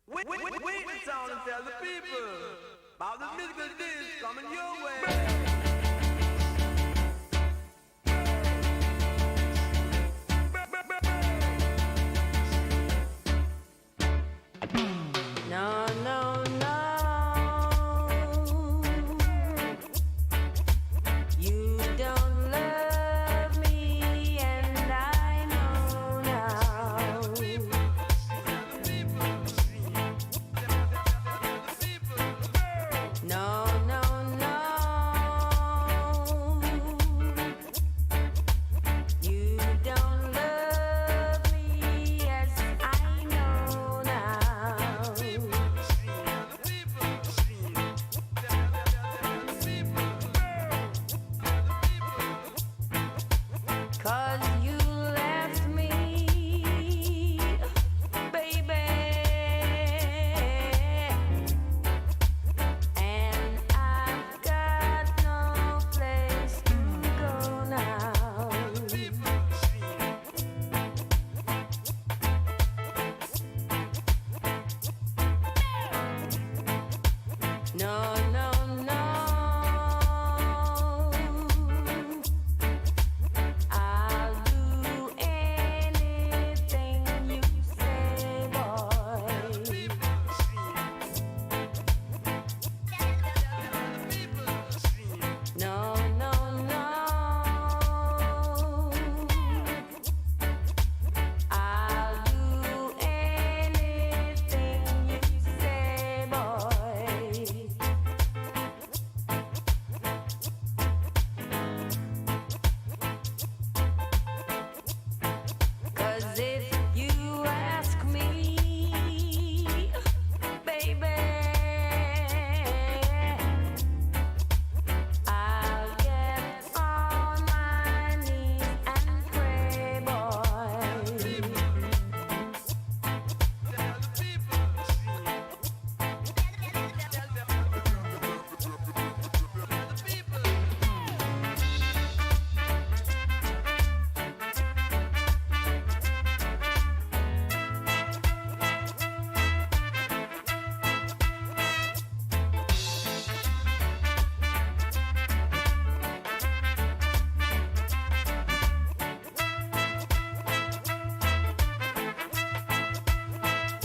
Wait the sound and tell the people about the musical disc coming your way. No, no, no. You don't love me, and I know now. No, no, no. You don't love me, yes, I know now. 'Cause you left me, baby, and I've got no place to go now. No, no, no. I'll do anything you say, boy. No, no, no. I'll do anything you say, boy. 'Cause if you ask me, baby, I'll get on my knees and pray, boy.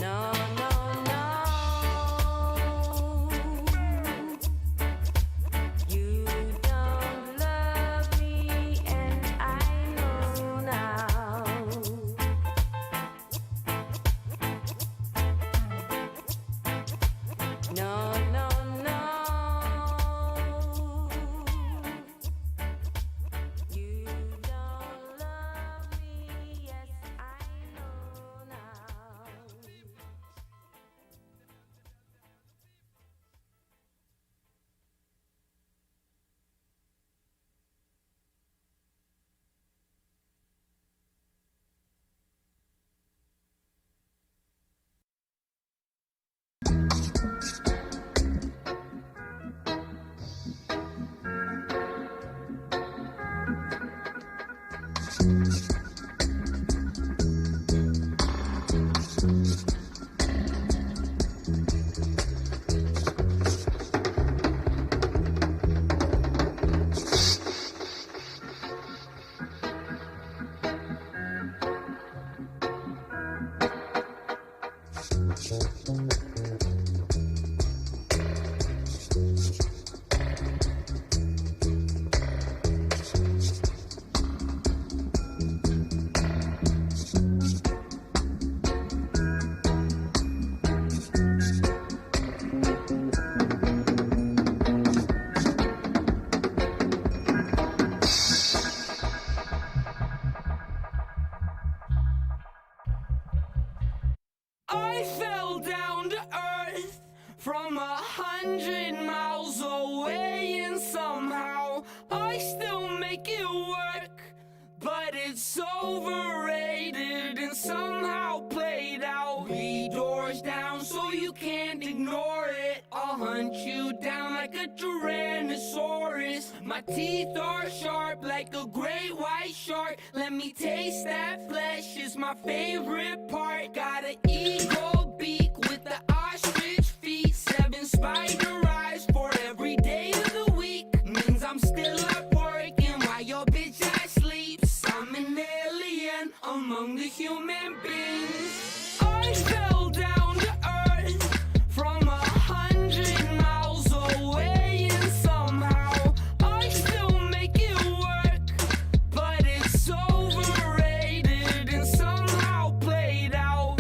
No, no, no. You don't love me, and I know now. No, no, no. You don't love me, yes, I know now. I fell down to earth from 100 miles away, and somehow I still make it work. But it's overrated and somehow played out. 3 doors down so you can't ignore it. I'll hunt you down like a Tyrannosaurus. My teeth are sharp like a great white shark. Let me taste that flesh, it's my favorite part. Got an eagle beak with the among the human beings. I fell down to earth from 100 miles away, and somehow I still make it work. But it's overrated and somehow played out.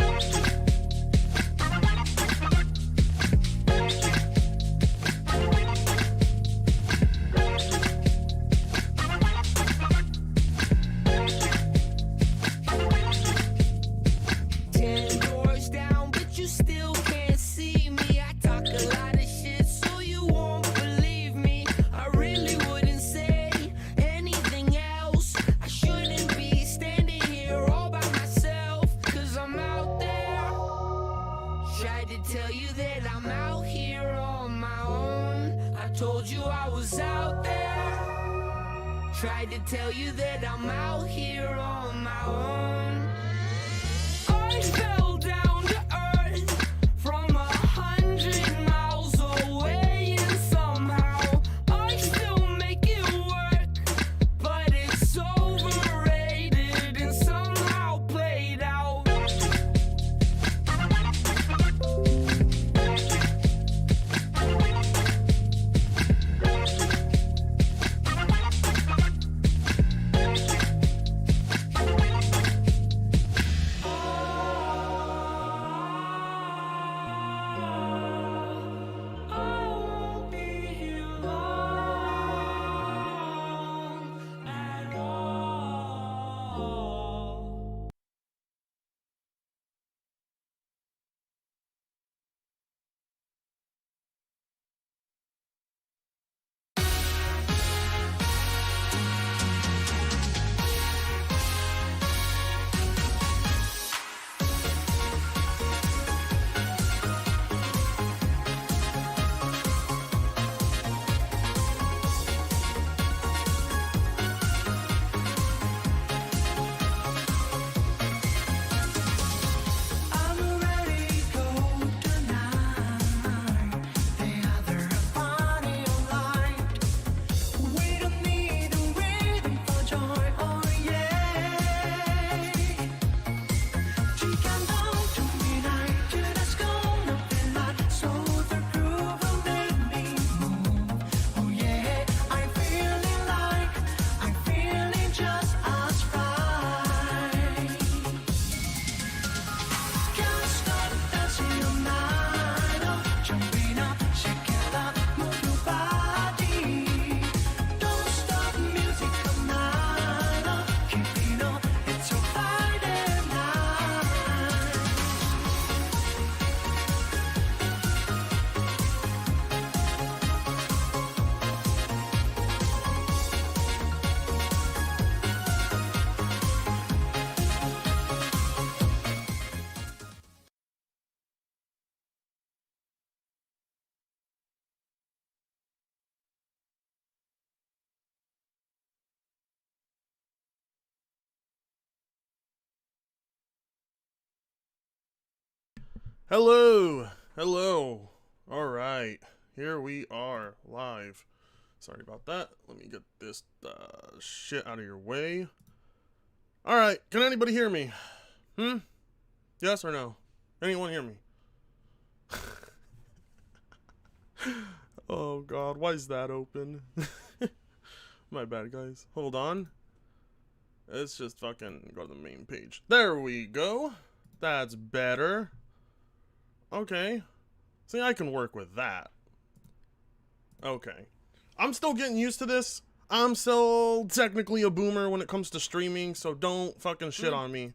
Tell you that I'm out here on my own. I told you I was out there. Tried to tell you that I'm out here on my own. I fell down to earth from 100 miles away, and somehow I still make it work. But it's overrated and somehow played out. Hello, alright, here we are, live. Sorry about that, let me get this shit out of your way. Alright, can anybody hear me? Yes or no? Anyone hear me? Oh god, why is that open? My bad, guys. Hold on. Let's just fucking go to the main page. There we go. That's better. Okay. See, I can work with that. Okay. I'm still getting used to this. I'm still technically a boomer when it comes to streaming, so don't fucking shit on me.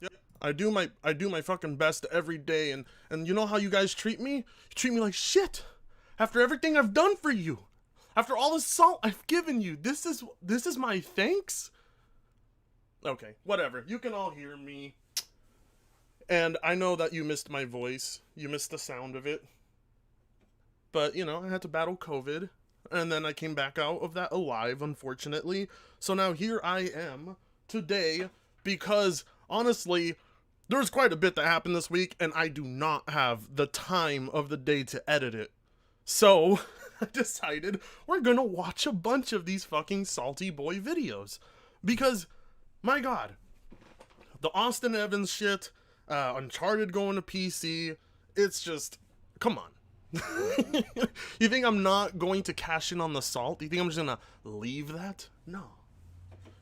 Yep. I do my fucking best every day, and you know how you guys treat me? You treat me like shit. After everything I've done for you. After all the salt I've given you. This is my thanks? Okay, whatever. You can all hear me. And I know that you missed my voice. You missed the sound of it. But, you know, I had to battle COVID. And then I came back out of that alive, unfortunately. So now here I am today because, honestly, there's quite a bit that happened this week. And I do not have the time of the day to edit it. So I decided we're gonna watch a bunch of these fucking Salty Boy videos. Because, my god, The Austin Evans shit, Uncharted going to PC, it's just, come on. You think I'm not going to cash in on the salt? You think I'm just gonna leave that? No.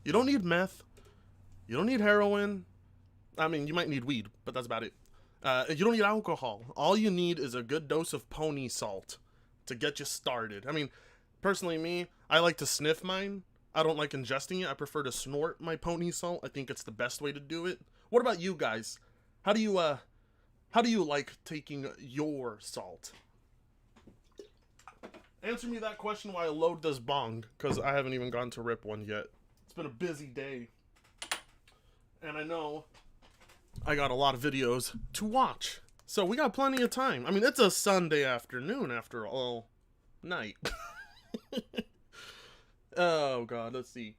You don't need meth. You don't need heroin. I mean, you might need weed, but that's about it. You don't need alcohol. All you need is a good dose of pony salt to get you started. I mean, personally, me, I like to sniff mine. I don't like ingesting it. I prefer to snort my pony salt. I think it's the best way to do it. What about you guys? How do you like taking your salt? Answer me that question while I load this bong, because I haven't even gotten to rip one yet. It's been a busy day. And I know I got a lot of videos to watch. So we got plenty of time. I mean, it's a Sunday afternoon after all night. Oh, God. Let's see.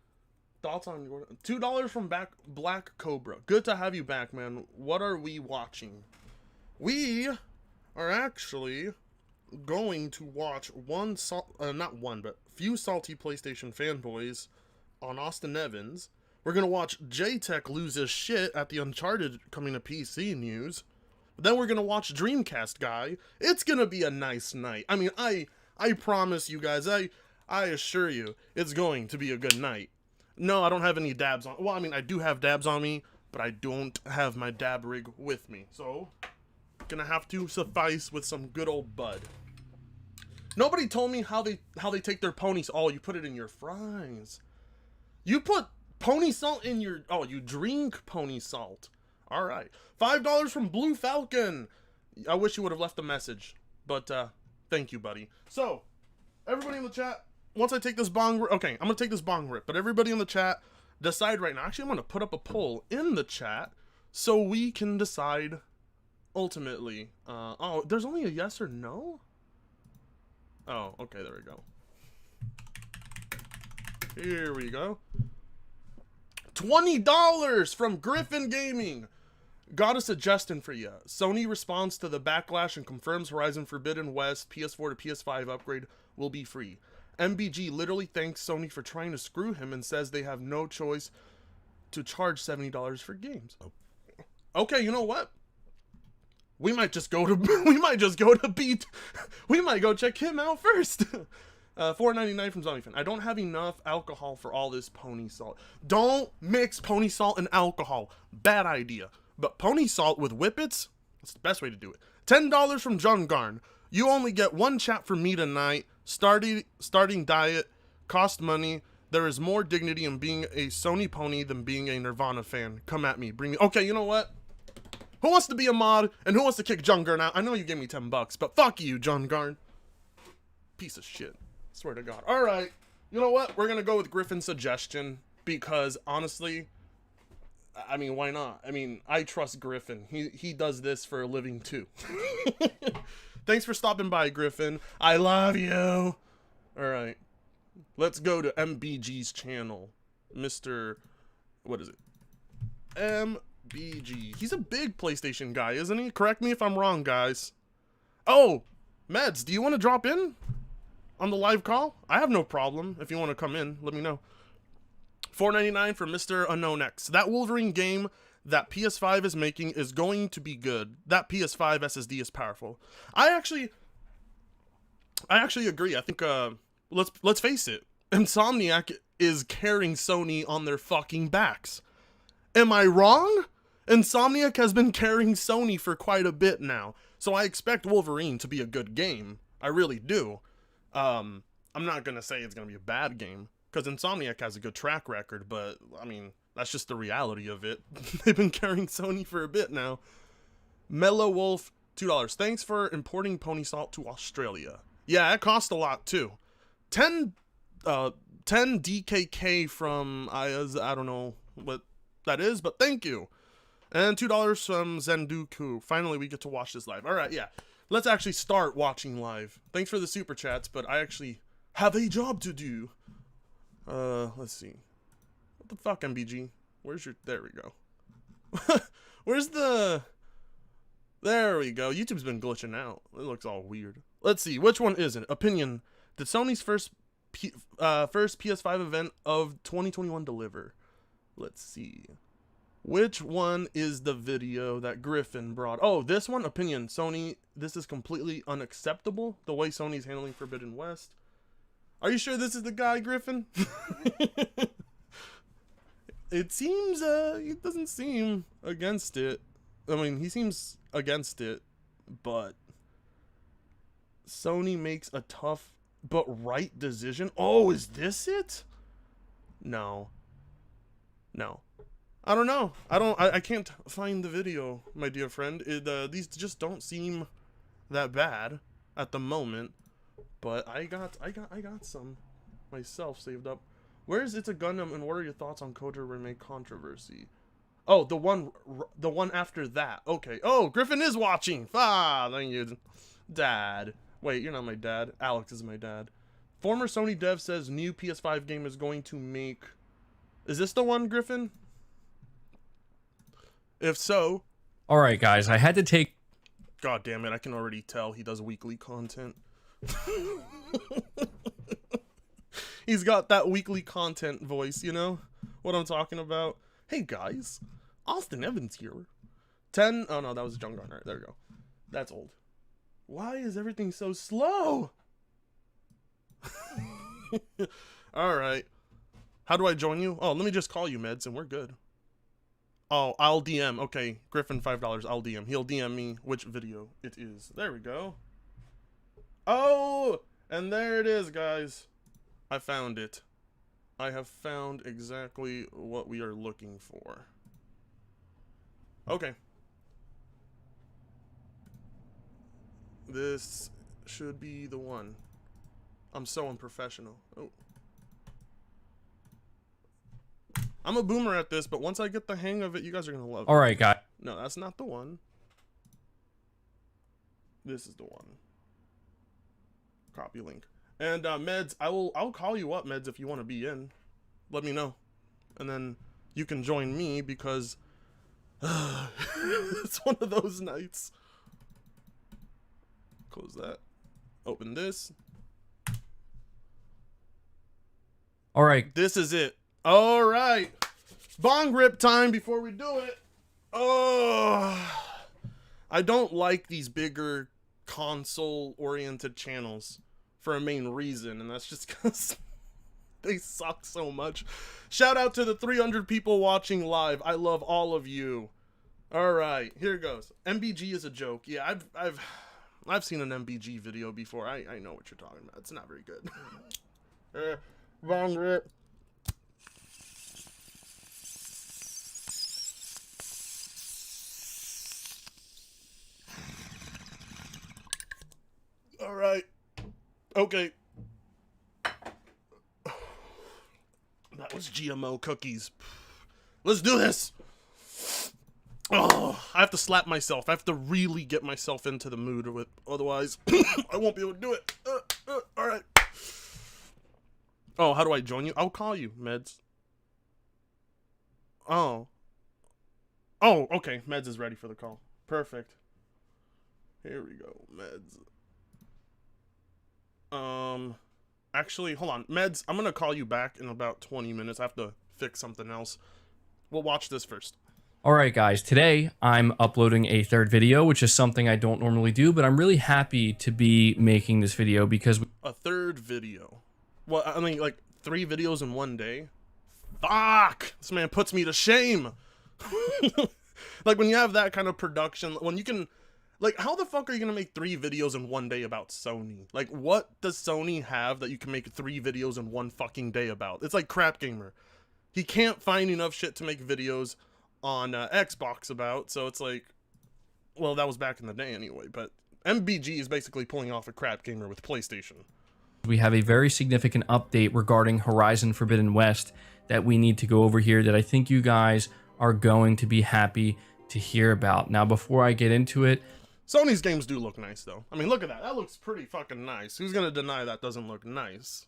Thoughts on your... $2 from Black Cobra. Good to have you back, man. What are we watching? We are actually going to watch few salty PlayStation fanboys on Austin Evans. We're going to watch J-Tech lose his shit at the Uncharted coming to PC news. Then we're going to watch Dreamcast guy. It's going to be a nice night. I mean, I promise you guys, I assure you, it's going to be a good night. No, I don't have any dabs on. Well, I mean, I do have dabs on me, but I don't have my dab rig with me. So, gonna have to suffice with some good old bud. Nobody told me how they take their ponies. Oh, you put it in your fries. You put pony salt in your... Oh, you drink pony salt. All right. $5 from Blue Falcon. I wish you would have left a message, but thank you, buddy. So, everybody in the chat, once I take this bong... Okay, I'm going to take this bong rip, but everybody in the chat, decide right now. Actually, I'm going to put up a poll in the chat so we can decide ultimately. Oh, there's only a yes or no? Oh, okay, there we go. Here we go. $20 from Griffin Gaming. Got a suggestion for you. Sony responds to the backlash and confirms Horizon Forbidden West PS4 to PS5 upgrade will be free. MBG literally thanks Sony for trying to screw him and says they have no choice to charge $70 for games. Okay, you know what? We might go check him out first. $4.99 from Zombie Fan. I don't have enough alcohol for all this pony salt. Don't mix pony salt and alcohol. Bad idea. But pony salt with whippets, that's the best way to do it. $10 from John Garn. You only get one chat from me tonight. Starting diet, cost money. There is more dignity in being a Sony pony than being a Nirvana fan. Come at me. Bring me. Okay, you know what? Who wants to be a mod and who wants to kick John Garn out? I know you gave me $10, but fuck you, John Garn. Piece of shit. Swear to God. All right. You know what? We're going to go with Griffin's suggestion because honestly, I mean, why not? I mean, I trust Griffin. He does this for a living too. Thanks for stopping by, Griffin. I love you. All right. Let's go to MBG's channel. Mr. What is it? MBG. He's a big PlayStation guy, isn't he? Correct me if I'm wrong, guys. Oh, Meds, do you want to drop in on the live call? I have no problem. If you want to come in, let me know. $4.99 for Mr. Unknown X. That Wolverine game that PS5 is making is going to be good. That PS5 SSD is powerful. I actually agree. I think let's face it. Insomniac is carrying Sony on their fucking backs. Am I wrong? Insomniac has been carrying Sony for quite a bit now. So I expect Wolverine to be a good game. I really do. I'm not going to say it's going to be a bad game because Insomniac has a good track record, but I mean, that's just the reality of it. They've been carrying Sony for a bit now. Mellow Wolf, $2. Thanks for importing pony salt to Australia. Yeah, it cost a lot too. 10 DKK from Ayaz. I don't know what that is, but thank you. And $2 from Zenduku. Finally, we get to watch this live. All right, yeah. Let's actually start watching live. Thanks for the super chats, but I actually have a job to do. Let's see. What the fuck, MBG? Where's your... There we go. Where's the... There we go. YouTube's been glitching out. It looks all weird. Let's see. Which one is it? Opinion. Did Sony's first PS5 event of 2021 deliver? Let's see. Which one is the video that Griffin brought? Oh, this one, opinion. Sony, this is completely unacceptable. The way Sony's handling Forbidden West. Are you sure this is the guy, Griffin? It seems, he doesn't seem against it. I mean, he seems against it, but Sony makes a tough but right decision. Oh, is this it? No. No. I don't know. I can't find the video, my dear friend. These just don't seem that bad at the moment, but I got some myself saved up. Where is It's a Gundam, and what are your thoughts on Kojiro remake controversy? Oh, the one after that. Okay. Oh, Griffin is watching. Ah, thank you, Dad. Wait, you're not my dad. Alex is my dad. Former Sony dev says new PS5 game is going to make. Is this the one, Griffin? If so, all right, guys, I had to take. God damn it! I can already tell he does weekly content. He's got that weekly content voice, you know what I'm talking about. Hey guys, Austin Evans here. 10. Oh no, that was John Garner. There we go. That's old. Why is everything so slow? All right. How do I join you? Oh, let me just call you, Meds, and we're good. Oh, I'll DM. Okay, Griffin, $5. I'll DM. He'll DM me which video it is. There we go. Oh, and there it is, guys. I found it. I have found exactly what we are looking for. Okay. This should be the one. I'm so unprofessional. Oh. I'm a boomer at this, but once I get the hang of it, you guys are gonna love it. All right, guys. No, that's not the one. This is the one. Copy link. And Meds, I'll call you up, Meds, if you want to be in. Let me know, and then you can join me because it's one of those nights. Close that. Open this. All right. This is it. All right. Bong rip time before we do it. Oh, I don't like these bigger console-oriented channels for a main reason, and that's just because they suck so much. Shout out to the 300 people watching live. I love all of you. All right, here it goes. MBG is a joke. Yeah, I've seen an MBG video before. I know what you're talking about. It's not very good. Bong rip. All right. Okay. That was GMO cookies. Let's do this. Oh, I have to slap myself. I have to really get myself into the mood with, otherwise I won't be able to do it. All right. Oh, how do I join you? I'll call you, Meds. Oh. Oh, okay. Meds is ready for the call. Perfect. Here we go, Meds. Actually, hold on. Meds, I'm gonna call you back in about 20 minutes. I have to fix something else. We'll watch this first. All right, guys. Today, I'm uploading a third video, which is something I don't normally do, but I'm really happy to be making this video because... A third video? Well, I mean, like, 3 videos in one day? Fuck! This man puts me to shame! Like, when you have that kind of production, when you can... Like, how the fuck are you gonna make 3 videos in one day about Sony? Like, what does Sony have that you can make 3 videos in one fucking day about? It's like Crap Gamer. He can't find enough shit to make videos on Xbox about, so it's like... Well, that was back in the day anyway, but MBG is basically pulling off a Crap Gamer with PlayStation. We have a very significant update regarding Horizon Forbidden West that we need to go over here that I think you guys are going to be happy to hear about. Now, before I get into it... Sony's games do look nice, though. I mean, look at that. That looks pretty fucking nice. Who's gonna deny that doesn't look nice?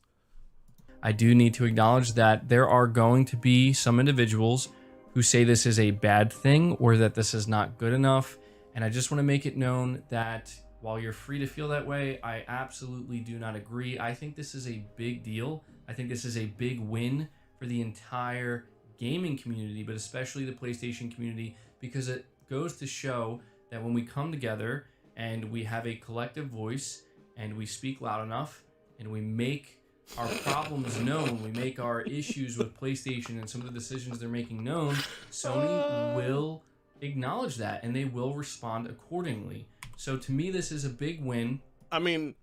I do need to acknowledge that there are going to be some individuals who say this is a bad thing or that this is not good enough. And I just want to make it known that while you're free to feel that way, I absolutely do not agree. I think this is a big deal. I think this is a big win for the entire gaming community, but especially the PlayStation community, because it goes to show that when we come together and we have a collective voice and we speak loud enough and we make our problems known, we make our issues with PlayStation and some of the decisions they're making known, Sony will acknowledge that and they will respond accordingly. So to me, this is a big win. I mean,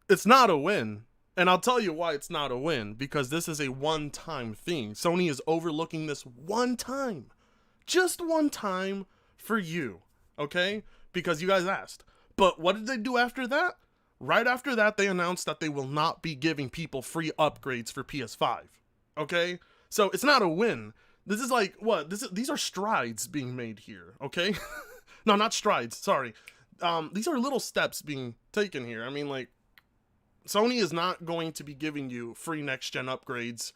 it's not a win. And I'll tell you why it's not a win. Because this is a one-time thing. Sony is overlooking this one time. Just one time for you. Okay? Because you guys asked. But what did they do after that? Right after that, they announced that they will not be giving people free upgrades for PS5. Okay? So it's not a win. This is like, what? These are strides being made here. Okay? No, not strides. Sorry. These are little steps being taken here. I mean, like, Sony is not going to be giving you free next-gen upgrades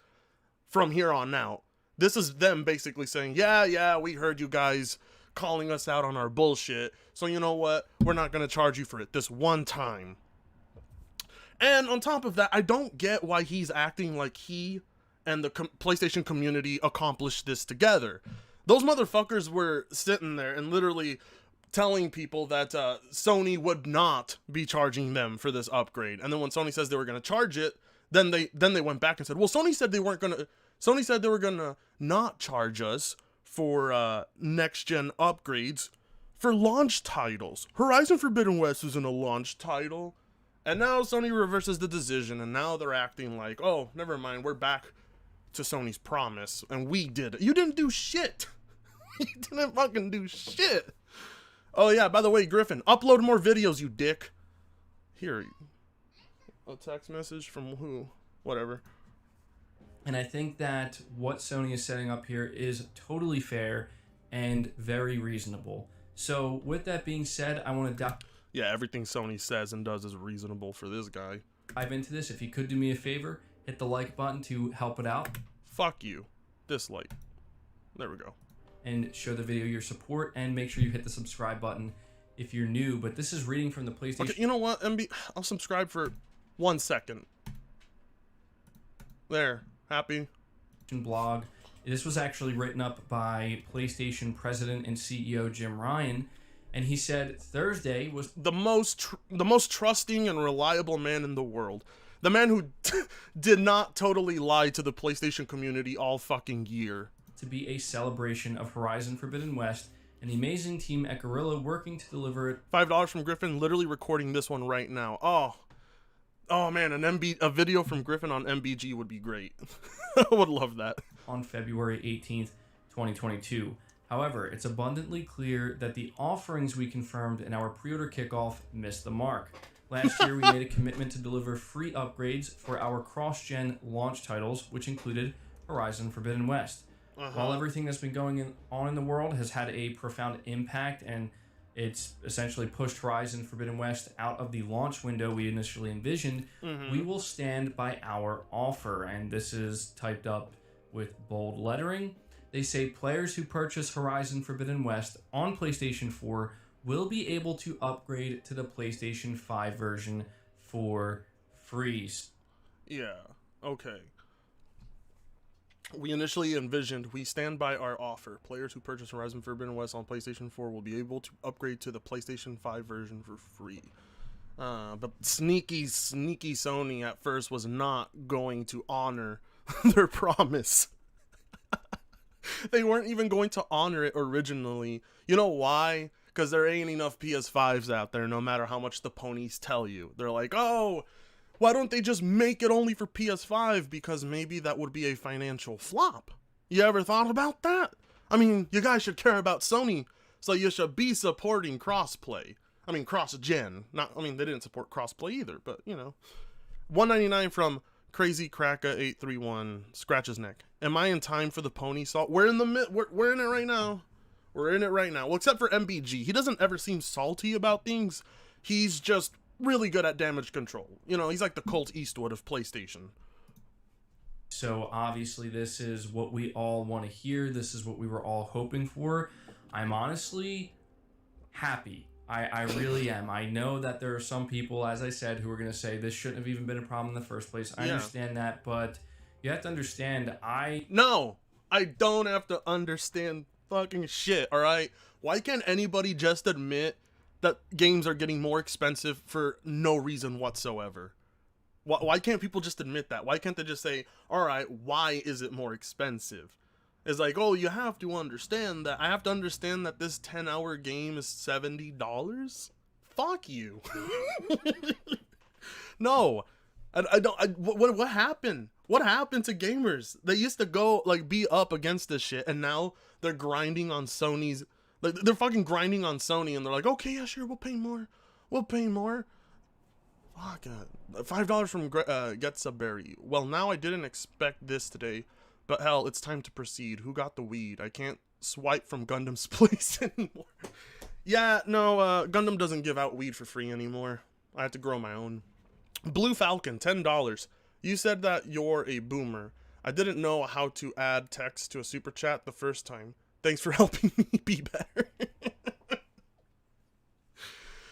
from here on out. This is them basically saying, yeah, we heard you guys calling us out on our bullshit, so you know what? We're not going to charge you for it this one time. And on top of that, I don't get why he's acting like he and the PlayStation community accomplished this together. Those motherfuckers were sitting there and literally telling people that Sony would not be charging them for this upgrade. And then when Sony says they were going to charge it, then they went back and said, well, Sony said they were going to not charge us for next-gen upgrades for launch titles. Horizon Forbidden West isn't a launch title. And now Sony reverses the decision, and now they're acting like, oh, never mind, we're back to Sony's promise, and we did it. You didn't do shit. You didn't fucking do shit. Oh, yeah, by the way, Griffin, upload more videos, you dick. Here. A text message from who? Whatever. And I think that what Sony is setting up here is totally fair and very reasonable. So with that being said, I want to yeah, everything Sony says and does is reasonable for this guy. dive into this. If you could do me a favor, hit the like button to help it out. Fuck you. Dislike. There we go. And show the video your support, and make sure you hit the subscribe button if you're new. But this is reading from the PlayStation. Okay, you know what, MB? I'll subscribe for 1 second. There. Happy? Blog. This was actually written up by PlayStation president and CEO Jim Ryan, and he said Thursday was the most trusting and reliable man in the world. The man who did not totally lie to the PlayStation community all fucking year. To be a celebration of Horizon Forbidden West and the amazing team at Guerrilla working to deliver it. $5 from Griffin, literally recording this one right now. Oh man, a video from Griffin on MBG would be great. I would love that. On February 18th, 2022. However, it's abundantly clear that the offerings we confirmed in our pre-order kickoff missed the mark. Last year, we made a commitment to deliver free upgrades for our cross-gen launch titles, which included Horizon Forbidden West. While everything that's been going on in the world has had a profound impact and it's essentially pushed Horizon Forbidden West out of the launch window we initially envisioned, we will stand by our offer. And this is typed up with bold lettering. They say players who purchase Horizon Forbidden West on PlayStation 4 will be able to upgrade to the PlayStation 5 version for free. Yeah, okay. We initially envisioned, we stand by our offer. Players who purchase Horizon Forbidden West on PlayStation 4 will be able to upgrade to the PlayStation 5 version for free. But sneaky Sony at first was not going to honor their promise. They weren't even going to honor it originally. You know why? Because there ain't enough PS5s out there, no matter how much the ponies tell you. They're like, oh, why don't they just make it only for PS5? Because maybe that would be a financial flop. You ever thought about that? I mean, you guys should care about Sony, so you should be supporting crossplay. I mean, cross-gen. They didn't support crossplay either, but, you know. $1.99 from Crazy Kraka 831 scratch his neck. Am I in time for the pony salt? We're in we're in it right now. We're in it right now. Well, except for MBG. He doesn't ever seem salty about things. He's just really good at damage control. You know, he's like the Colt Eastwood of PlayStation. So obviously this is what we all want to hear. This is what we were all hoping for. I'm honestly happy. I really am. I know that there are some people, as I said, who are going to say this shouldn't have even been a problem in the first place. I understand that, but you have to understand, No, I don't have to understand fucking shit, alright? Why can't anybody just admit that games are getting more expensive for no reason whatsoever? Why can't people just admit that? Why can't they just say, alright, why is it more expensive? It's like, oh, you have to understand that. I have to understand that this 10-hour game is $70? Fuck you. No. What happened? What happened to gamers? They used to go, like, be up against this shit, and now they're grinding on Sony's, like, they're fucking grinding on Sony, and they're like, okay, yeah, sure, we'll pay more. We'll pay more. Fuck, $5 from Getsaberry. Well, now I didn't expect this today, but hell, it's time to proceed. Who got the weed? I can't swipe from Gundam's place anymore. Yeah, no, Gundam doesn't give out weed for free anymore. I have to grow my own. Blue Falcon, $10. You said that you're a boomer. I didn't know how to add text to a super chat the first time. Thanks for helping me be better.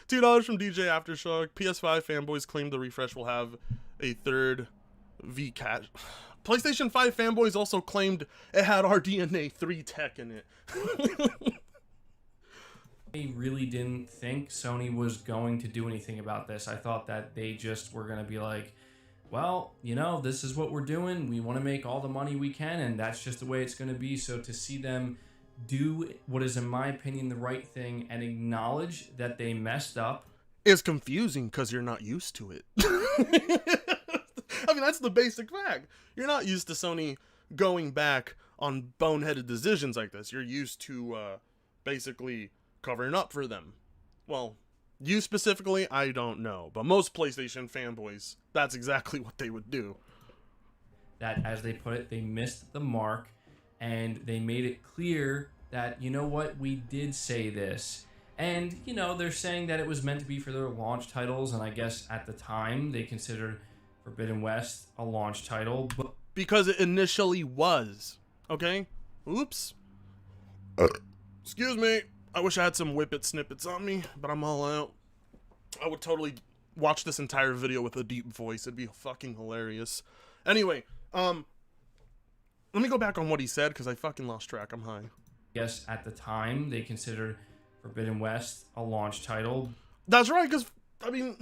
$2 from DJ Aftershock. PS5 fanboys claim the refresh will have a third VCAT. PlayStation 5 fanboys also claimed it had RDNA 3 tech in it. I really didn't think Sony was going to do anything about this. I thought that they just were going to be like, well, you know, this is what we're doing. We want to make all the money we can, and that's just the way it's going to be. So to see them do what is, in my opinion, the right thing and acknowledge that they messed up is confusing because you're not used to it. I mean, that's the basic fact. You're not used to Sony going back on boneheaded decisions like this. You're used to basically covering up for them. Well, you specifically, I don't know. But most PlayStation fanboys, that's exactly what they would do. That, as they put it, they missed the mark, and they made it clear that, you know what, we did say this. And, you know, they're saying that it was meant to be for their launch titles, and I guess at the time they considered Forbidden West a launch title. But because it initially was. Okay? Oops. Excuse me. I wish I had some whippet snippets on me, but I'm all out. I would totally watch this entire video with a deep voice. It'd be fucking hilarious. Anyway, let me go back on what he said, because I fucking lost track. I'm high. yes, at the time they considered Forbidden West a launch title. That's right, because, I mean,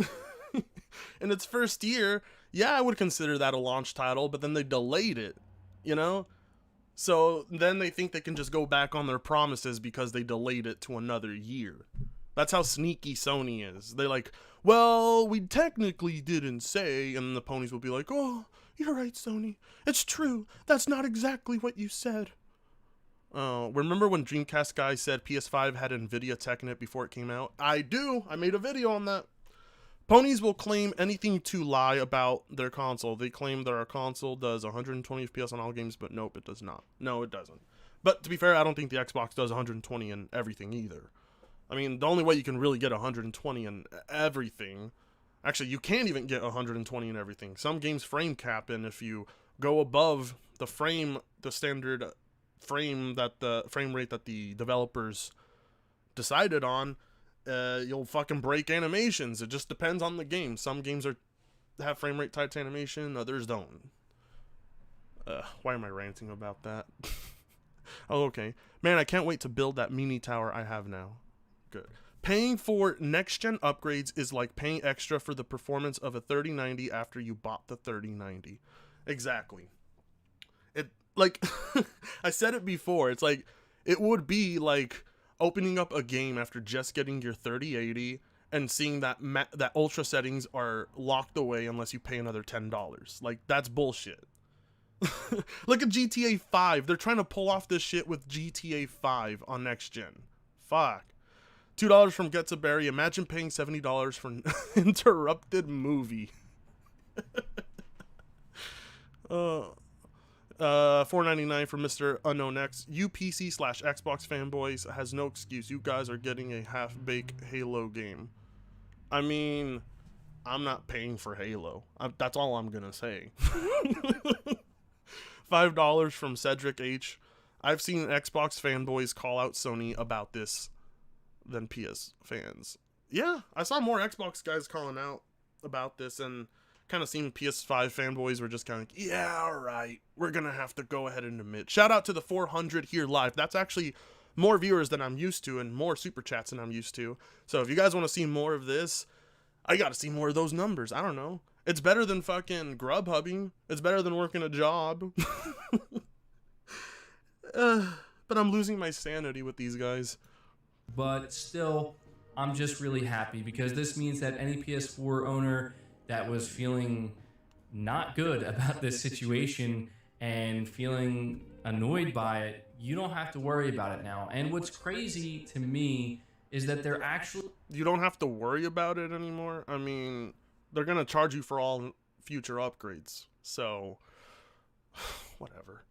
in its first year, yeah, I would consider that a launch title, but then they delayed it, you know? So then they think they can just go back on their promises because they delayed it to another year. That's how sneaky Sony is. They're like, well, we technically didn't say, and the ponies will be like, oh, you're right, Sony. It's true. That's not exactly what you said. Remember when Dreamcast guy said PS5 had NVIDIA tech in it before it came out? I do. I made a video on that. Ponies will claim anything to lie about their console. They claim that our console does 120 FPS on all games, but nope, it does not. No, it doesn't. But to be fair, I don't think the Xbox does 120 in everything either. I mean, the only way you can really get 120 in everything... Actually, you can't even get 120 in everything. Some games frame cap, and if you go above the standard frame rate that the developers decided on, you'll fucking break animations. It just depends on the game. Some games have frame rate tight to animation, others don't. Why am I ranting about that? Oh, okay. Man, I can't wait to build that mini tower I have now. Good. Paying for next-gen upgrades is like paying extra for the performance of a 3090 after you bought the 3090. Exactly. It, like, I said it before, it's like, it would be like opening up a game after just getting your 3080 and seeing that that ultra settings are locked away unless you pay another $10. Like, that's bullshit. Look at GTA 5. They're trying to pull off this shit with GTA 5 on next gen. Fuck. $2 from Getsaberry. Imagine paying $70 for an interrupted movie. $4.99 from Mr. Unknown X. You PC/Xbox fanboys has no excuse. You guys are getting a half-baked Halo game. I mean, I'm not paying for Halo. That's all I'm gonna say. $5 from Cedric H. I've seen Xbox fanboys call out Sony about this than PS fans. Yeah, I saw more Xbox guys calling out about this, and kind of seemed PS5 fanboys were just kind of like, yeah, all right, we're gonna have to go ahead and admit. Shout out to the 400 here live. That's actually more viewers than I'm used to and more super chats than I'm used to. So if you guys want to see more of this, I gotta see more of those numbers. I don't know. It's better than fucking Grubhubbing. It's better than working a job. But I'm losing my sanity with these guys. But still, I'm just really happy because this means that any PS4 owner that was feeling not good about this situation and feeling annoyed by it, you don't have to worry about it now. And what's crazy to me is that they're actually... You don't have to worry about it anymore. I mean, they're gonna charge you for all future upgrades. So, whatever.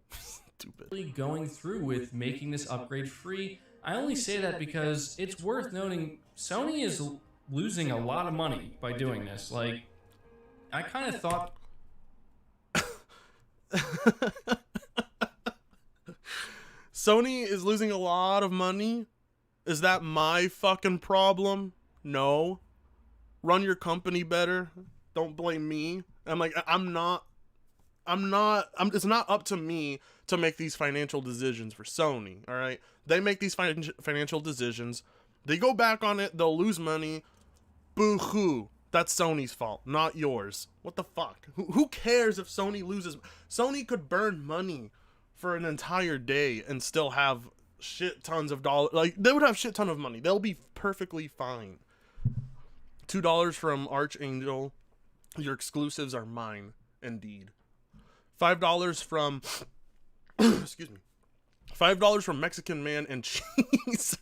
Stupid. Going through with making this upgrade free. I only say that because it's worth noting Sony is losing a lot of money by doing this. Like, I kind of thought... Sony is losing a lot of money? Is that my fucking problem? No. Run your company better. Don't blame me. I'm like, it's not up to me to make these financial decisions for Sony, all right? They make these financial decisions. They go back on it, they'll lose money. Boo-hoo. That's Sony's fault, not yours. What the fuck? Who cares if Sony loses? Sony could burn money for an entire day and still have shit tons of dollars. Like, they would have shit ton of money. They'll be perfectly fine. $2 from Archangel. Your exclusives are mine, indeed. $5 from excuse me. $5 from Mexican Man and Cheese.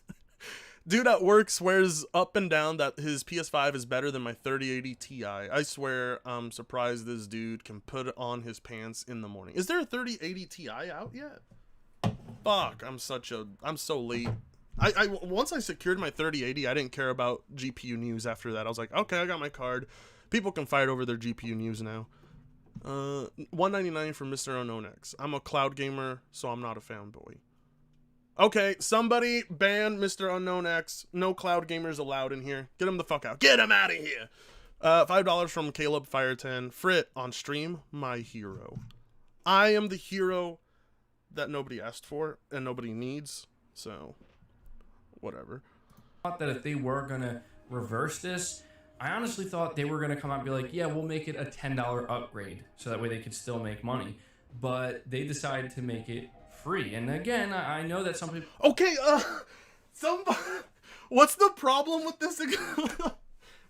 Dude at work swears up and down that his PS5 is better than my 3080 Ti. I swear I'm surprised this dude can put on his pants in the morning. Is there a 3080 Ti out yet? Fuck, I'm so late. I once I secured my 3080, I didn't care about GPU news after that. I was like, okay, I got my card. People can fight over their GPU news now. $199 from Mr. Unknown X. I'm a cloud gamer, so I'm not a fanboy. Okay, somebody ban Mr. Unknown X. No cloud gamers allowed in here. Get him the fuck out. Get him out of here. $5 from Caleb Fire 10. Frit on stream, my hero. I am the hero that nobody asked for and nobody needs. So, whatever. I thought that if they were gonna reverse this, I honestly thought they were gonna come out and be like, yeah, we'll make it a $10 upgrade, so that way they could still make money. But they decided to make it free. And again, I know that some people... Okay, what's the problem with this?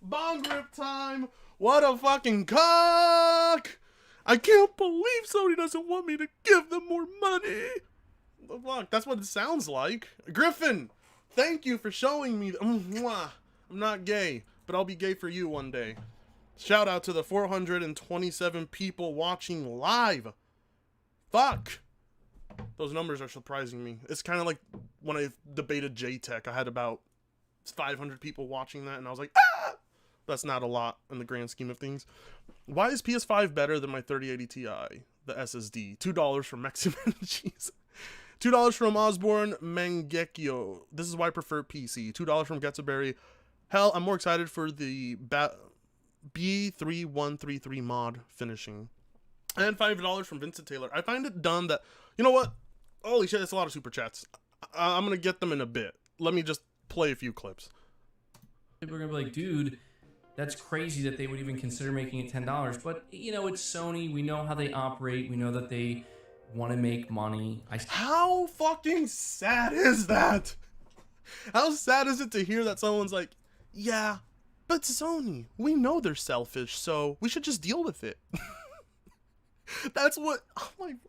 Bong rip time. What a fucking cock. I can't believe Sony doesn't want me to give them more money. The fuck, that's what it sounds like. Griffin, thank you for showing me. I'm not gay, but I'll be gay for you one day. Shout out to the 427 people watching live. Fuck. Those numbers are surprising me. It's kind of like when I debated J-Tech. I had about 500 people watching that, and I was like, ah! That's not a lot in the grand scheme of things. Why is PS5 better than my 3080 Ti? The SSD. $2 from Mexican Cheese. $2 from Osborne Mangekyo. This is why I prefer PC. $2 from Getsaberry. Hell, I'm more excited for the B3133 mod finishing. And $5 from Vincent Taylor. I find it dumb that... You know what? Holy shit, that's a lot of super chats. I'm going to get them in a bit. Let me just play a few clips. People are going to be like, dude, that's crazy that they would even consider making it $10. But, you know, it's Sony. We know how they operate. We know that they want to make money. How fucking sad is that? How sad is it to hear that someone's like, yeah, but Sony, we know they're selfish, so we should just deal with it. That's what,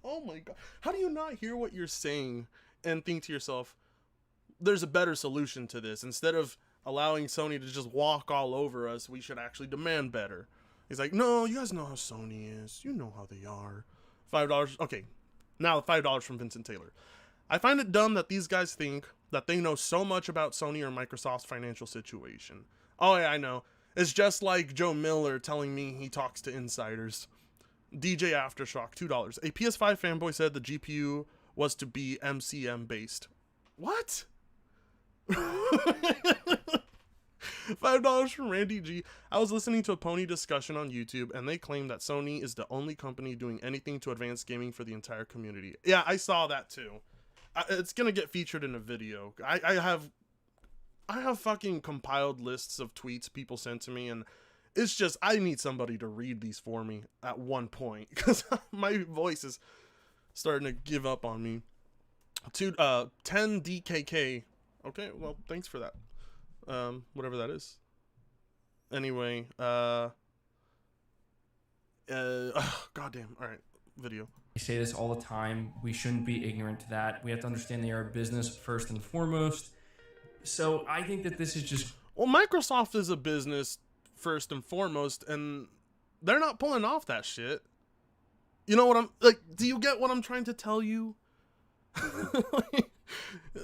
oh my god. How do you not hear what you're saying and think to yourself, there's a better solution to this? Instead of allowing Sony to just walk all over us, we should actually demand better. He's like, no, you guys know how Sony is. You know how they are. $5. Okay, now $5 from Vincent Taylor. I find it dumb that these guys think that they know so much about Sony or Microsoft's financial situation. Oh yeah, I know. It's just like Joe Miller telling me he talks to insiders. DJ Aftershock, $2. A PS5 fanboy said the GPU was to be MCM based. What? $5 $5 from Randy G. I was listening to a pony discussion on YouTube, and they claim that Sony is the only company doing anything to advance gaming for the entire community. Yeah, I saw that too. It's gonna get featured in a video. I have fucking compiled lists of tweets people sent to me, and it's just, I need somebody to read these for me at one point, because my voice is starting to give up on me. 10 DKK. Okay, well, thanks for that. Whatever that is. Anyway, goddamn. All right, video. I say this all the time. We shouldn't be ignorant to that. We have to understand they are a business first and foremost. So I think that this is just... Well, Microsoft is a business first and foremost, and they're not pulling off that shit. You know what I'm... Like, do you get what I'm trying to tell you?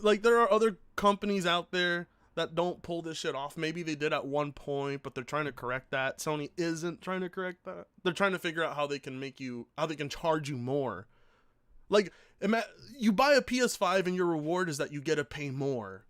Like, there are other companies out there that don't pull this shit off. Maybe they did at one point, but they're trying to correct that. Sony isn't trying to correct that. They're trying to figure out how they can charge you more. Like, you buy a PS5 and your reward is that you get to pay more.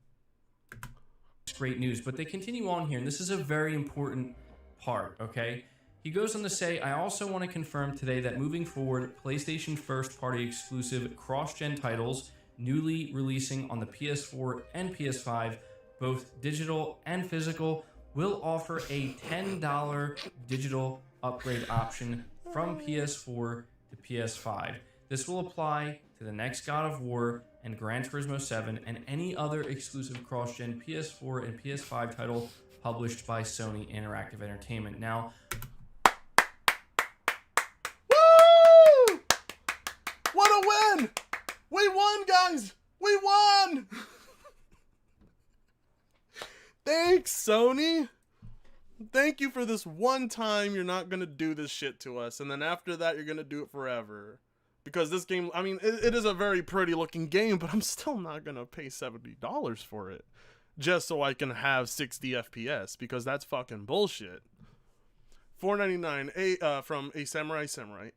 It's great news, but they continue on here, and this is a very important part, okay? He goes on to say, I also want to confirm today that moving forward, PlayStation first-party exclusive cross-gen titles newly releasing on the PS4 and PS5, both digital and physical, will offer a $10 digital upgrade option from PS4 to PS5. This will apply to the next God of War and Gran Turismo 7 and any other exclusive cross-gen PS4 and PS5 title published by Sony Interactive Entertainment. Now, woo! What a win! We won, guys! We won! Thanks, Sony. Thank you for this one time you're not gonna do this shit to us, and then after that you're gonna do it forever. Because this game, I mean, it is a very pretty looking game, but I'm still not gonna pay $70 for it just so I can have 60 FPS, because that's fucking bullshit. $4.99 from a Samurai.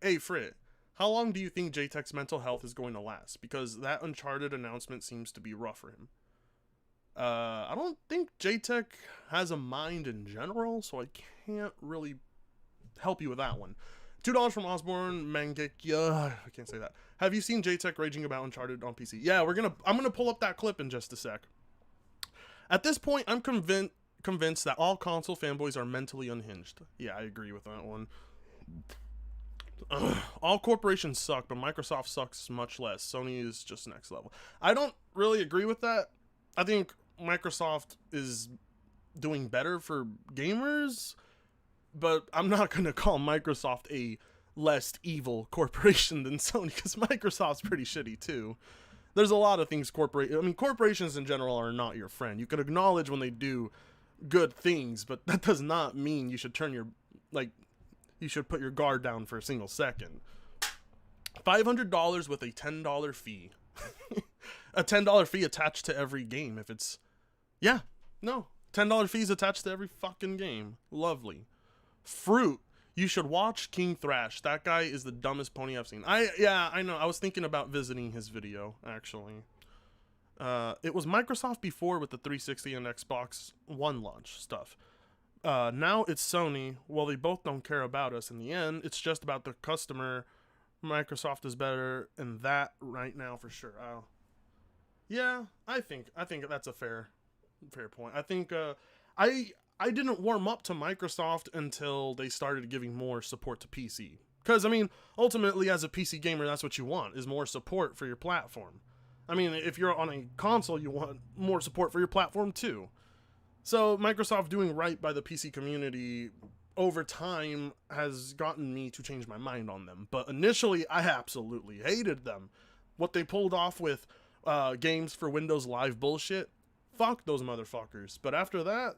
Hey Frit, how long do you think JTech's mental health is going to last? Because that Uncharted announcement seems to be rough for him. I don't think JTech has a mind in general, so I can't really help you with that one. $2 from Osborne Mangekya. I can't say that. Have you seen JTech raging about Uncharted on PC? Yeah, I'm gonna pull up that clip in just a sec. At this point, I'm convinced that all console fanboys are mentally unhinged. Yeah, I agree with that one. All corporations suck, but Microsoft sucks much less. Sony is just next level. I don't really agree with that. I think Microsoft is doing better for gamers, but I'm not going to call Microsoft a less evil corporation than Sony, because Microsoft's pretty shitty too. There's a lot of things corporations in general are not your friend. You can acknowledge when they do good things, but that does not mean you should you should put your guard down for a single second. $500 with a $10 fee. A $10 fee attached to every game. If it's, yeah, no, $10 fees attached to every fucking game. Lovely. Fruit, you should watch King Thrash. That guy is the dumbest pony I've seen. Yeah, I know. I was thinking about visiting his video, actually. It was Microsoft before with the 360 and Xbox One launch stuff. Now it's Sony. Well, they both don't care about us in the end. It's just about the customer. Microsoft is better in that right now for sure. Yeah, I think that's a fair point. I think I didn't warm up to Microsoft until they started giving more support to PC. Because, I mean, ultimately, as a PC gamer, that's what you want, is more support for your platform. I mean, if you're on a console, you want more support for your platform, too. So, Microsoft doing right by the PC community over time has gotten me to change my mind on them. But initially, I absolutely hated them. What they pulled off with games for Windows Live bullshit, fuck those motherfuckers. But after that,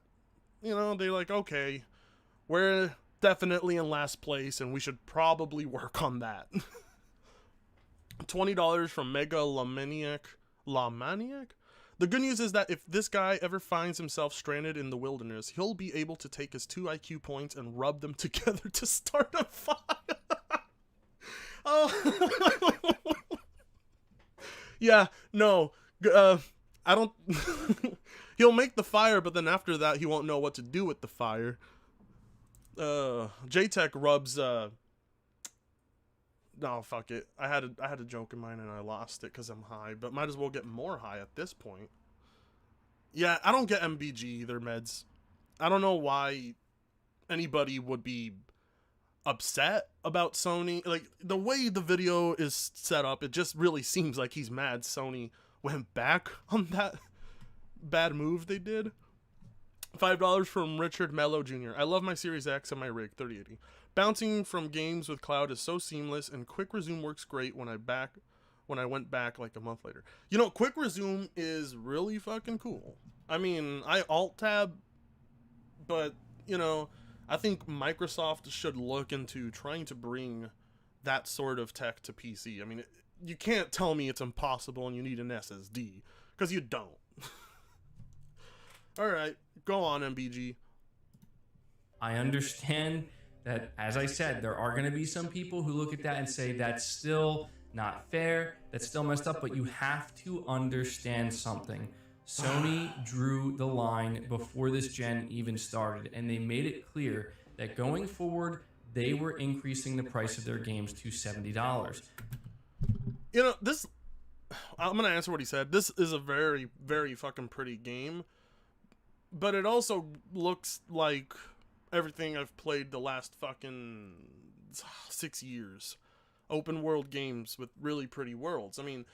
you know, they're like, okay, we're definitely in last place and we should probably work on that. $20 from Mega Lamaniac. The good news is that if this guy ever finds himself stranded in the wilderness, he'll be able to take his 2 IQ points and rub them together to start a fire. Oh. Yeah, no. I don't... He'll make the fire, but then after that, he won't know what to do with the fire. J-Tech rubs, no, fuck it. I had a joke in mind and I lost it because I'm high, but might as well get more high at this point. Yeah, I don't get MBG either, meds. I don't know why anybody would be upset about Sony. Like, the way the video is set up, it just really seems like he's mad Sony went back on that bad move they did. $5 from Richard Mello Jr. I love my Series X and my rig 3080. Bouncing from games with cloud is so seamless, and quick resume works great when I went back like a month later. You know, quick resume is really fucking cool. I mean, I alt tab, but you know, I think Microsoft should look into trying to bring that sort of tech to PC. I mean, you can't tell me it's impossible and you need an SSD, because you don't. All right, go on, MBG. I understand that, as I said, there are going to be some people who look at that and say that's still not fair, that's still messed up, but you have to understand something. Sony drew the line before this gen even started, and they made it clear that going forward, they were increasing the price of their games to $70. You know, this, I'm going to answer what he said. This is a very, very fucking pretty game, but it also looks like everything I've played the last fucking 6 years. Open world games with really pretty worlds. I mean,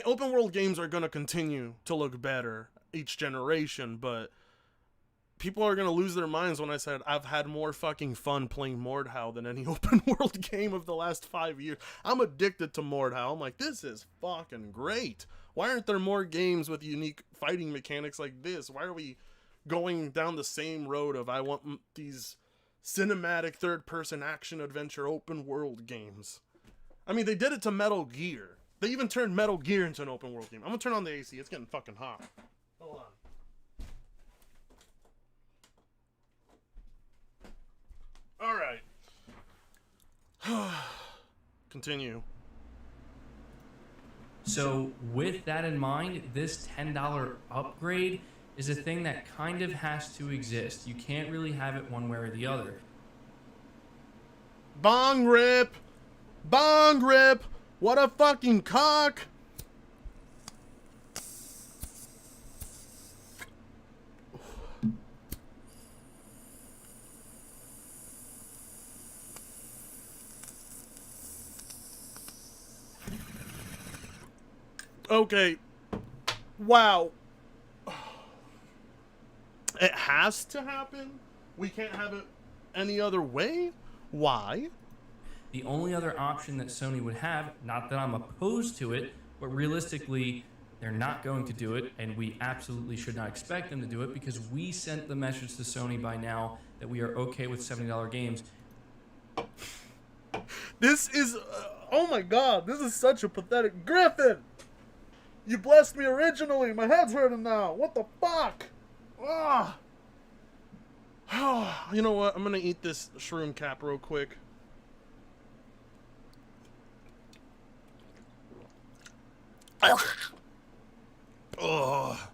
open world games are going to continue to look better each generation, but people are going to lose their minds when I said I've had more fucking fun playing Mordhau than any open world game of the last 5 years. I'm addicted to Mordhau. I'm like, this is fucking great. Why aren't there more games with unique fighting mechanics like this? Why are we going down the same road of I want these cinematic third-person action-adventure open-world games? I mean, they did it to Metal Gear. They even turned Metal Gear into an open-world game. I'm gonna turn on the AC. It's getting fucking hot. Hold on. All right. Continue. So with that in mind, this $10 upgrade is a thing that kind of has to exist. You can't really have it one way or the other. Bong rip! Bong rip! What a fucking cock! Okay. Wow. It has to happen? We can't have it any other way? Why? The only other option that Sony would have, not that I'm opposed to it, but realistically, they're not going to do it, and we absolutely should not expect them to do it, because we sent the message to Sony by now that we are okay with $70 games. This is... oh my god, this is such a pathetic... Griffin! You blessed me originally! My head's hurting now! What the fuck? Ah! You know what? I'm gonna eat this shroom cap real quick. Oh.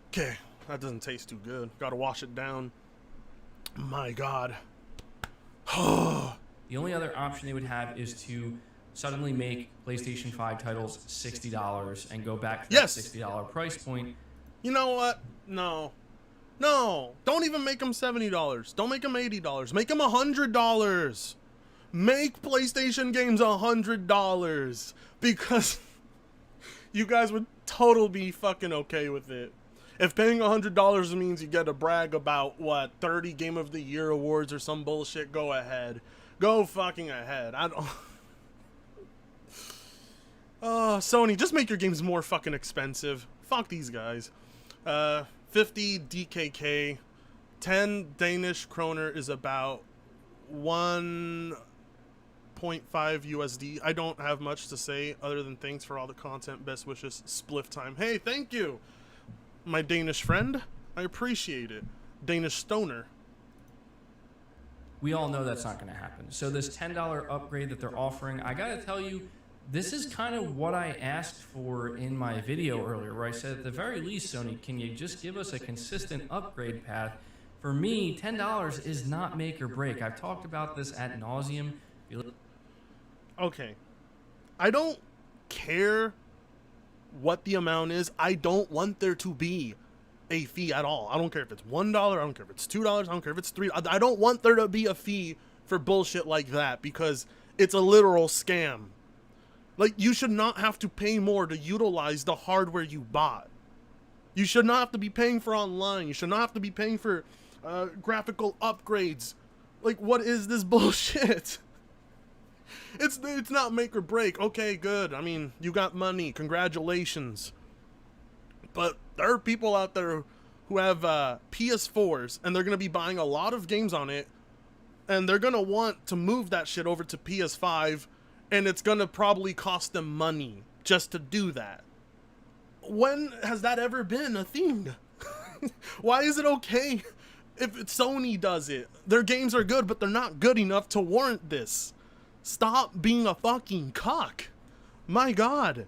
Okay, that doesn't taste too good. Gotta wash it down. My god. The only other option they would have is to suddenly make PlayStation 5 titles $60 and go back to that $60 price point. You know what? No. No. Don't even make them $70. Don't make them $80. Make them $100. Make PlayStation games $100. Because you guys would totally be fucking okay with it. If paying $100 means you get to brag about, what, 30 Game of the Year awards or some bullshit, go ahead. Go fucking ahead. I don't... Sony, just make your games more fucking expensive. Fuck these guys. 50 DKK. 10 Danish kroner is about 1.5 USD. I don't have much to say other than thanks for all the content. Best wishes. Spliff time. Hey, thank you, my Danish friend. I appreciate it. Danish stoner. We all know that's not going to happen. So this $10 upgrade that they're offering, I got to tell you, this is kind of what I asked for in my video earlier, where I said, at the very least, Sony, can you just give us a consistent upgrade path? For me, $10 is not make or break. I've talked about this ad nauseum. Okay. I don't care what the amount is. I don't want there to be a fee at all. I don't care if it's $1. I don't care if it's $2. I don't care if it's $3. I don't want there to be a fee for bullshit like that, because it's a literal scam. Like, you should not have to pay more to utilize the hardware you bought. You should not have to be paying for online. You should not have to be paying for graphical upgrades. Like, what is this bullshit? It's not make or break. Okay, good. I mean, you got money. Congratulations. But there are people out there who have PS4s, and they're going to be buying a lot of games on it, and they're going to want to move that shit over to PS5, and it's going to probably cost them money just to do that. When has that ever been a thing? Why is it okay if Sony does it? Their games are good, but they're not good enough to warrant this. Stop being a fucking cuck. My God.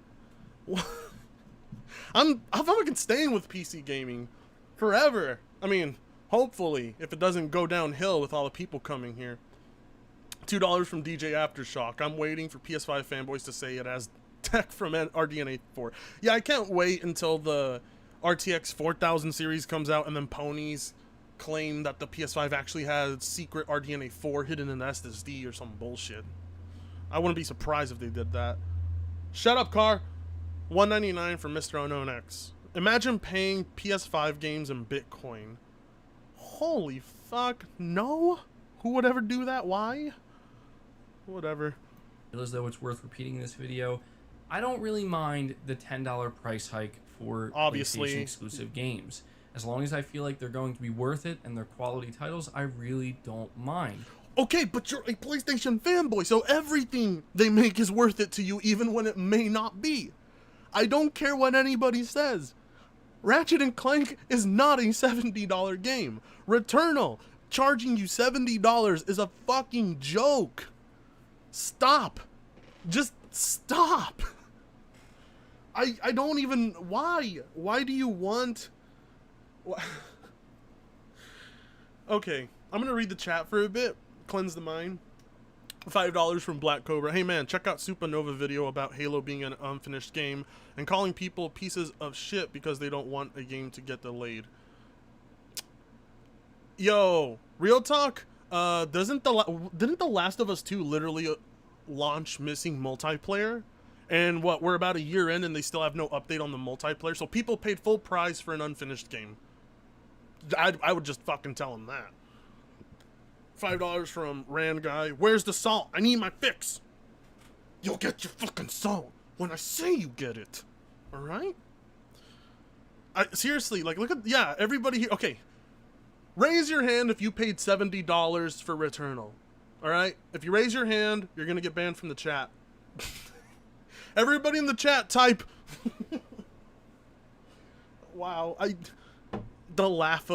I'm fucking staying with PC gaming forever. I mean, hopefully, if it doesn't go downhill with all the people coming here. $2 from DJ Aftershock. I'm waiting for PS5 fanboys to say it has tech from RDNA 4. Yeah, I can't wait until the RTX 4000 series comes out and then ponies claim that the PS5 actually has secret RDNA 4 hidden in the SSD or some bullshit. I wouldn't be surprised if they did that. Shut up, car. $1.99 from Mr. Unknown X. Imagine paying PS5 games in Bitcoin. Holy fuck, no? Who would ever do that? Why? Whatever. As though it's worth repeating this video, I don't really mind the $10 price hike for Obviously PlayStation exclusive games. As long as I feel like they're going to be worth it and they're quality titles, I really don't mind. Okay, but you're a PlayStation fanboy, so everything they make is worth it to you, even when it may not be. I don't care what anybody says. Ratchet & Clank is not a $70 game. Returnal charging you $70 is a fucking joke. Stop. Just stop. I don't even... Why? Why do you want... Okay, I'm gonna read the chat for a bit. Cleanse the mind. $5 from Black Cobra. Hey man, check out Supernova video about Halo being an unfinished game and calling people pieces of shit because they don't want a game to get delayed. Yo, real talk. Didn't The Last of Us 2 literally launch missing multiplayer? And what, we're about a year in and they still have no update on the multiplayer. So people paid full price for an unfinished game. I would just fucking tell them that. $5 from Rand Guy. Where's the salt? I need my fix. You'll get your fucking salt when I say you get it. Alright? Seriously, like, look at... Yeah, everybody here... Okay. Raise your hand if you paid $70 for Returnal. Alright? If you raise your hand, you're gonna get banned from the chat. Everybody in the chat, type... Wow, The laugh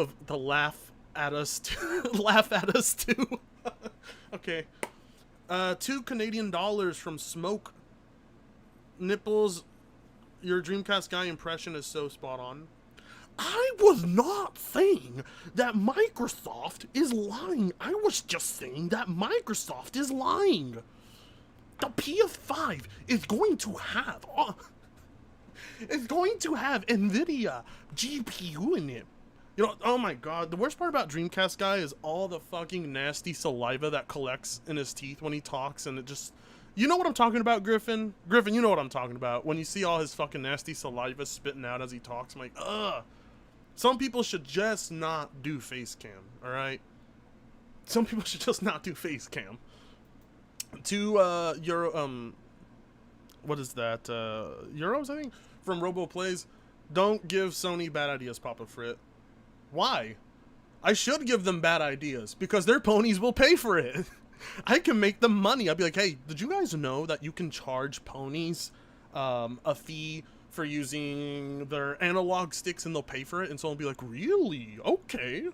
at us too. Laugh at us too. Okay. $2 Canadian from Smoke. Nipples, your Dreamcast guy impression is so spot on. I was not saying that Microsoft is lying. I was just saying that Microsoft is lying. The PS5 is going to have NVIDIA GPU in it. You know, oh my god, the worst part about Dreamcast guy is all the fucking nasty saliva that collects in his teeth when he talks, and it just... You know what I'm talking about, Griffin? Griffin, you know what I'm talking about. When you see all his fucking nasty saliva spitting out as he talks, I'm like, ugh. Some people should just not do face cam, alright? Some people should just not do face cam. To, what is that? Euros, I think? From Robo Plays. Don't give Sony bad ideas, Papa Frit. Why? I should give them bad ideas because their ponies will pay for it. I can make them money. I'd be like, hey, did you guys know that you can charge ponies a fee for using their analog sticks and they'll pay for it? And someone will be like, really? Okay.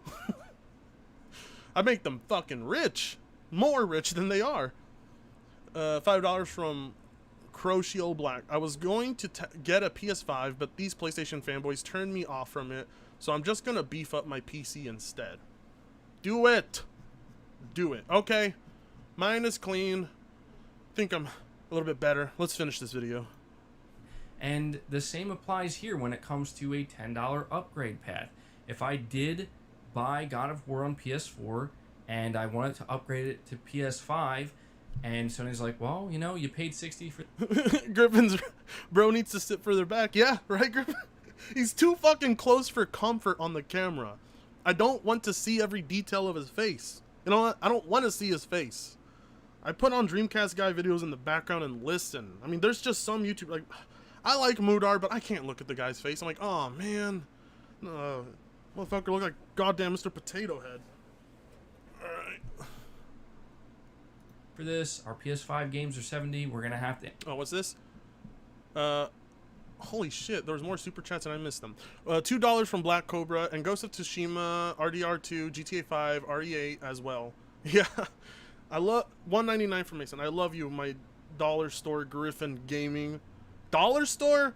I make them fucking rich. More rich than they are. $5 from Crocio Black. I was going to get a PS5, but these PlayStation fanboys turned me off from it, so I'm just gonna beef up my PC instead. Do it. Do it. Okay. Mine is clean. Think I'm a little bit better. Let's finish this video. And the same applies here when it comes to a $10 upgrade path. If I did buy God of War on PS4 and I wanted to upgrade it to PS5, and Sony's like, well, you know, you paid $60 for... Griffin's bro needs to sit further back. Yeah, right, Griffin? He's too fucking close for comfort on the camera. I don't want to see every detail of his face. You know what? I don't want to see his face. I put on Dreamcast guy videos in the background and listen. I mean, there's just some YouTube, like, I like Mudar, but I can't look at the guy's face. I'm like, oh, man. Motherfucker look like goddamn Mr. Potato Head. Alright. For this, our PS5 games are $70. We're going to have to... Oh, what's this? Holy shit, there was more super chats and I missed them. $2 from Black Cobra and Ghost of Tsushima, RDR2, GTA 5, RE8 as well. Yeah. I love $1.99 from Mason. I love you, my dollar store Griffin Gaming. Dollar store?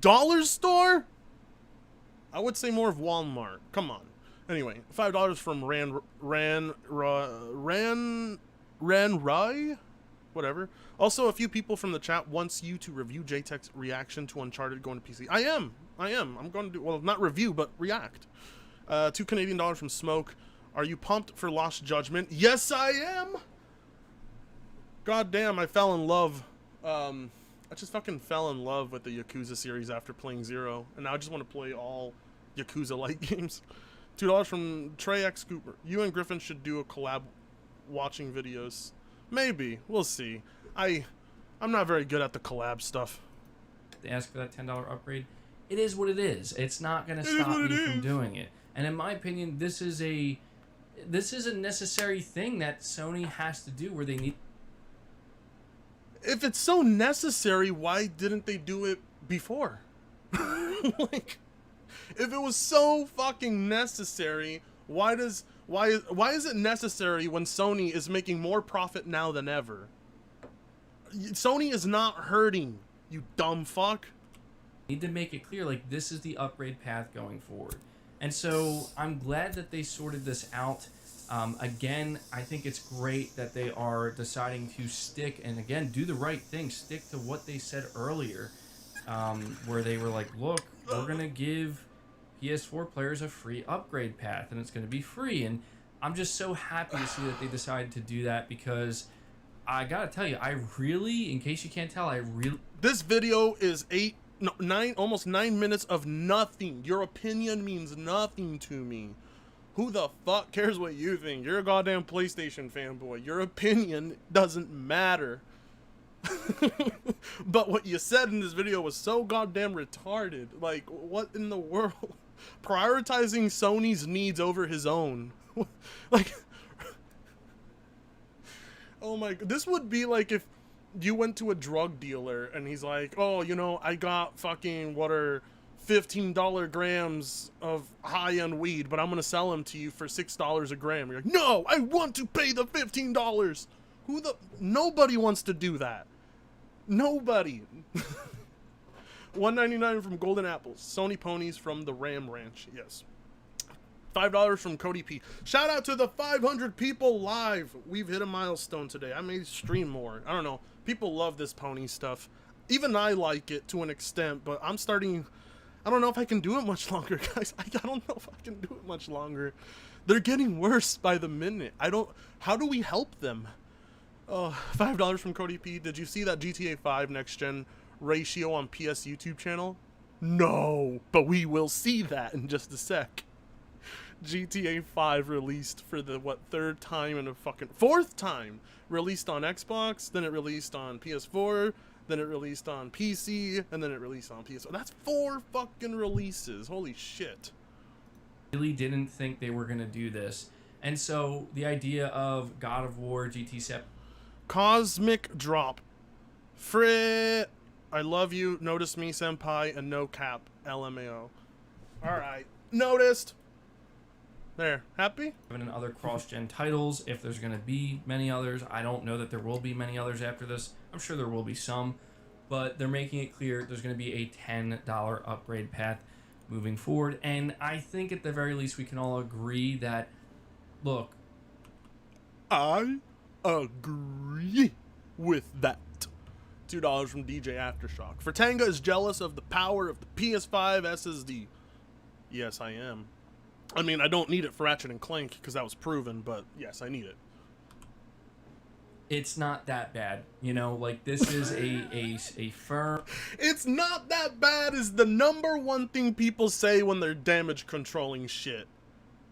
Dollar store? I would say more of Walmart. Come on. Anyway, $5 from Ran Rai? Whatever. Also, a few people from the chat wants you to review JTech's reaction to Uncharted going to PC. I am. I'm going to do, well, not review, but react. $2 Canadian from Smoke. Are you pumped for Lost Judgment? Yes, I am. God damn, I fell in love. I just fucking fell in love with the Yakuza series after playing Zero, and now I just want to play all Yakuza-like games. $2 from Trey X Cooper. You and Griffin should do a collab watching videos. Maybe. We'll see. I'm not very good at the collab stuff. They ask for that $10 upgrade. It is what it is. It's not going to stop me from doing it. And in my opinion, this is a necessary thing that Sony has to do where they need... If it's so necessary, why didn't they do it before? Like, if it was so fucking necessary, why is it necessary when Sony is making more profit now than ever? Sony is not hurting, you dumb fuck. Need to make it clear, like, this is the upgrade path going forward. And so I'm glad that they sorted this out. Again, I think it's great that they are deciding to stick and, again, do the right thing. Stick to what they said earlier, where they were like, look, we're going to give PS4 players a free upgrade path, and it's going to be free. And I'm just so happy to see that they decided to do that, because I got to tell you, I really, in case you can't tell, This video is almost 9 minutes of nothing. Your opinion means nothing to me. Who the fuck cares what you think? You're a goddamn PlayStation fanboy. Your opinion doesn't matter. But what you said in this video was so goddamn retarded. Like, what in the world? Prioritizing Sony's needs over his own. Like, oh my god. This would be like if you went to a drug dealer and he's like, oh, you know, I got fucking, what are $15 grams of high-end weed, but I'm gonna sell them to you for $6 a gram. You're like, no, I want to pay the $15. Nobody wants to do that. Nobody. $1.99 from Golden Apples. Sony ponies from the Ram Ranch. Yes. $5 from Cody P. Shout out to the 500 people live. We've hit a milestone today. I may stream more. I don't know. People love this pony stuff. Even I like it to an extent, but I'm starting... I don't know if I can do it much longer, guys. I don't know if I can do it much longer. They're getting worse by the minute. How do we help them? Oh, $5 from Cody P. Did you see that GTA 5 next gen ratio on PS YouTube channel? No, but we will see that in just a sec. GTA 5 released for the, third time in a fucking... fourth time! Released on Xbox, then it released on PS4, then it released on PC, and then it released on PS4. That's 4 fucking releases. Holy shit. Really didn't think they were going to do this. And so the idea of God of War, GT7... Cosmic Drop. Frit. I love you. Notice me, senpai, and no cap. LMAO. Alright. Noticed. There. Happy? And other cross-gen titles, if there's going to be many others. I don't know that there will be many others after this. I'm sure there will be some. but they're making it clear there's going to be a $10 upgrade path moving forward. And I think at the very least we can all agree that, look, I agree with that. $2 from DJ Aftershock. Fertanga is jealous of the power of the PS5 SSD. Yes, I am. I mean, I don't need it for Ratchet and Clank because that was proven, but yes, I need it. it's not that bad. You know, like this is a firm. It's not that bad is the number one thing people say when they're damage controlling shit.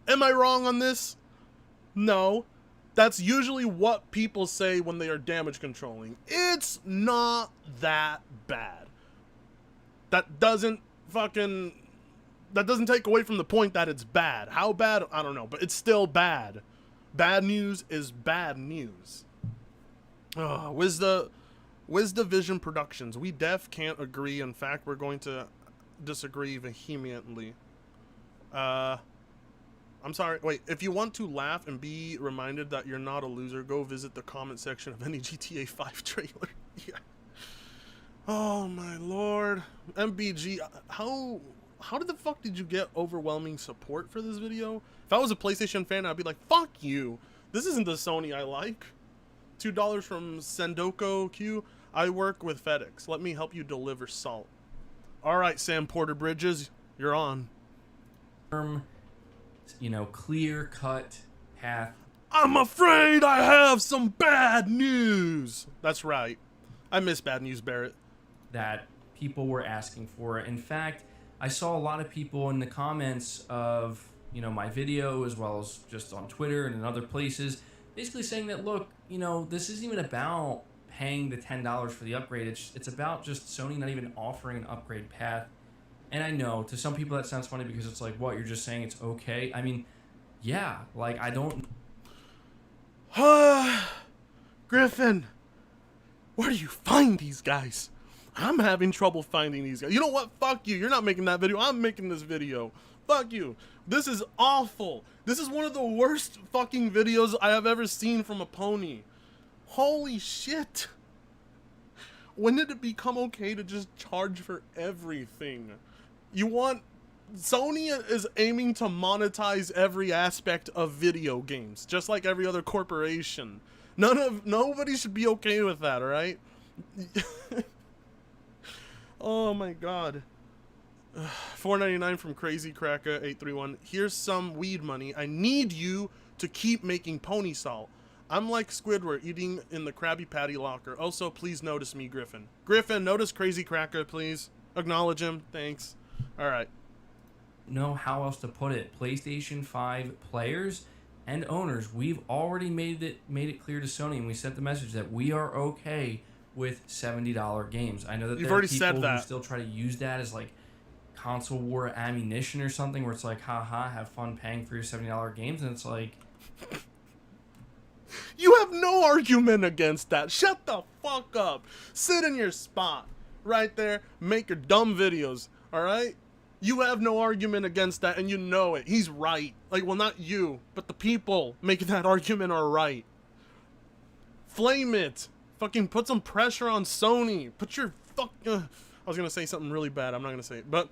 Am I wrong on this? No. That's usually what people say when they are damage controlling. It's not that bad. That doesn't take away from the point that it's bad. How bad? I don't know, but it's still bad. Bad news is bad news. Wisda Vision Productions. We def can't agree. In fact, we're going to disagree vehemently. I'm sorry. Wait, if you want to laugh and be reminded that you're not a loser, go visit the comment section of any GTA 5 trailer. Yeah. Oh my lord. MBG, how the fuck did you get overwhelming support for this video? If I was a PlayStation fan, I'd be like, fuck you. This isn't the Sony I like. $2 from Sendoko Q. I work with FedEx. Let me help you deliver salt. All right, Sam Porter Bridges, you're on. You know, clear-cut path. I'm afraid I have some bad news. That's right. I miss bad news, Barrett. That people were asking for. In fact, I saw a lot of people in the comments of, you know, my video, as well as just on Twitter and in other places, basically saying that, look, you know, this isn't even about paying the $10 for the upgrade. It's about just Sony not even offering an upgrade path. And I know to some people that sounds funny because it's like, what, you're just saying it's okay? I mean, yeah, like, I don't... Griffin, where do you find these guys? I'm having trouble finding these guys. You know what? Fuck you. You're not making that video. I'm making this video. Fuck you. This is awful. This is one of the worst fucking videos I have ever seen from a pony. Holy shit. When did it become okay to just charge for everything? You want... Sony is aiming to monetize every aspect of video games, just like every other corporation. Nobody should be okay with that, alright? Oh my god. $4.99 from Crazy Cracker 831. Here's some weed money. I need you to keep making pony salt. I'm like Squidward eating in the Krabby Patty locker. Also, please notice me, Griffin. Griffin, notice Crazy Cracker, please. Acknowledge him. Thanks. Alright. Know how else to put it. PlayStation 5 players and owners, we've already made it clear to Sony, and we sent the message that we are okay with $70 games. I know that You've there are already people said that. who still try to use that as like console war ammunition or something, where it's like, haha, have fun paying for your $70 games, and it's like, you have no argument against that. Shut the fuck up. Sit in your spot right there. Make your dumb videos. Alright? You have no argument against that, and you know it. He's right. Like, well, not you, but the people making that argument are right. Flame it. Fucking put some pressure on Sony. Put your fuck... I was gonna say something really bad. I'm not gonna say it. But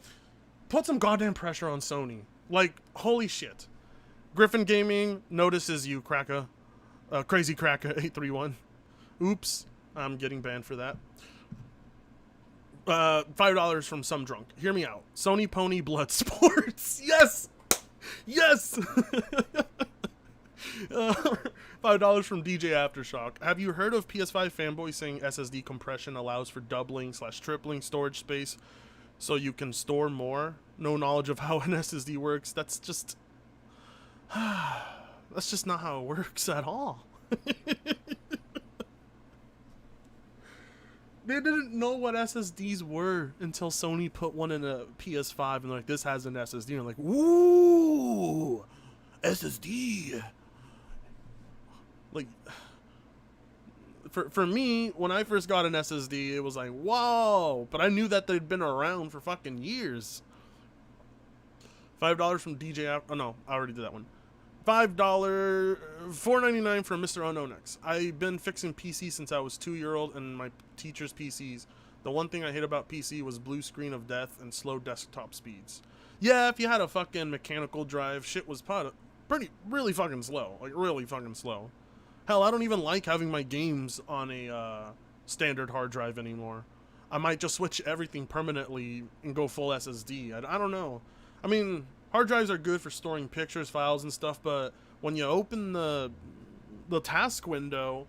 put some goddamn pressure on Sony. Like, holy shit. Griffin Gaming notices you, Cracker. Crazy Cracker 831. Oops. I'm getting banned for that. $5 from some drunk. Hear me out. Sony Pony Blood Sports. Yes. Yes. $5 from DJ Aftershock. Have you heard of PS5 fanboy saying SSD compression allows for doubling/tripling storage space so you can store more? No knowledge of how an SSD works. That's just not how it works at all. They didn't know what SSDs were until Sony put one in a PS5 and like, this has an SSD. And you're like, ooh, SSD. Like, for me, when I first got an SSD, it was like, whoa. But I knew that they'd been around for fucking years. $5 from DJ. Oh no, I already did that one. $4.99 from Mr. Unknown X. I've been fixing PCs since I was 2-year-old and my teacher's PCs. The one thing I hate about PC was blue screen of death and slow desktop speeds. Yeah, if you had a fucking mechanical drive, shit was really fucking slow. Like, really fucking slow. Hell, I don't even like having my games on a standard hard drive anymore. I might just switch everything permanently and go full SSD. I don't know. I mean, hard drives are good for storing pictures, files, and stuff, but when you open the task window,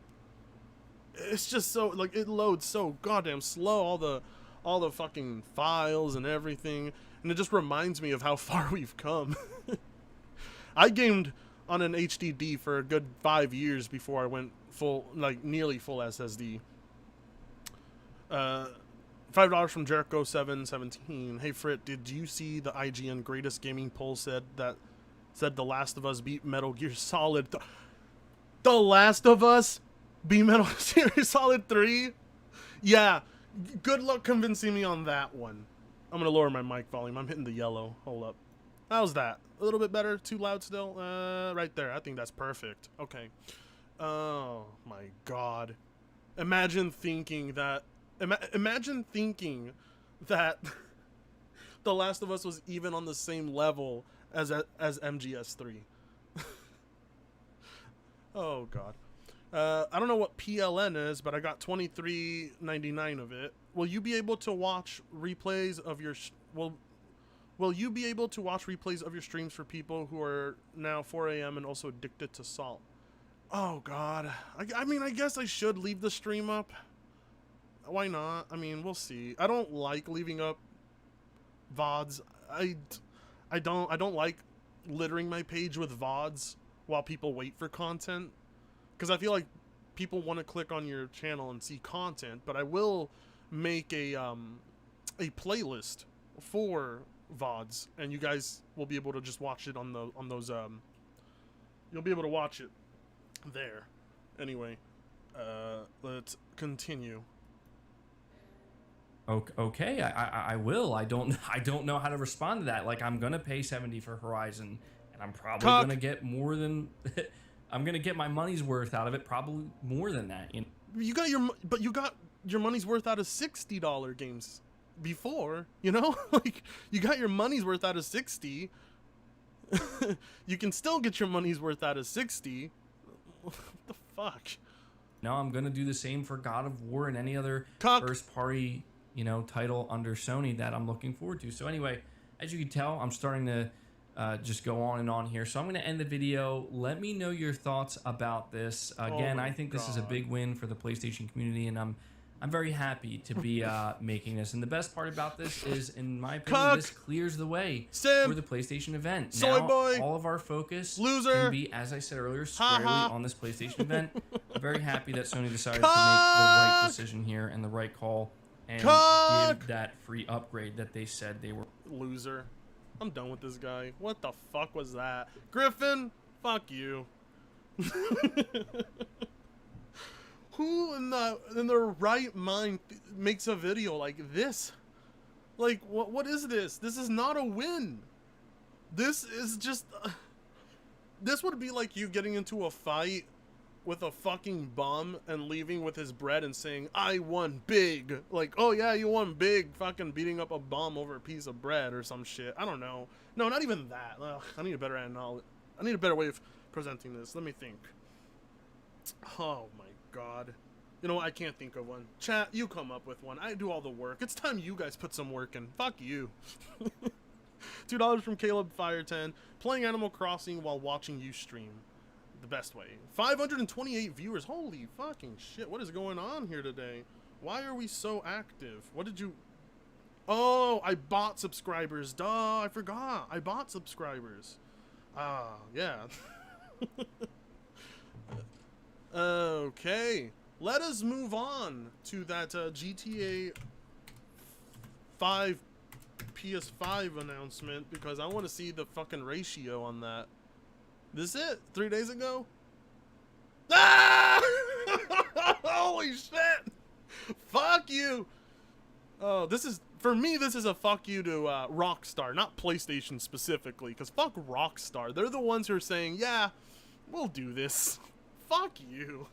it's just so, like, it loads so goddamn slow, all the fucking files and everything, and it just reminds me of how far we've come. I gamed on an HDD for a good 5 years before I went full, like, nearly full SSD. $5 from Jericho717. Hey Frit, did you see the IGN greatest gaming poll said The Last of Us beat Metal Gear Solid? The Last of Us beat Metal Gear Solid 3? Yeah, good luck convincing me on that one. I'm gonna lower my mic volume. I'm hitting the yellow. Hold up. How's that? A little bit better? Too loud still? Right there. I think that's perfect. Okay. Oh my god. Imagine thinking that The Last of Us was even on the same level as MGS3. Oh god. I don't know what PLN is, but I got $23.99 of it. Will you be able to watch replays of your Will you be able to watch replays of your streams for people who are now 4 a.m. and also addicted to salt? Oh god. I mean, I guess I should leave the stream up. Why not? I mean, we'll see. I don't like leaving up VODs. I don't like littering my page with VODs while people wait for content, because I feel like people want to click on your channel and see content. But I will make a playlist for VODs, and you guys will be able to just watch it on those you'll be able to watch it there. Anyway, let's continue. Okay, I will. I don't know how to respond to that. Like, I'm gonna pay $70 for Horizon, and I'm probably gonna get more than I'm gonna get my money's worth out of it. Probably more than that. You got your money's worth out of $60 games before, you know. Like, you got your money's worth out of 60. You can still get your money's worth out of 60. What the fuck? No, I'm gonna do the same for God of War and any other first party, title under Sony that I'm looking forward to. So anyway, as you can tell, I'm starting to just go on and on here. So I'm going to end the video. Let me know your thoughts about this. Again, I think this is a big win for the PlayStation community, and I'm very happy to be making this. And the best part about this is, in my opinion, this clears the way for the PlayStation event. Soy now, boy. All of our focus Loser. can be, as I said earlier, squarely on this PlayStation event. I'm very happy that Sony decided to make the right decision here and the right call, and give that free upgrade that they said they were. Loser. I'm done with this guy. What the fuck was that? Griffin, fuck you. Who in their right mind makes a video like this? Like, what is this? This is not a win. This is just this would be like you getting into a fight with a fucking bum and leaving with his bread and saying, I won big. Like, oh yeah, you won big, fucking beating up a bum over a piece of bread or some shit. I don't know. No, not even that. Ugh, I need a better way of presenting this. Let me think. Oh my god. You know what? I can't think of one. Chat, you come up with one. I do all the work. It's time you guys put some work in. Fuck you. $2 from Caleb Fire 10. Playing Animal Crossing while watching you stream. The best way. 528 viewers. Holy fucking shit. What is going on here today? Why are we so active? What did you... Oh, I bought subscribers. Duh, I forgot. I bought subscribers. Yeah. Okay. Let us move on to that GTA 5 PS5 announcement, because I want to see the fucking ratio on that. This it? 3 days ago? Ah! Holy shit! Fuck you! Oh, this is, for me, this is a fuck you to Rockstar, not PlayStation specifically, because fuck Rockstar. They're the ones who are saying, yeah, we'll do this. Fuck you.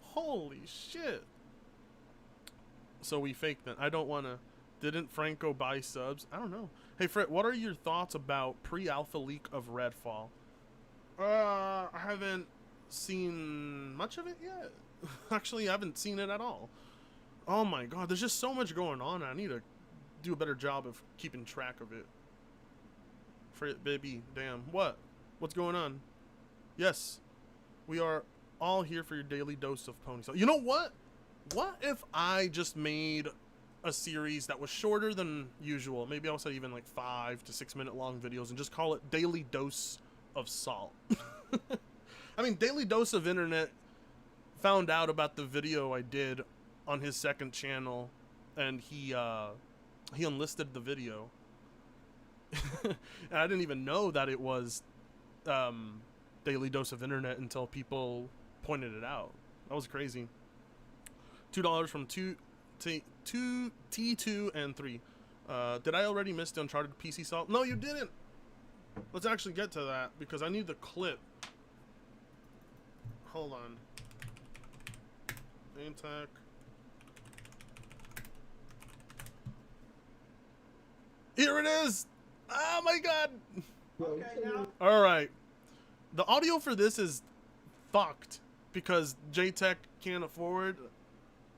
Holy shit. so we faked it. I don't want to. Didn't Franco buy subs? I don't know. Hey, Fred, what are your thoughts about pre-alpha leak of Redfall? I haven't seen much of it yet. Actually, I haven't seen it at all. Oh my god, there's just so much going on. I need to do a better job of keeping track of it. Fred, baby, damn. What? What's going on? Yes, we are all here for your daily dose of pony. So, you know what? What if I just made a series that was shorter than usual? Maybe I'll say even like 5 to 6 minute long videos and just call it Daily Dose of Salt. I mean, Daily Dose of Internet found out about the video I did on his second channel, and he unlisted the video. And I didn't even know that it was Daily Dose of Internet until people pointed it out. That was crazy. $2 from T2 and 3. Did I already miss the Uncharted PC Salt? No, you didn't. Let's actually get to that because I need the clip. Hold on. Name tag. Here it is. Oh my god. Okay, now. All right. The audio for this is fucked because JTech can't afford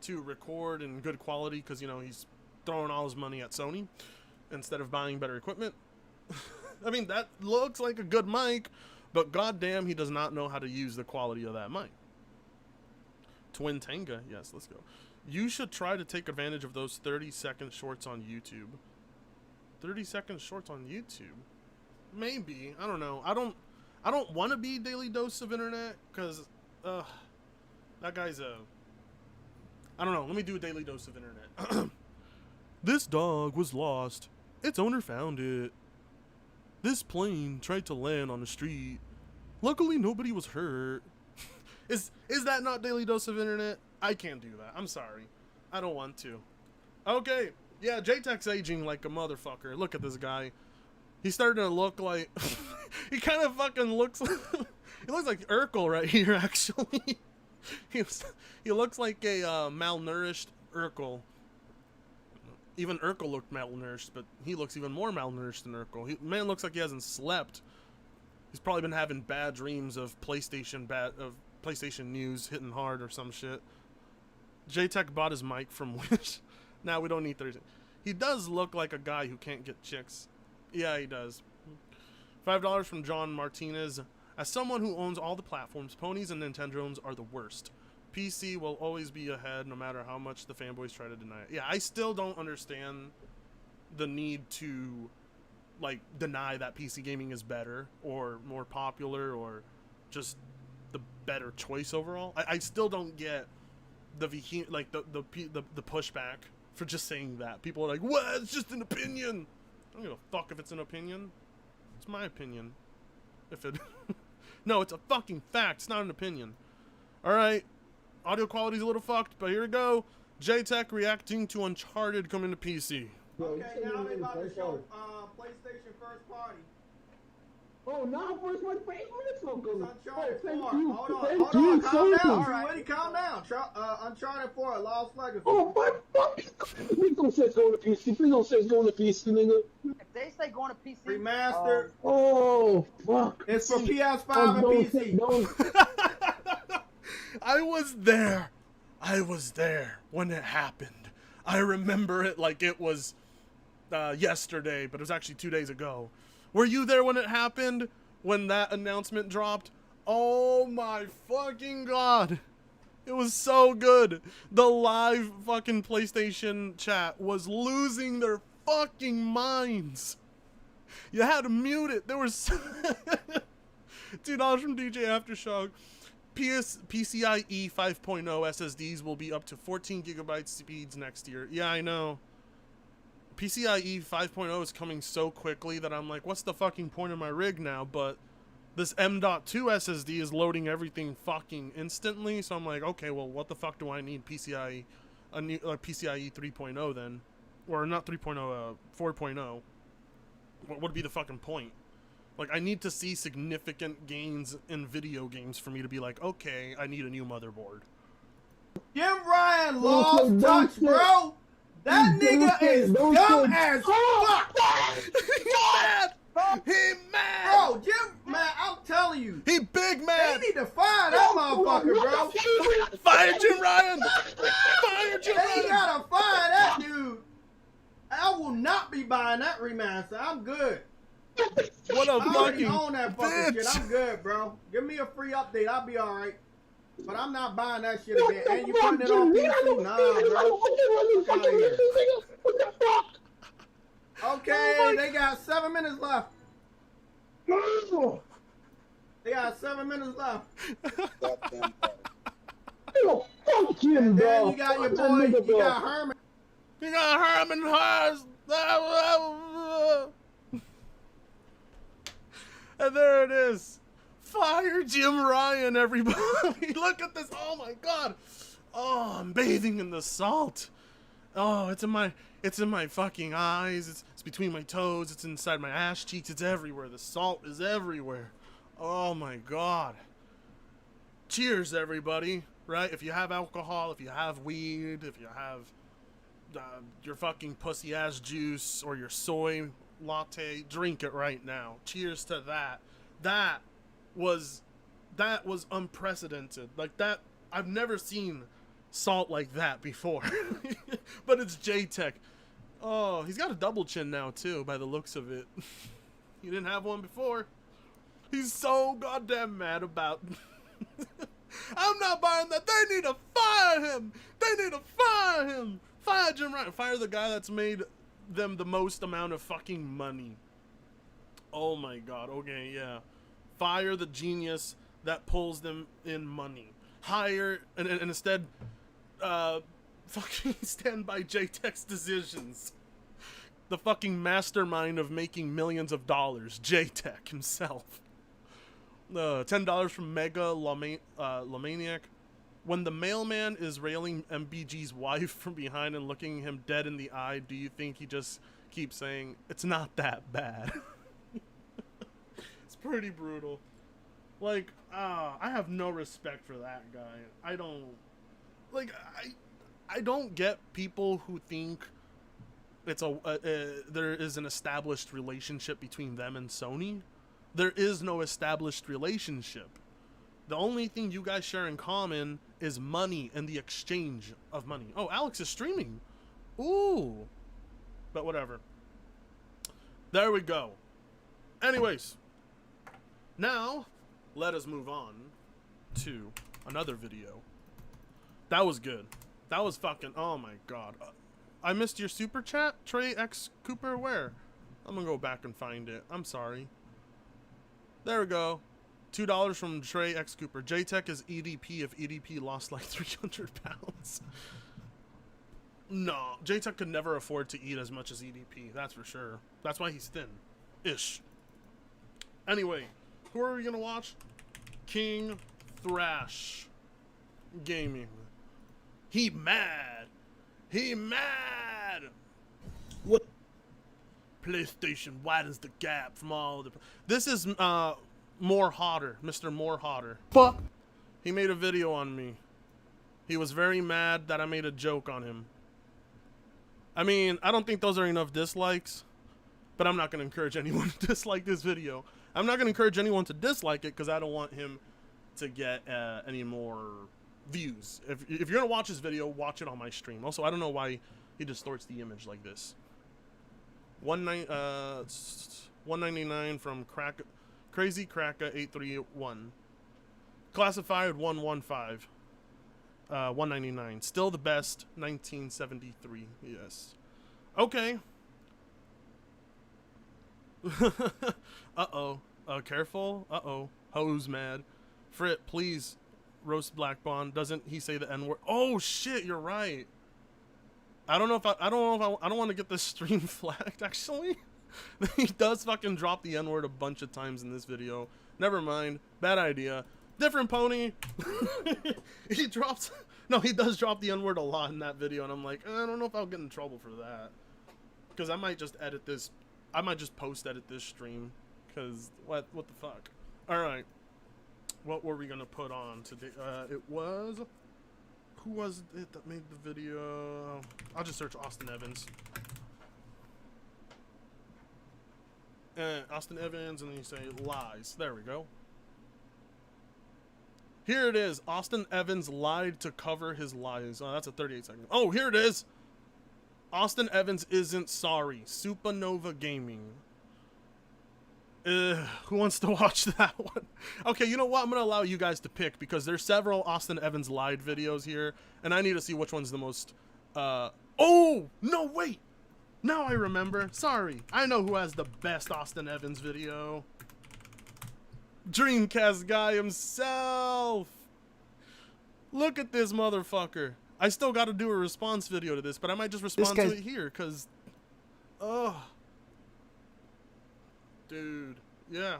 to record in good quality because, you know, he's throwing all his money at Sony instead of buying better equipment. I mean, that looks like a good mic, but goddamn, he does not know how to use the quality of that mic. Twin Tanga, yes, let's go. You should try to take advantage of those 30-second shorts on YouTube. 30-second shorts on YouTube? Maybe. I don't know. I don't want to be Daily Dose of Internet because that guy's a... I don't know. Let me do a Daily Dose of Internet. This dog was lost. Its owner found it. This plane tried to land on the street. Luckily, nobody was hurt. Is that not Daily Dose of Internet? I can't do that. I'm sorry. I don't want to. Okay. Yeah, JTech's aging like a motherfucker. Look at this guy. He's starting to look like... he kind of fucking looks... he looks like Urkel right here, actually. He looks like a malnourished Urkel. Even Urkel looked malnourished, but he looks even more malnourished than Urkel. Man looks like he hasn't slept. He's probably been having bad dreams of PlayStation news hitting hard or some shit. JTech bought his mic from Wish. Now we don't need 30. He does look like a guy who can't get chicks. Yeah, he does. $5 from John Martinez. As someone who owns all the platforms, ponies and Nintendo's are the worst. PC will always be ahead no matter how much the fanboys try to deny it. Yeah, I still don't understand the need to, like, deny that PC gaming is better or more popular or just the better choice overall. I still don't get the pushback for just saying that. People are like, what? It's just an opinion. I don't give a fuck if it's an opinion. It's my opinion. If it... No, it's a fucking fact. It's not an opinion. Alright. Audio quality's a little fucked, but here we go. JTech reacting to Uncharted coming to PC. Okay, now they about to show PlayStation first party. Oh, now first one for 8 minutes ago. Uncharted 4. Thank you. Hold on, Thank hold you on, calm so down. much. Everybody calm down. Uncharted 4, Lost Legacy. Oh, my fucking... Please don't say it's going to PC. Please don't say it's going to PC, nigga. If they say going to PC, Remastered. Oh, fuck. It's for PS5 Oh, and don't PC. say- don't- I was there. I was there when it happened. I remember it like it was yesterday, but it was actually 2 days ago. Were you there when it happened? When that announcement dropped? Oh my fucking god. It was so good. The live fucking PlayStation chat was losing their fucking minds. You had to mute it. There was $2 from DJ Aftershock. PCIe 5.0 SSDs will be up to 14 gigabyte speeds next year. Yeah, I know. PCIe 5.0 is coming so quickly that I'm like, what's the fucking point of my rig now? But this M.2 SSD is loading everything fucking instantly, so I'm like, okay, well, what the fuck do I need PCIe 3.0 then? Or not 3.0, 4.0. What would be the fucking point? Like, I need to see significant gains in video games for me to be like, okay, I need a new motherboard. Jim Ryan Don't lost say- touch, bro. That nigga is Don't dumb say- as fuck. He mad. Bro, Jim, man, I'm telling you. He big They mad. need to fire that motherfucker, bro. Fire Jim Ryan. Fire Jim They Ryan. gotta fire that dude. I will not be buying that remaster. I'm good. What a I already fucking own that fucking shit. bitch. I'm good, bro. Give me a free update. I'll be alright. But I'm not buying that shit again. And you putting it on PC? Nah, bro. Fuck outta here. Okay, they got 7 minutes left. They got 7 minutes left. Fuck him, And bro. then you got your Fuck that boy, nigga, you bro. got Herman. You got Herman Haas. And there it is. Fire Jim Ryan, everybody. Look at this. Oh my god. Oh, I'm bathing in the salt. Oh, it's in my fucking eyes. It's between my toes. It's inside my ass cheeks. It's everywhere. The salt is everywhere. Oh my god. Cheers, everybody. Right? If you have alcohol, if you have weed, if you have your fucking pussy ass juice or your soy latte, drink it right now. Cheers to that. That was unprecedented. Like that, I've never seen salt like that before. But it's J-Tech. Oh, he's got a double chin now too, by the looks of it. He didn't have one before. He's so goddamn mad about. I'm not buying that. They need to fire him. They need to fire him. Fire Jim Ryan. Fire the guy that's made them the most amount of fucking money. Oh my god. Okay, yeah. Fire the genius that pulls them in money. Hire and instead fucking stand by J-Tech's decisions. The fucking mastermind of making millions of dollars. J-Tech himself. $10 from Mega Lomaniac. When the mailman is railing MBG's wife from behind and looking him dead in the eye, do you think he just keeps saying, it's not that bad? It's pretty brutal. Like, I have no respect for that guy. I don't get people who think it's there is an established relationship between them and Sony. There is no established relationship. The only thing you guys share in common is money and the exchange of money. Oh, Alex is streaming. Ooh. But whatever. There we go. Anyways. Now, let us move on to another video. That was good. That was fucking... Oh my god. I missed your super chat? Trey X Cooper? Where? I'm gonna go back and find it. I'm sorry. There we go. $2 from Trey X Cooper. J-Tech is EDP if EDP lost like 300 pounds. No, J-Tech could never afford to eat as much as EDP. That's for sure. That's why he's thin. Ish. Anyway, who are we gonna watch? King Thrash Gaming. He mad. He mad. What? PlayStation widens the gap from all the... This is More Hotter, Mr. More Hotter. Fuck. He made a video on me. He was very mad that I made a joke on him. I mean, I don't think those are enough dislikes, but I'm not going to encourage anyone to dislike this video. I'm not going to encourage anyone to dislike it because I don't want him to get any more views. If you're going to watch this video, watch it on my stream. Also, I don't know why he distorts the image like this. 199 from Crazy Cracka 831. Classified 115. 199. Still the best. 1973. Yes. Okay. Uh-oh. Careful. Uh-oh. Ho's mad. Frit, please roast Black Bond. Doesn't he say the N-word? Oh shit, you're right. I don't want to get this stream flagged, actually. He does fucking drop the N-word a bunch of times in this video. Never mind. Bad idea. Different pony. He drops... No, he does drop the N-word a lot in that video, and I'm like, I don't know if I'll get in trouble for that. Because I might just edit this... I might just post-edit this stream. Because, what the fuck? Alright. What were we going to put on today? It was... Who was it that made the video? I'll just search Austin Evans. Austin Evans, and then you say lies. There we go. Here it is. Austin Evans lied to cover his lies. Oh, that's a 38-second. Oh, here it is. Austin Evans isn't sorry. Supernova Gaming. Who wants to watch that one? Okay, you know what? I'm going to allow you guys to pick because there's several Austin Evans lied videos here, and I need to see which one's the most, Oh! No, wait! Now I remember. Sorry. I know who has the best Austin Evans video. Dreamcast guy himself! Look at this motherfucker. I still got to do a response video to this, but I might just respond to it here, because... Ugh. Dude, yeah.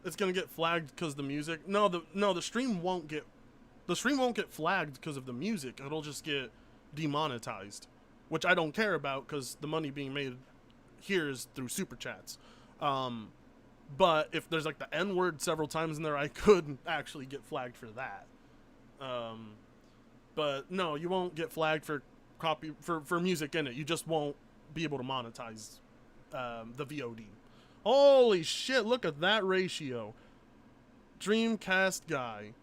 It's gonna get flagged because the music. No, the stream won't get flagged because of the music. It'll just get demonetized, which I don't care about because the money being made here is through super chats. But if there's like the N word several times in there, I could actually get flagged for that. But no, you won't get flagged for for music in it. You just won't be able to monetize the VOD. Holy shit, look at that ratio. Dreamcast guy.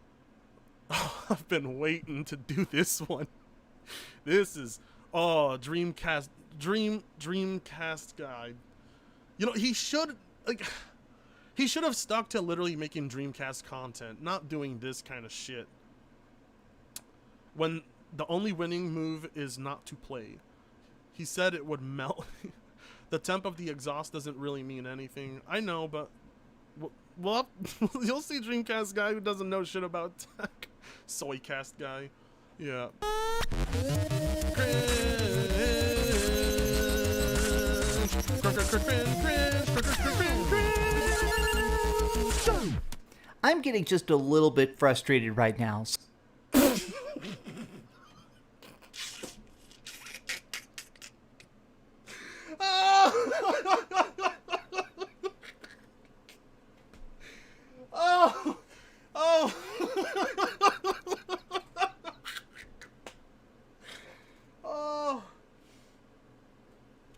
Oh, I've been waiting to do this one. This is Dreamcast guy. You know, he should have stuck to literally making Dreamcast content, not doing this kind of shit. When the only winning move is not to play. He said it would melt. The temp of the exhaust doesn't really mean anything. I know, but... Well, you'll see Dreamcast guy who doesn't know shit about tech. Soycast guy. Yeah. I'm getting just a little bit frustrated right now.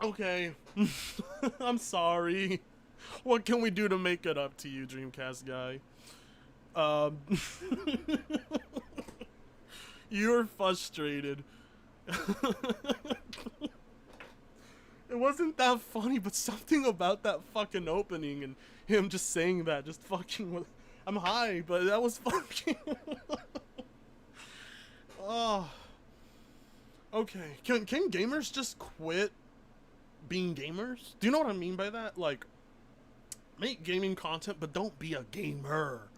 Okay. I'm sorry. What can we do to make it up to you, Dreamcast guy? You're frustrated. It wasn't that funny, but something about that fucking opening and him just saying that just fucking with... I'm high, but that was fucking... Oh. Okay. Can gamers just quit being gamers? Do you know what I mean by that? Like, make gaming content, but don't be a gamer.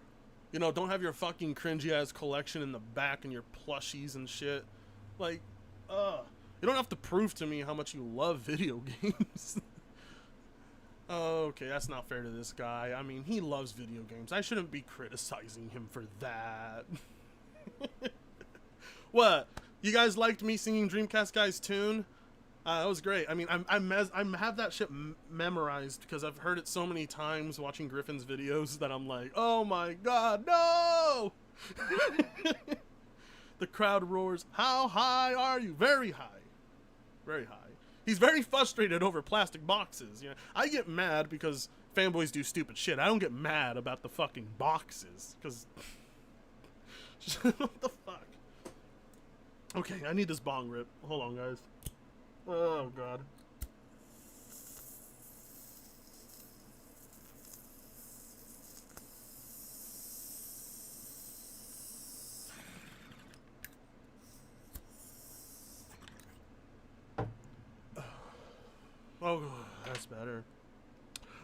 You know, don't have your fucking cringy ass collection in the back and your plushies and shit. Like, you don't have to prove to me how much you love video games. Okay, that's not fair to this guy. I mean, he loves video games. I shouldn't be criticizing him for that. What? You guys liked me singing Dreamcast Guy's tune? That was great. I mean, I have that shit memorized because I've heard it so many times watching Griffin's videos that I'm like, oh my god, no! The crowd roars, how high are you? Very high. Very high. He's very frustrated over plastic boxes. You know, I get mad because fanboys do stupid shit. I don't get mad about the fucking boxes because... What the fuck? Okay, I need this bong rip. Hold on, guys. Oh, God. Oh, that's better.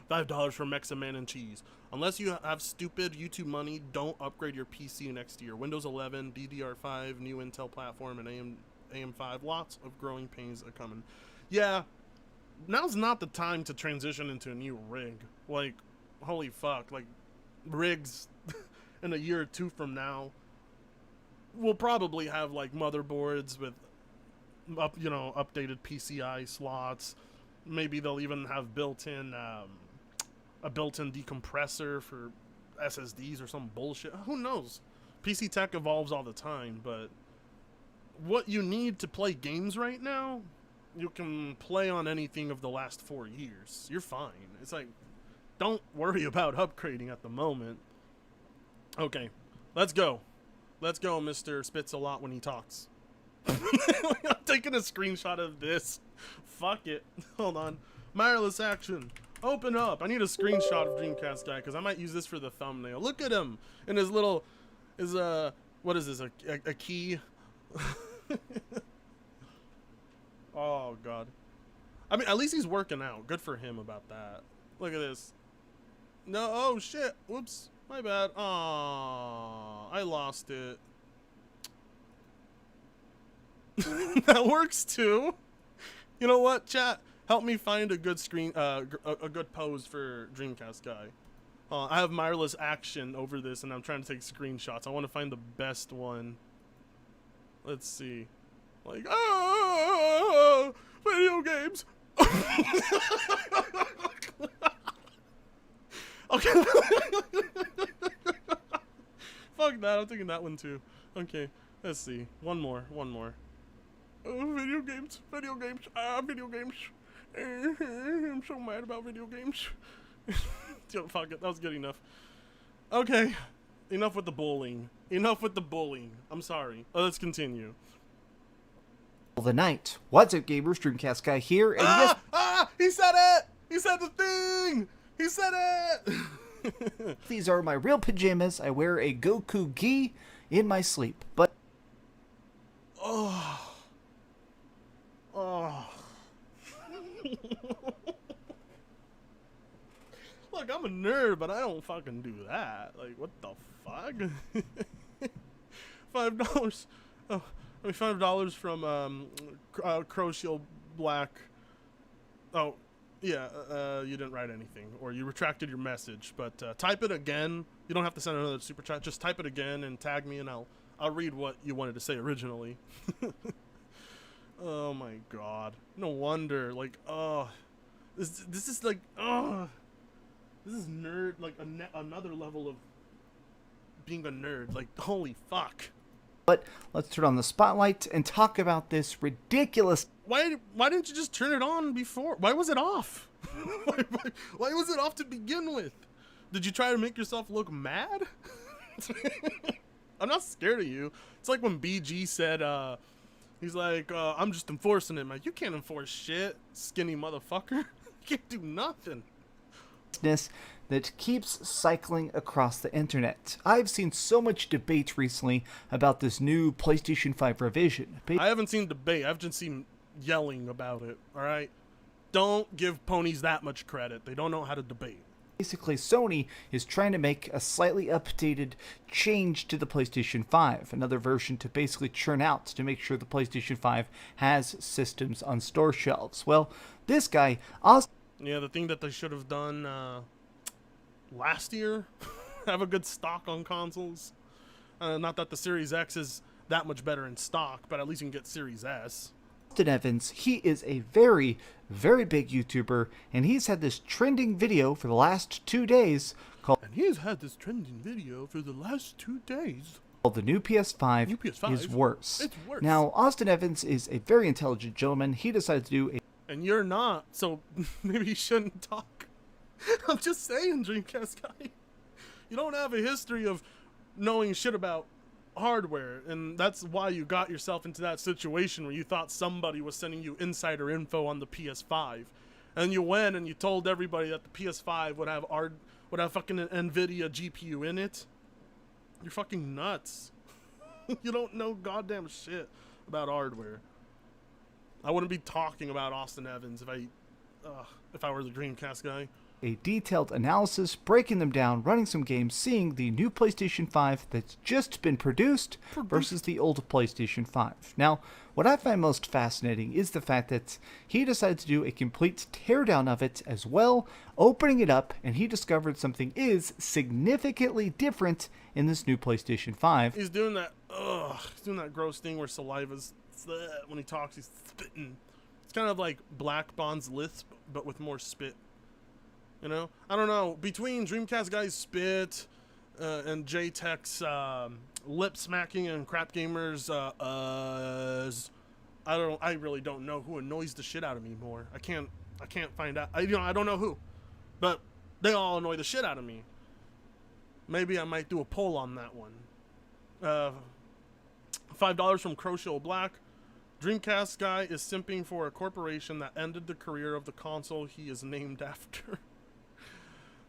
$5 for Mexa Man and Cheese. Unless you have stupid YouTube money, don't upgrade your PC next year. Windows 11, DDR5, new Intel platform, and AM5. Lots of growing pains are coming. Yeah, now's not the time to transition into a new rig. Like, holy fuck. Like, rigs in a year or two from now will probably have, like, motherboards with, updated PCI slots. Maybe they'll even have built-in, a built-in decompressor for SSDs or some bullshit. Who knows? PC tech evolves all the time, but what you need to play games right now, you can play on anything of the last 4 years. You're fine. It's like, don't worry about upgrading at the moment. Okay, let's go. Let's go, Mr. Spits a lot when he talks. I'm taking a screenshot of this. Fuck it. Hold on. Wireless action. Open up. I need a screenshot of Dreamcast guy because I might use this for the thumbnail. Look at him in his little, what is this? A key? Oh God. I mean, at least he's working out. Good for him about that. Look at this. No. Oh shit. Whoops. My bad. Aw, I lost it. That works too. You know what, chat? Help me find a good a good pose for Dreamcast guy. I have wireless action over this, and I'm trying to take screenshots. I want to find the best one. Let's see. Like, video games. Okay. Fuck that. I'm taking that one too. Okay. Let's see. One more. Oh, video games. Video games. Video games. I'm so mad about video games. Yo, fuck it. That was good enough. Okay. Enough with the bullying. I'm sorry. Let's continue. The night. What's up, gamers? Dreamcast guy here, and yes, He said it! He said the thing! He said it! these are my real pajamas. I wear a Goku gi in my sleep, but Oh. Look, I'm a nerd, but I don't fucking do that. Like, what the fuck? $5. Oh, I mean, $5 from Crow Shield Black. Oh, yeah. You didn't write anything, or you retracted your message. But type it again. You don't have to send another super chat. Just type it again and tag me, and I'll read what you wanted to say originally. Oh my God! No wonder. Like, this is like, this is nerd. Like another level of being a nerd. Like, holy fuck. but let's turn on the spotlight and talk about this ridiculous. Why didn't you just turn it on before? Why was it off? Why was it off to begin with? Did you try to make yourself look mad? I'm not scared of you. It's like when BG said, he's like, I'm just enforcing it. I'm like, you can't enforce shit, skinny motherfucker. You can't do nothing. That keeps cycling across the internet. I've seen so much debate recently about this new PlayStation 5 revision. I haven't seen debate. I've just seen yelling about it. All right, don't give ponies that much credit. They don't know how to debate. Basically, Sony is trying to make a slightly updated change to the PlayStation 5, another version to basically churn out to make sure the PlayStation 5 has systems on store shelves. Well, this guy, Yeah, the thing that they should have done last year, have a good stock on consoles. Not that the Series X is that much better in stock, but at least you can get Series S. Austin Evans, he is a very, very big YouTuber, and he's had this trending video for the last 2 days called The new PS5 is worse. It's worse. Now, Austin Evans is a very intelligent gentleman. He decided to do a And you're not, so maybe you shouldn't talk. I'm just saying, Dreamcast guy. You don't have a history of knowing shit about hardware, and that's why you got yourself into that situation where you thought somebody was sending you insider info on the PS5, and you went and you told everybody that the PS5 would have fucking an NVIDIA GPU in it. You're fucking nuts. You don't know goddamn shit about hardware. I wouldn't be talking about Austin Evans if I were the Dreamcast guy. detailed analysis, breaking them down, running some games, seeing the new PlayStation 5 that's just been produced versus the old PlayStation 5. Now, what I find most fascinating is the fact that he decided to do a complete teardown of it as well, opening it up, and he discovered something is significantly different in this new PlayStation 5. He's doing that gross thing where saliva's when he talks, he's spitting. It's kind of like Black Bond's lisp, but with more spit. You know? I don't know. Between Dreamcast guy's spit, and JTech's lip smacking and crap gamers. I really don't know who annoys the shit out of me more. I can't find out. I don't know who, but they all annoy the shit out of me. Maybe I might do a poll on that one. $5 from Crochet Black. Dreamcast guy is simping for a corporation that ended the career of the console he is named after.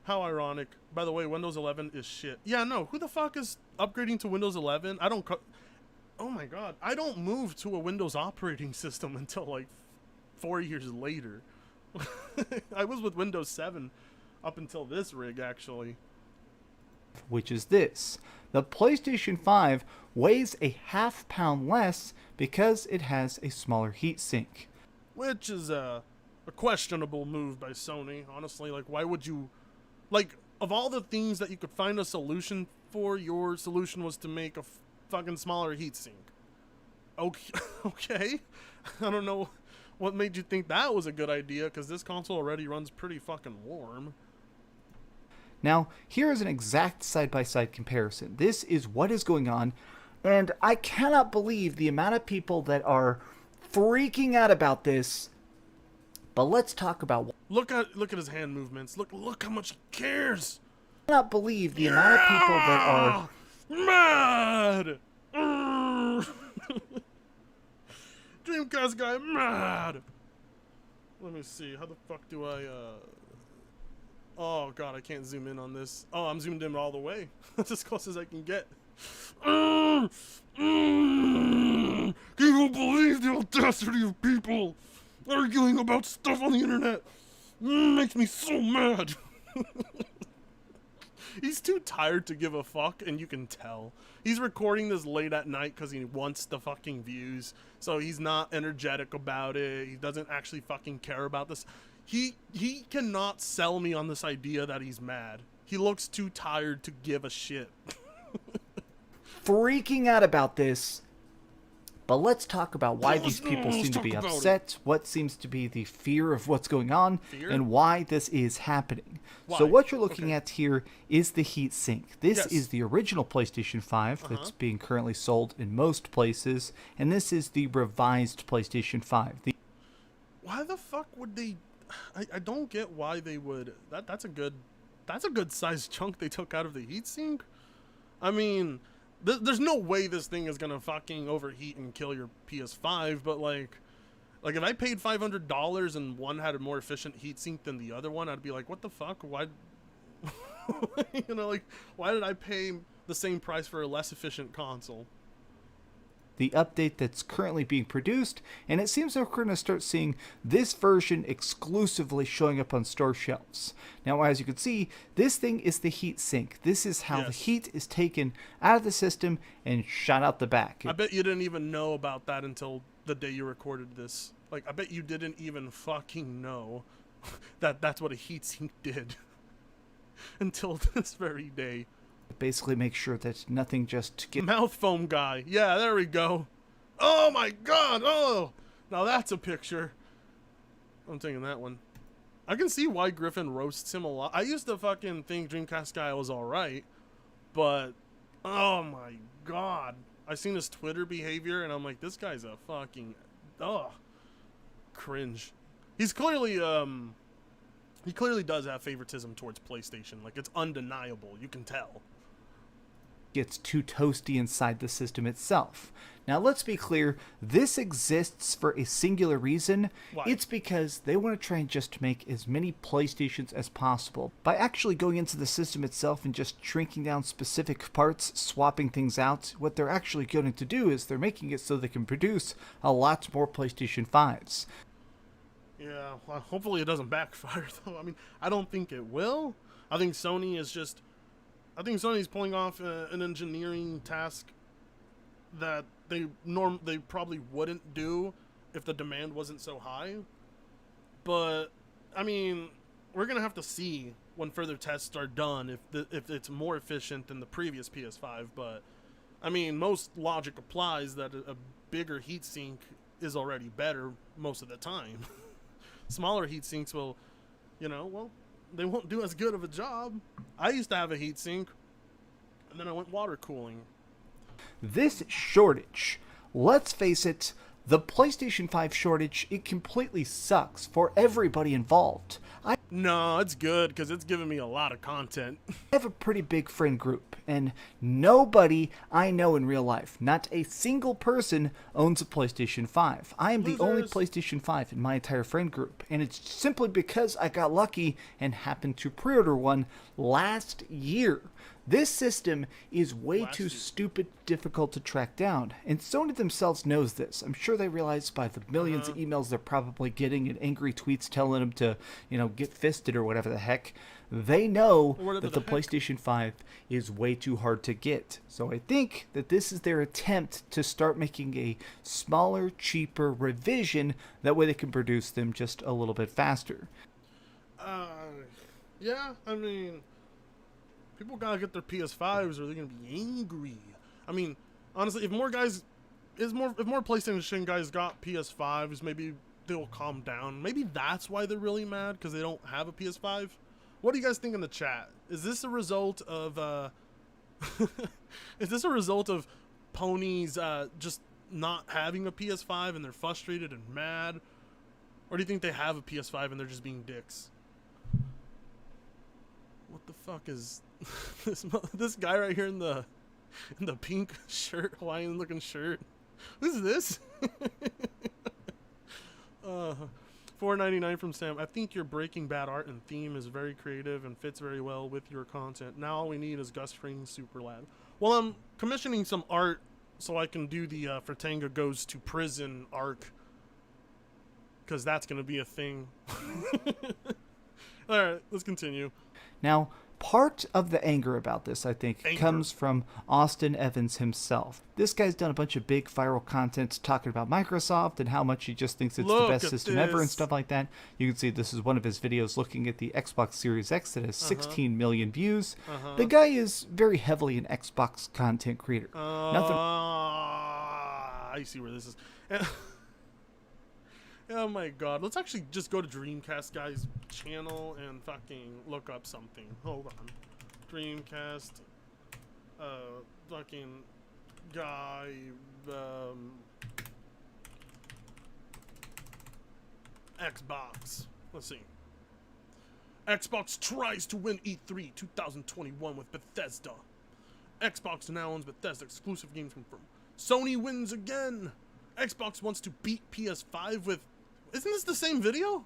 How ironic. By the way, Windows 11 is shit. Yeah, no. Who the fuck is upgrading to Windows 11? Oh my god. I don't move to a Windows operating system until like 4 years later. I was with Windows 7 up until this rig, actually. Which is this. The PlayStation 5 weighs a ½ pound less because it has a smaller heatsink. Which is a questionable move by Sony, honestly. Like, why would you... Like, of all the things that you could find a solution for, your solution was to make a fucking smaller heatsink. Okay. I don't know what made you think that was a good idea, because this console already runs pretty fucking warm. Now, here is an exact side-by-side comparison. This is what is going on, and I cannot believe the amount of people that are freaking out about this. But let's talk about... Look at his hand movements. Look how much he cares. I cannot believe the amount of people that are... Mad! Dreamcast guy, mad! Let me see, how the fuck do I, Oh god, I can't zoom in on this. Oh, I'm zoomed in all the way. That's as close as I can get. Can you believe the audacity of people arguing about stuff on the internet? Makes me so mad. He's too tired to give a fuck, and you can tell. He's recording this late at night because he wants the fucking views. So he's not energetic about it. He doesn't actually fucking care about this. He cannot sell me on this idea that he's mad. He looks too tired to give a shit. Freaking out about this. But let's talk about why these people seem to be upset, what seems to be the fear of what's going on, and why this is happening. Why? So what you're looking at here is the heatsink. This is the original PlayStation 5 that's being currently sold in most places, and this is the revised PlayStation 5. Why the fuck would they... I don't get why they would... That's a good sized chunk they took out of the heatsink. I mean... There's no way this thing is gonna fucking overheat and kill your PS5, but like if I paid $500 and one had a more efficient heatsink than the other one, I'd be like, what the fuck? Why? You know, like, why did I pay the same price for a less efficient console? The update that's currently being produced, and it seems like we're going to start seeing this version exclusively showing up on store shelves. Now, as you can see, this thing is the heat sink. This is how the heat is taken out of the system and shot out the back. I bet you didn't even know about that until the day you recorded this. Like, I bet you didn't even fucking know that that's what a heatsink did until this very day. Basically make sure that nothing just gets... Mouth foam guy. Yeah, there we go. Oh my god. Oh, now that's a picture. I'm taking that one. I can see why Griffin roasts him a lot. I used to fucking think Dreamcast guy was alright, but oh my god. I seen his Twitter behavior and I'm like, this guy's a fucking cringe. He's clearly he clearly does have favoritism towards PlayStation. Like, it's undeniable. You can tell. Gets too toasty inside the system itself. Now let's be clear, this exists for a singular reason. Why? It's because they want to try and just make as many PlayStations as possible. By actually going into the system itself and just shrinking down specific parts, swapping things out, what they're actually going to do is they're making it so they can produce a lot more PlayStation 5s. Yeah, well, hopefully it doesn't backfire though. I mean, I don't think it will. I think Sony's pulling off an engineering task that they probably wouldn't do if the demand wasn't so high. But I mean, we're gonna have to see when further tests are done if it's more efficient than the previous PS5. But I mean, most logic applies that a bigger heatsink is already better most of the time. Smaller heatsinks will, you know, well, they won't do as good of a job. I used to have a heatsink. And then I went water cooling. This shortage, let's face it, the PlayStation 5 shortage, it completely sucks for everybody involved. I No, it's good because it's giving me a lot of content. have a pretty big friend group, and nobody I know in real life, not a single person, owns a PlayStation 5. I am the only Losers. PlayStation 5 in my entire friend group, and it's simply because I got lucky and happened to pre-order one last year. This system is way too stupid difficult to track down, and Sony themselves knows this. I'm sure they realize by the millions of emails they're probably getting and angry tweets telling them to, get fisted or whatever the heck. They know that the PlayStation 5 is way too hard to get. So I think that this is their attempt to start making a smaller, cheaper revision. That way they can produce them just a little bit faster. Yeah, I mean, people gotta get their PS5s or they're gonna be angry. I mean, honestly, if more PlayStation guys got PS5s, maybe they'll calm down. Maybe that's why they're really mad, because they don't have a PS5. What do you guys think in the chat? Is this a result of is this a result of ponies just not having a PS5 and they're frustrated and mad? Or do you think they have a PS5 and they're just being dicks? What the fuck is this guy right here in the pink shirt, Hawaiian looking shirt? Who's this? $4.99 from Sam. I think your Breaking Bad art and theme is very creative and fits very well with your content. Now all we need is Gus Fring's Super Lad. Well, I'm commissioning some art so I can do the Fratanga Goes to Prison arc, because that's going to be a thing. Alright, let's continue. Now, part of the anger about this, I think, comes from Austin Evans himself. This guy's done a bunch of big viral content talking about Microsoft and how much he just thinks it's the best system ever and stuff like that. You can see this is one of his videos looking at the Xbox Series X that has 16 million views. The guy is very heavily an Xbox content creator. I see where this is. Oh my god. Let's actually just go to Dreamcast guy's channel and fucking look up something. Hold on. Dreamcast fucking guy Xbox. Let's see. Xbox tries to win E3 2021 with Bethesda. Xbox now owns Bethesda exclusive games confirmed. Sony wins again. Xbox wants to beat PS5 with... Isn't this the same video?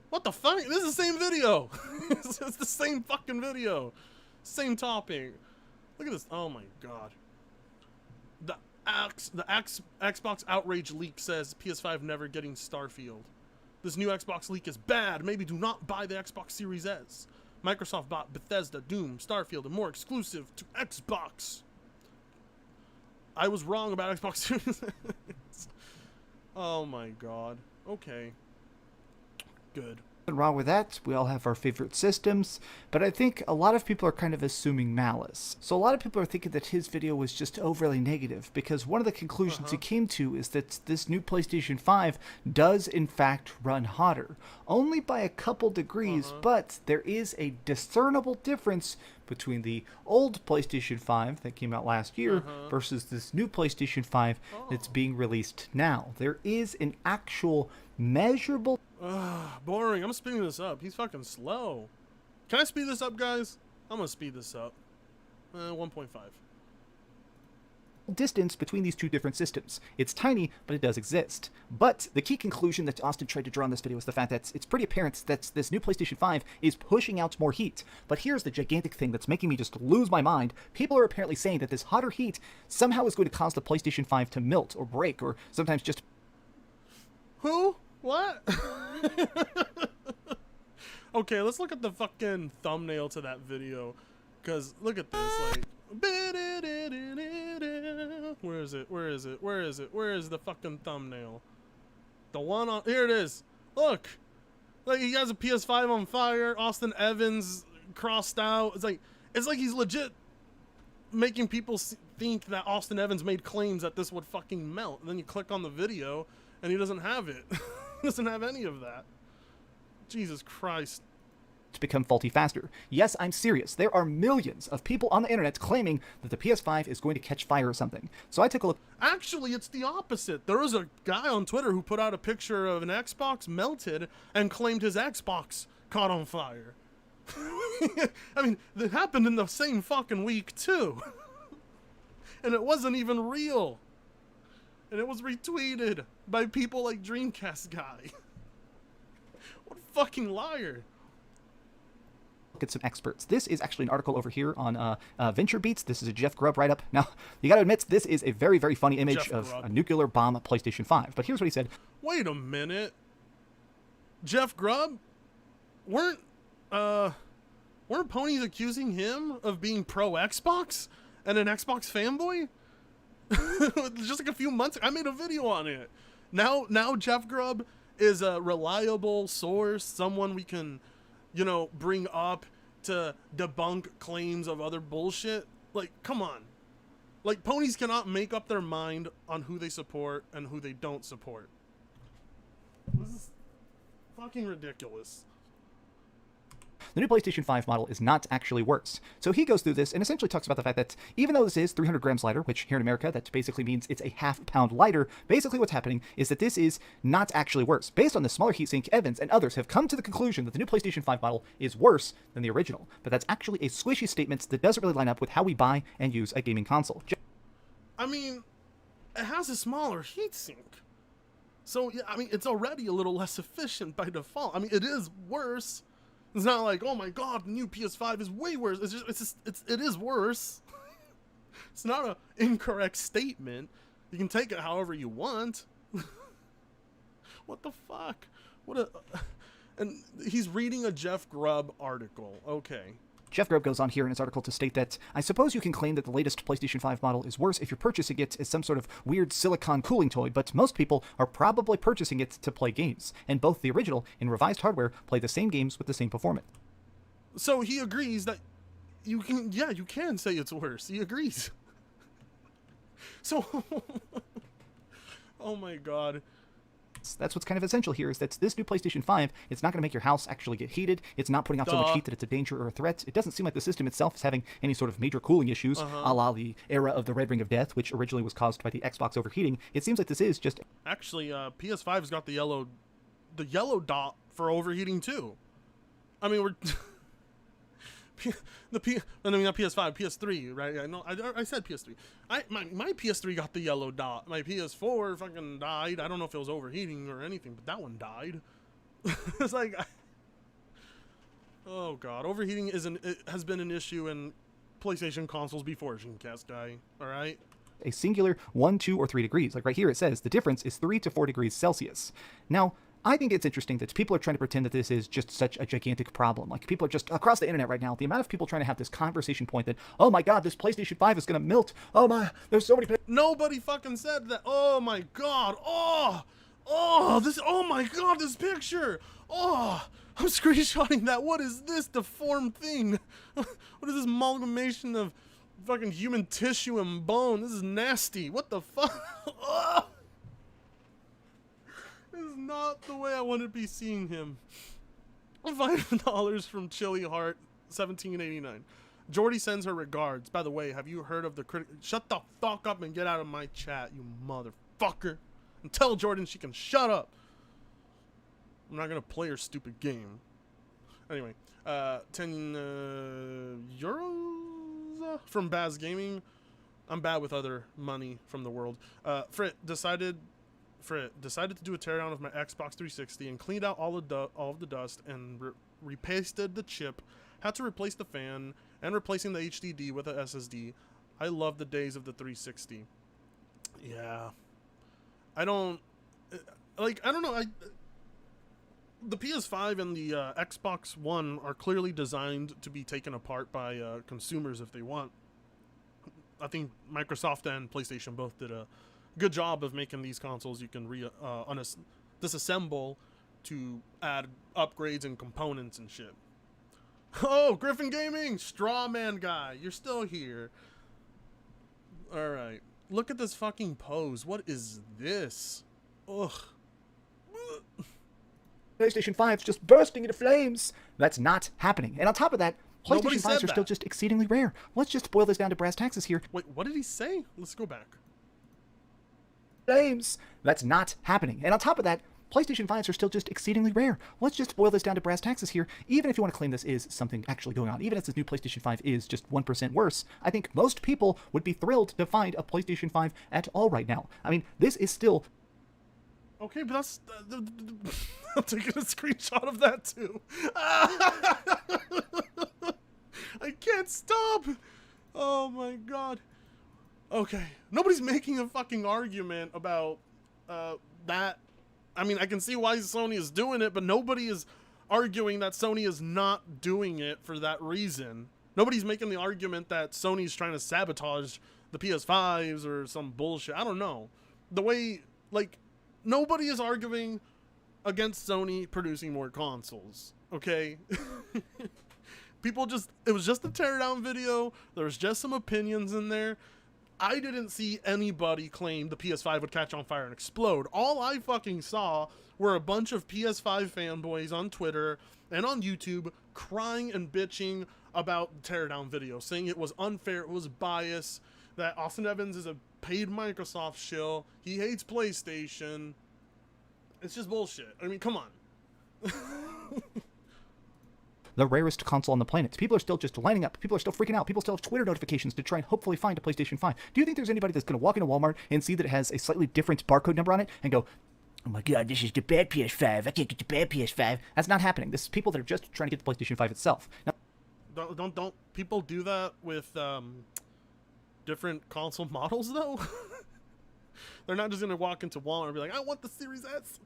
What the fuck? This is the same video. It's the same fucking video. Same topic. Look at this. Oh my god. The Xbox outrage leak says PS5 never getting Starfield. This new Xbox leak is bad. Maybe do not buy the Xbox Series S. Microsoft bought Bethesda, Doom, Starfield, and more exclusive to Xbox. I was wrong about Xbox Series S. Oh my god. Okay. Good. Nothing wrong with that. We all have our favorite systems, but I think a lot of people are kind of assuming malice. So a lot of people are thinking that his video was just overly negative, because one of the conclusions he came to is that this new PlayStation 5 does in fact run hotter. Only by a couple degrees, but there is a discernible difference between the old PlayStation 5 that came out last year versus this new PlayStation 5 that's being released now. There is an actual measurable... Boring. I'm speeding this up. He's fucking slow. Can I speed this up, guys? I'm gonna speed this up. 1.5. distance between these two different systems. It's tiny, but it does exist. But the key conclusion that Austin tried to draw in this video is the fact that it's pretty apparent that this new PlayStation 5 is pushing out more heat. But here's the gigantic thing that's making me just lose my mind. People are apparently saying that this hotter heat somehow is going to cause the PlayStation 5 to melt or break, or sometimes just... Who? What? Okay, let's look at the fucking thumbnail to that video. Because look at this, like... Where is it? Where is it? Where is it? Where is the fucking thumbnail? The one on... Here it is. Look. Like, he has a PS5 on fire. Austin Evans crossed out. It's like he's legit making people think that Austin Evans made claims that this would fucking melt. And then you click on the video, and he doesn't have it. He doesn't have any of that. Jesus Christ. to become faulty faster. Yes, I'm serious. There are millions of people on the internet claiming that the PS5 is going to catch fire or something. So I took a look. Actually, it's the opposite. There was a guy on Twitter who put out a picture of an Xbox melted and claimed his Xbox caught on fire. I mean, that happened in the same fucking week, too. And it wasn't even real. And it was retweeted by people like Dreamcast Guy. What a fucking liar. Look at some experts. This is actually an article over here on VentureBeats. This is a Jeff Grubb write-up. Now, you got to admit, this is a very, very funny image of a nuclear bomb at PlayStation 5. But here's what he said. Wait a minute. Jeff Grubb? Weren't ponies accusing him of being pro Xbox and an Xbox fanboy? Just like a few months I made a video on it. Now Jeff Grubb is a reliable source, someone we can, you know, bring up to debunk claims of other bullshit. Like, come on. Like, ponies cannot make up their mind on who they support and who they don't support. This is fucking ridiculous. The new PlayStation 5 model is not actually worse. So he goes through this and essentially talks about the fact that even though this is 300 grams lighter, which here in America, that basically means it's a half-pound lighter, basically what's happening is that this is not actually worse. Based on the smaller heatsink, Evans and others have come to the conclusion that the new PlayStation 5 model is worse than the original. But that's actually a squishy statement that doesn't really line up with how we buy and use a gaming console. I mean, it has a smaller heatsink. So, yeah, I mean, it's already a little less efficient by default. I mean, it is worse. It's not like, oh my god, the new PS5 is way worse. It is worse. It's not an incorrect statement. You can take it however you want. What the fuck? And he's reading a Jeff Grubb article. Okay. Jeff Grubb goes on here in his article to state that, I suppose you can claim that the latest PlayStation 5 model is worse if you're purchasing it as some sort of weird silicon cooling toy, but most people are probably purchasing it to play games, and both the original and revised hardware play the same games with the same performance. So he agrees that you can say it's worse. He agrees. So, oh my god. That's what's kind of essential here, is that this new PlayStation 5, it's not going to make your house actually get heated. It's not putting out so much heat that it's a danger or a threat. It doesn't seem like the system itself is having any sort of major cooling issues, a la the era of the Red Ring of Death, which originally was caused by the Xbox overheating. It seems like this is just... Actually, PS5's got the yellow dot for overheating too. I mean, we're... not PS5, PS3, right? I know. I said PS3. My PS3 got the yellow dot. My PS4 fucking died. I don't know if it was overheating or anything, but that one died. It's like, oh god, overheating has been an issue in PlayStation consoles before, Dreamcast Guy. All right. A singular 1, 2, or 3 degrees. Like right here, it says the difference is 3 to 4 degrees Celsius. Now, I think it's interesting that people are trying to pretend that this is just such a gigantic problem. Like, people are just, across the internet right now, the amount of people trying to have this conversation point that, oh my god, this PlayStation 5 is going to melt. Oh my, there's so many... Nobody fucking said that. Oh my god. Oh my god, this picture. Oh, I'm screenshotting that. What is this deformed thing? What is this amalgamation of fucking human tissue and bone? This is nasty. What the fuck? Oh. This is not the way I want to be seeing him. $5 from Chili Heart, 1789. Jordy sends her regards. By the way, have you heard of the Shut the fuck up and get out of my chat, you motherfucker. And tell Jordan she can shut up. I'm not gonna play her stupid game. Anyway, 10 euros from Baz Gaming. I'm bad with other money from the world. Frit decided to do a teardown of my Xbox 360 and cleaned out all of the dust and repasted the chip. Had to replace the fan and replacing the HDD with a SSD. I love the days of the 360. Yeah. I don't know. The PS5 and the Xbox One are clearly designed to be taken apart by consumers if they want. I think Microsoft and PlayStation both did a good job of making these consoles you can disassemble to add upgrades and components and shit. Oh, Griffin Gaming, straw man guy, you're still here. All right, look at this fucking pose. What is this? Ugh. PlayStation 5's just bursting into flames. That's not happening. And on top of that, Nobody PlayStation said 5s are still that. just exceedingly rare. Let's just boil this down to brass taxes here. Wait, what did he say? Let's go back. Flames. That's not happening. And on top of that, PlayStation 5s are still just exceedingly rare. Let's just boil this down to brass taxes here. Even if you want to claim this is something actually going on, even if this new PlayStation 5 is just 1% worse, I think most people would be thrilled to find a PlayStation 5 at all right now. I mean, this is still... Okay, but that's... I'm taking a screenshot of that too. I can't stop. Oh my god. Okay. Nobody's making a fucking argument about that. I mean, I can see why Sony is doing it, but nobody is arguing that Sony is not doing it for that reason. Nobody's making the argument that Sony's trying to sabotage the PS5s or some bullshit. I don't know. The way, like, nobody is arguing against Sony producing more consoles, okay? People just, it was just a teardown video. There was just some opinions in there. I didn't see anybody claim the PS5 would catch on fire and explode. All I fucking saw were a bunch of PS5 fanboys on Twitter and on YouTube crying and bitching about the teardown video, saying it was unfair, it was biased, that Austin Evans is a paid Microsoft shill, he hates PlayStation. It's just bullshit. I mean, come on. the rarest console on the planet. People are still just lining up. People are still freaking out. People still have Twitter notifications to try and hopefully find a PlayStation 5. Do you think there's anybody that's going to walk into Walmart and see that it has a slightly different barcode number on it and go, oh my god, this is the bad PS5. I can't get the bad PS5. That's not happening. This is people that are just trying to get the PlayStation 5 itself. Now, don't people do that with different console models though? They're not just gonna walk into Walmart and be like, I want the Series S.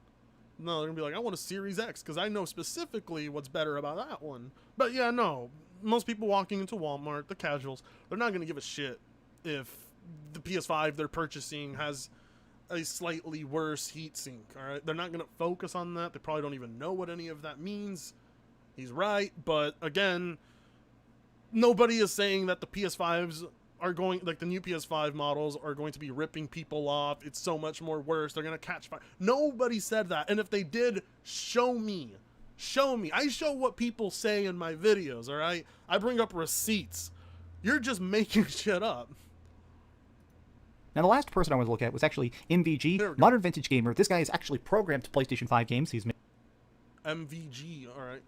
No, they're gonna be like, I want a Series X because I know specifically what's better about that one. But yeah, no, most people walking into Walmart, the casuals, they're not gonna give a shit if the PS5 they're purchasing has a slightly worse heatsink. All right, they're not gonna focus on that. They probably don't even know what any of that means. He's right, but again, nobody is saying that the PS5s are going, like the new PS5 models are going to be ripping people off. It's so much more worse. They're going to catch fire. Nobody said that. And if they did, show me. Show me. I show what people say in my videos, all right? I bring up receipts. You're just making shit up. Now, the last person I want to look at was actually MVG, Modern Vintage Gamer. This guy is actually programmed PlayStation 5 games. He's made MVG, all right.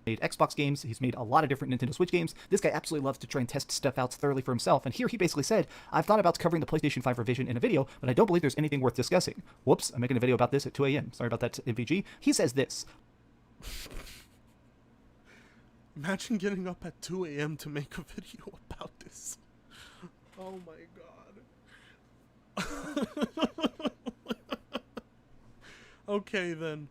Made Xbox games. He's made a lot of different Nintendo Switch games. This guy absolutely loves to try and test stuff out thoroughly for himself. And here he basically said, I've thought about covering the PlayStation 5 revision in a video, but I don't believe there's anything worth discussing. Whoops, I'm making a video about this at 2 a.m. Sorry about that, MVG. He says this. Imagine getting up at 2 a.m. to make a video about this. Oh my god. Okay then.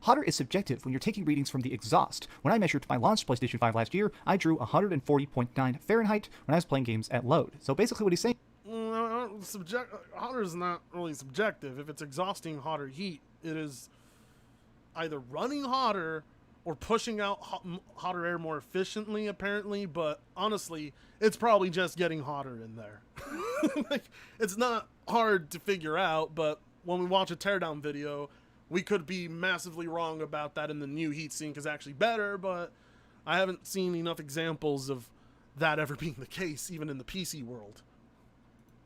Hotter is subjective when you're taking readings from the exhaust. When I measured my launched PlayStation 5 last year, I drew 140.9 Fahrenheit when I was playing games at load. So basically what he's saying... Hotter is not really subjective. If it's exhausting hotter heat, it is either running hotter or pushing out hotter air more efficiently, apparently. But honestly, it's probably just getting hotter in there. Like, it's not hard to figure out, but when we watch a teardown video, we could be massively wrong about that, and the new heatsink is actually better, but I haven't seen enough examples of that ever being the case, even in the PC world.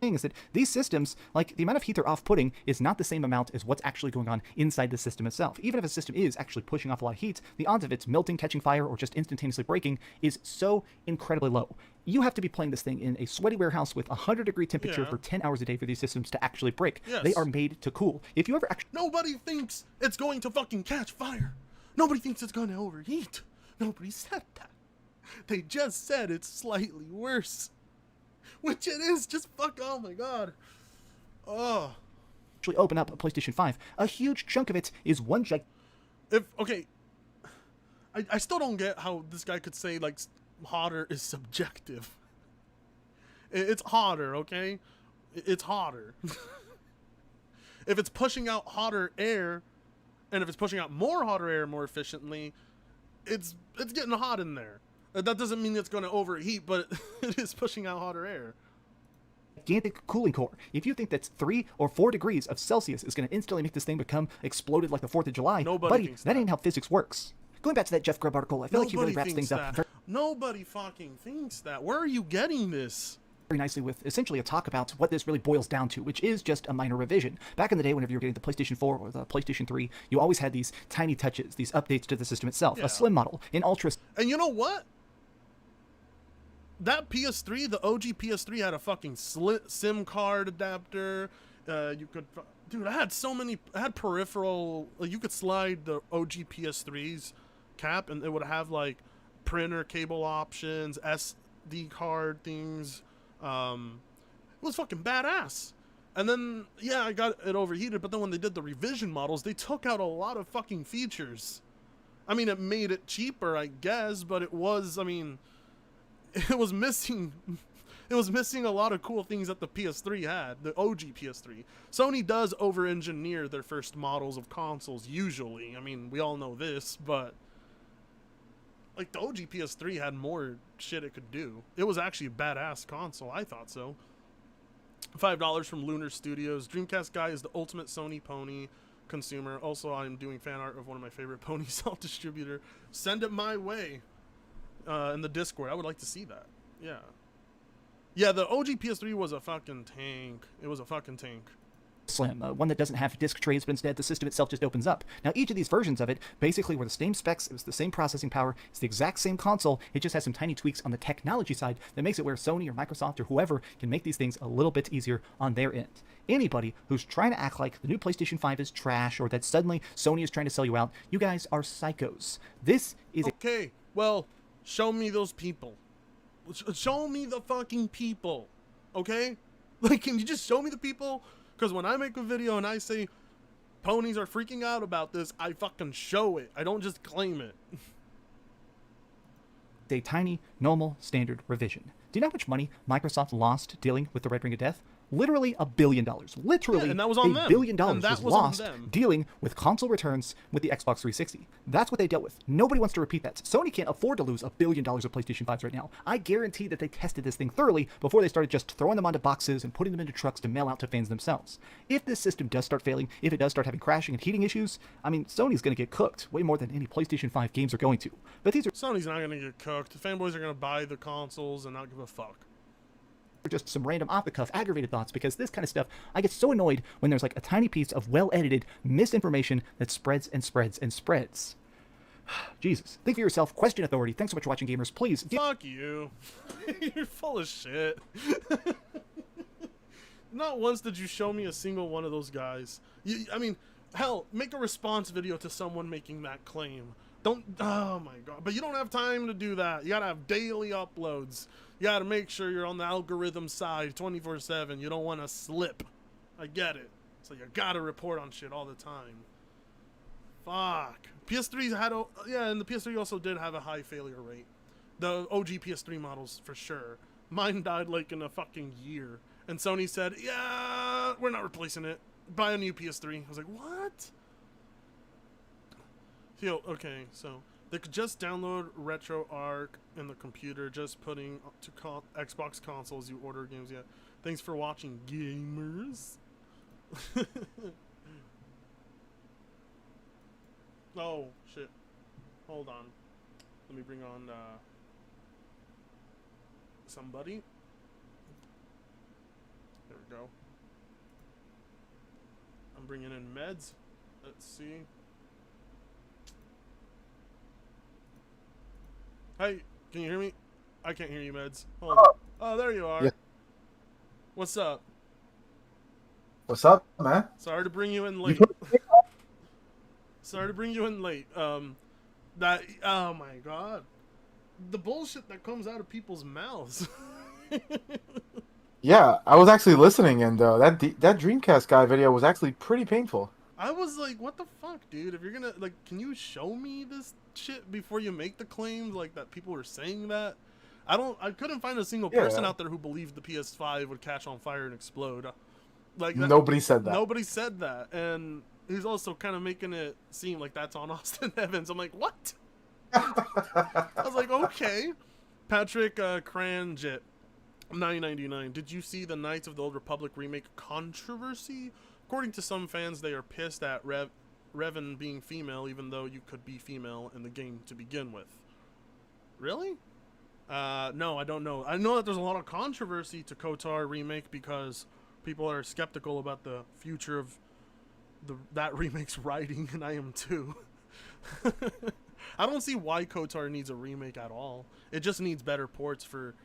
Is that these systems, like the amount of heat they're off-putting is not the same amount as what's actually going on inside the system itself. Even if a system is actually pushing off a lot of heat, the odds of it melting, catching fire, or just instantaneously breaking is so incredibly low. You have to be playing this thing in a sweaty warehouse with 100-degree temperature for 10 hours a day for these systems to actually break. Yes. They are made to cool. If you ever actually... Nobody thinks it's going to fucking catch fire. Nobody thinks it's going to overheat. Nobody said that. They just said it's slightly worse. Which it is, just fuck, oh my god. Oh. Actually open up a PlayStation 5, a huge chunk of it is one okay, I still don't get how this guy could say, like, hotter is subjective. It's hotter, okay? It's hotter. If it's pushing out hotter air, and if it's pushing out more hotter air more efficiently, it's getting hot in there. That doesn't mean it's going to overheat, but it is pushing out hotter air. gigantic cooling core. If you think that's 3 or 4 degrees of Celsius is going to instantly make this thing become exploded like the 4th of July, Nobody buddy, thinks that that. ain't how physics works. Going back to that Jeff Grubb article, I feel like he really wraps things up Nobody fucking thinks that. Where are you getting this? very nicely with essentially a talk about what this really boils down to, which is just a minor revision. Back in the day, whenever you were getting the PlayStation 4 or the PlayStation 3, you always had these tiny touches, these updates to the system itself. Yeah. A slim model, an ultra. And you know what? That PS3, the OG PS3, had a fucking SIM card adapter. You could, dude, I had so many. I had peripheral. Like, you could slide the OG PS3's cap, and it would have like printer cable options, SD card things. It was fucking badass. And then, yeah, I got it overheated. But then when they did the revision models, they took out a lot of fucking features. I mean, it made it cheaper, I guess, but it was. I mean. It was missing a lot of cool things that the PS3 had, the OG PS3. Sony does over-engineer their first models of consoles, usually. I mean, we all know this, but like the OG PS3 had more shit it could do. It was actually a badass console, I thought so. $5 from Lunar Studios. Dreamcast guy is the ultimate Sony pony consumer. Also, I'm doing fan art of one of my favorite pony self-distributor. Send it my way. In the Discord, I would like to see that. Yeah, the OG PS3 was a fucking tank. It was a fucking tank. Slim, one that doesn't have disk trays, but instead the system itself just opens up. Now, each of these versions of it basically were the same specs, it was the same processing power, it's the exact same console, it just has some tiny tweaks on the technology side that makes it where Sony or Microsoft or whoever can make these things a little bit easier on their end. Anybody who's trying to act like the new PlayStation 5 is trash or that suddenly Sony is trying to sell you out, you guys are psychos. This is okay, well, show me those people. Show me the fucking people, okay? Like, can you just show me the people? Because when I make a video and I say ponies are freaking out about this, I fucking show it. I don't just claim it. a tiny, normal, standard revision. Do you know how much money Microsoft lost dealing with the Red Ring of Death? Literally $1 billion. Literally, yeah, and that was on $1 billion was lost dealing with console returns with the Xbox 360. That's what they dealt with. Nobody wants to repeat that. Sony can't afford to lose $1 billion of PlayStation 5s right now. I guarantee that they tested this thing thoroughly before they started just throwing them onto boxes and putting them into trucks to mail out to fans themselves. If this system does start failing, if it does start having crashing and heating issues, I mean, Sony's going to get cooked way more than any PlayStation 5 games are going to. But these are Sony's not going to get cooked. The fanboys are going to buy the consoles and not give a fuck. Just some random off-the-cuff aggravated thoughts, because this kind of stuff, I get so annoyed when there's like a tiny piece of well-edited misinformation that spreads and spreads and spreads. Jesus. Think for yourself. Question authority. Thanks so much for watching, gamers. Please. Fuck you. You're full of shit. Not once did you show me a single one of those guys. I mean, hell, make a response video to someone making that claim. Don't, oh my god. But you don't have time to do that. You gotta have daily uploads. You gotta make sure you're on the algorithm side 24/7. You don't want to slip. I get it. So you gotta report on shit all the time. Fuck. PS3's had a, yeah, and the PS3 also did have a high failure rate. The OG PS3 models, for sure. Mine died like in a fucking year. And Sony said, yeah, we're not replacing it. Buy a new PS3. I was like, what? Okay, so they could just download RetroArch in the computer, just putting to Xbox consoles you order games yet. Thanks for watching, gamers. Oh, shit. Hold on. Let me bring on somebody. There we go. I'm bringing in meds. Let's see. Hey, can you hear me? I can't hear you, Meds. Hold on. Oh, there you are. Yeah. What's up? What's up, man? Sorry to bring you in late. Sorry to bring you in late. Oh my god. The bullshit that comes out of people's mouths. Yeah, I was actually listening, and that Dreamcast guy video was actually pretty painful. I was like, what the fuck, dude? If you're gonna, like, can you show me this shit before you make the claims, like, that people were saying that? I couldn't find a single person out there who believed the PS5 would catch on fire and explode. Like, nobody said that. Nobody said that. And he's also kind of making it seem like that's on Austin Evans. I'm like, what? I was like, okay. Patrick Cranjit. $9.99. Did you see the Knights of the Old Republic remake controversy? According to some fans, they are pissed at Revan being female, even though you could be female in the game to begin with. Really? No, I don't know. I know that there's a lot of controversy to KOTOR remake because people are skeptical about the future of that remake's writing, and I am too. I don't see why KOTOR needs a remake at all. It just needs better ports for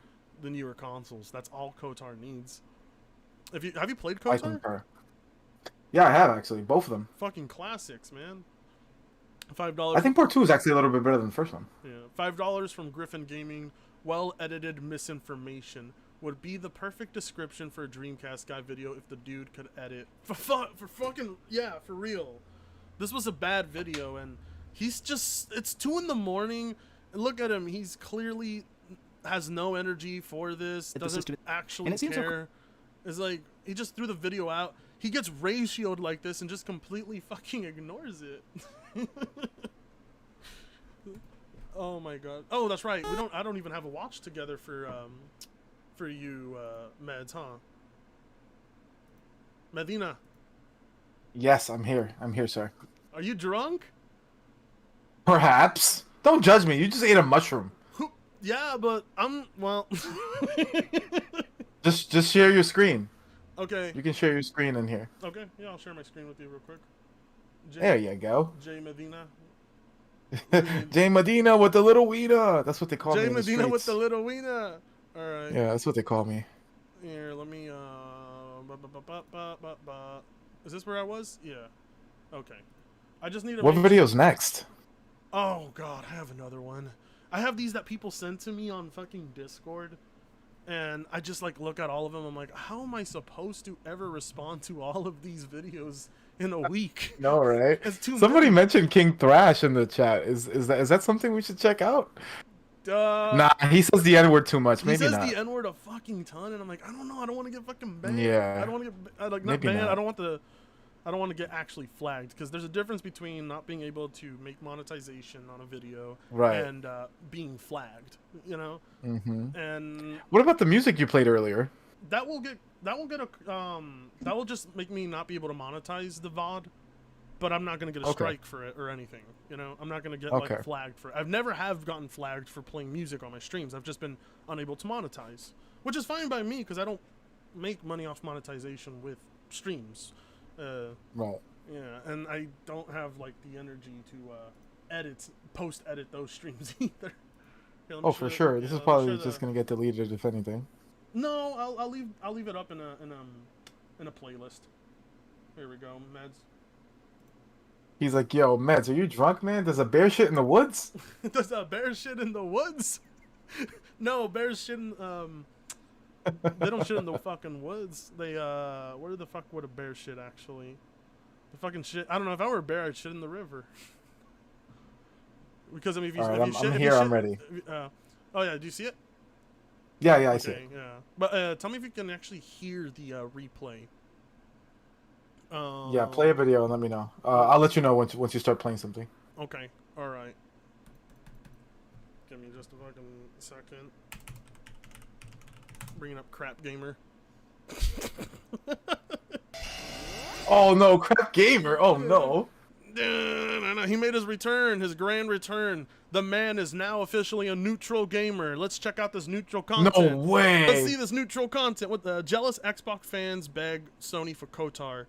the newer consoles. That's all KOTOR needs. Have you played KOTOR? Yeah, I have actually, both of them. Fucking classics, man. $5. I think Part 2 is actually a little bit better than the first one. Yeah, $5 from Griffin Gaming. Well-edited misinformation would be the perfect description for a Dreamcast guy video if the dude could edit. For fucking, yeah, for real. This was a bad video, and he's just, it's 2 in the morning. And look at him. He's clearly has no energy for this. Doesn't actually care. It's like, he just threw the video out. He gets ratioed like this and just completely fucking ignores it. Oh my god. Oh, that's right. I don't even have a watch together for you, Meds, huh? Medina. Yes, I'm here. I'm here, sir. Are you drunk? Perhaps. Don't judge me. You just ate a mushroom. Yeah, but well. Just share your screen. Okay. You can share your screen in here. Okay. Yeah, I'll share my screen with you real quick. There you go. Jay Medina. Jay Medina with the little wiener. That's what they call me. Jay Medina with the little wiener. All right. Yeah, that's what they call me. Here, let me. Is this where I was? Yeah. Okay. I just need to. What video's next? Oh god, I have another one. I have these that people send to me on fucking Discord, and I just like look at all of them. I'm like, how am I supposed to ever respond to all of these videos in a week? No, right? Somebody mentioned King Thrash in the chat. Is that something we should check out? Nah, he says the N-word too much. Maybe not. He says the N-word a fucking ton, and I'm like, I don't know. I don't want to get fucking banned. Yeah. I don't want to get like not banned. I don't want to get actually flagged, because there's a difference between not being able to make monetization on a video and being flagged, you know. And what about the music you played earlier? that will just make me not be able to monetize the VOD, but I'm not gonna get a strike for it or anything, you know. I'm not gonna get like flagged for it. I've never gotten flagged for playing music on my streams. I've just been unable to monetize, which is fine by me because I don't make money off monetization with streams. Right. Yeah, and I don't have like the energy to post-edit those streams either. Here, Oh, for sure. This is probably just gonna get deleted if anything. No, I'll leave it up in a playlist. Here we go, Meds. He's like, yo, Meds, are you drunk, man? There's a bear shit in the woods? There's a bear shit in the woods? No, bears shit in, they don't shit in the fucking woods. They, where the fuck would a bear shit, actually? The fucking shit, I don't know, if I were a bear, I'd shit in the river. Because, I mean, if you shit... I'm ready. Oh, yeah, do you see it? Yeah, I see it. Yeah. But, tell me if you can actually hear the, replay. Yeah, play a video and let me know. I'll let you know once you start playing something. Okay, alright. Give me just a fucking second. Bringing up Crap Gamer. Oh no, Crap Gamer! Oh no! He made his return, his grand return. The man is now officially a neutral gamer. Let's check out this neutral content. No way! Let's see this neutral content. What the jealous Xbox fans beg Sony for KOTOR.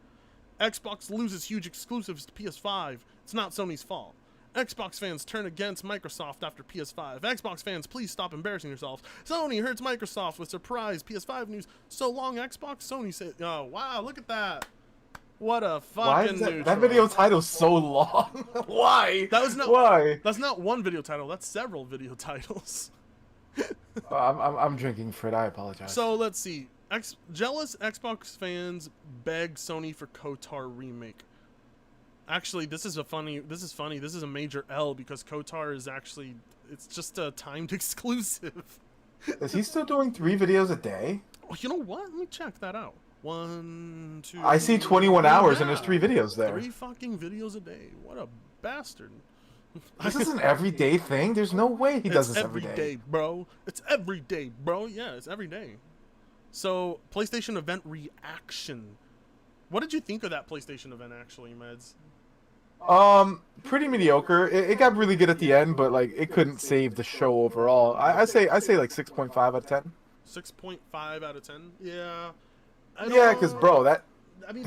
Xbox loses huge exclusives to PS5. It's not Sony's fault. Xbox fans turn against Microsoft after PS5. Xbox fans, please stop embarrassing yourselves. Sony hurts Microsoft with surprise PS5 news. So long, Xbox. Sony said, oh, wow, look at that. What a fucking neutral. That video title's so long. Why? Why? That's not one video title. That's several video titles. I'm drinking, Fred. I apologize. So let's see. Jealous Xbox fans beg Sony for KOTOR remake. Actually, this is funny. This is a major L because KOTOR is actually, it's just a timed exclusive. Is he still doing 3 videos a day? Oh, you know what? Let me check that out. 1, 2. I see 21 hours and there's 3 videos there. 3 fucking videos a day. What a bastard. This is an everyday thing? There's no way he does this every day. Bro. It's every day, bro. Yeah, it's every day. So, PlayStation event reaction. What did you think of that PlayStation event, actually, Meds? Pretty mediocre. It got really good at the end, but like it couldn't save the show overall. I say like 6.5 out of 10. 6.5 out of 10. Yeah. Yeah, because bro, that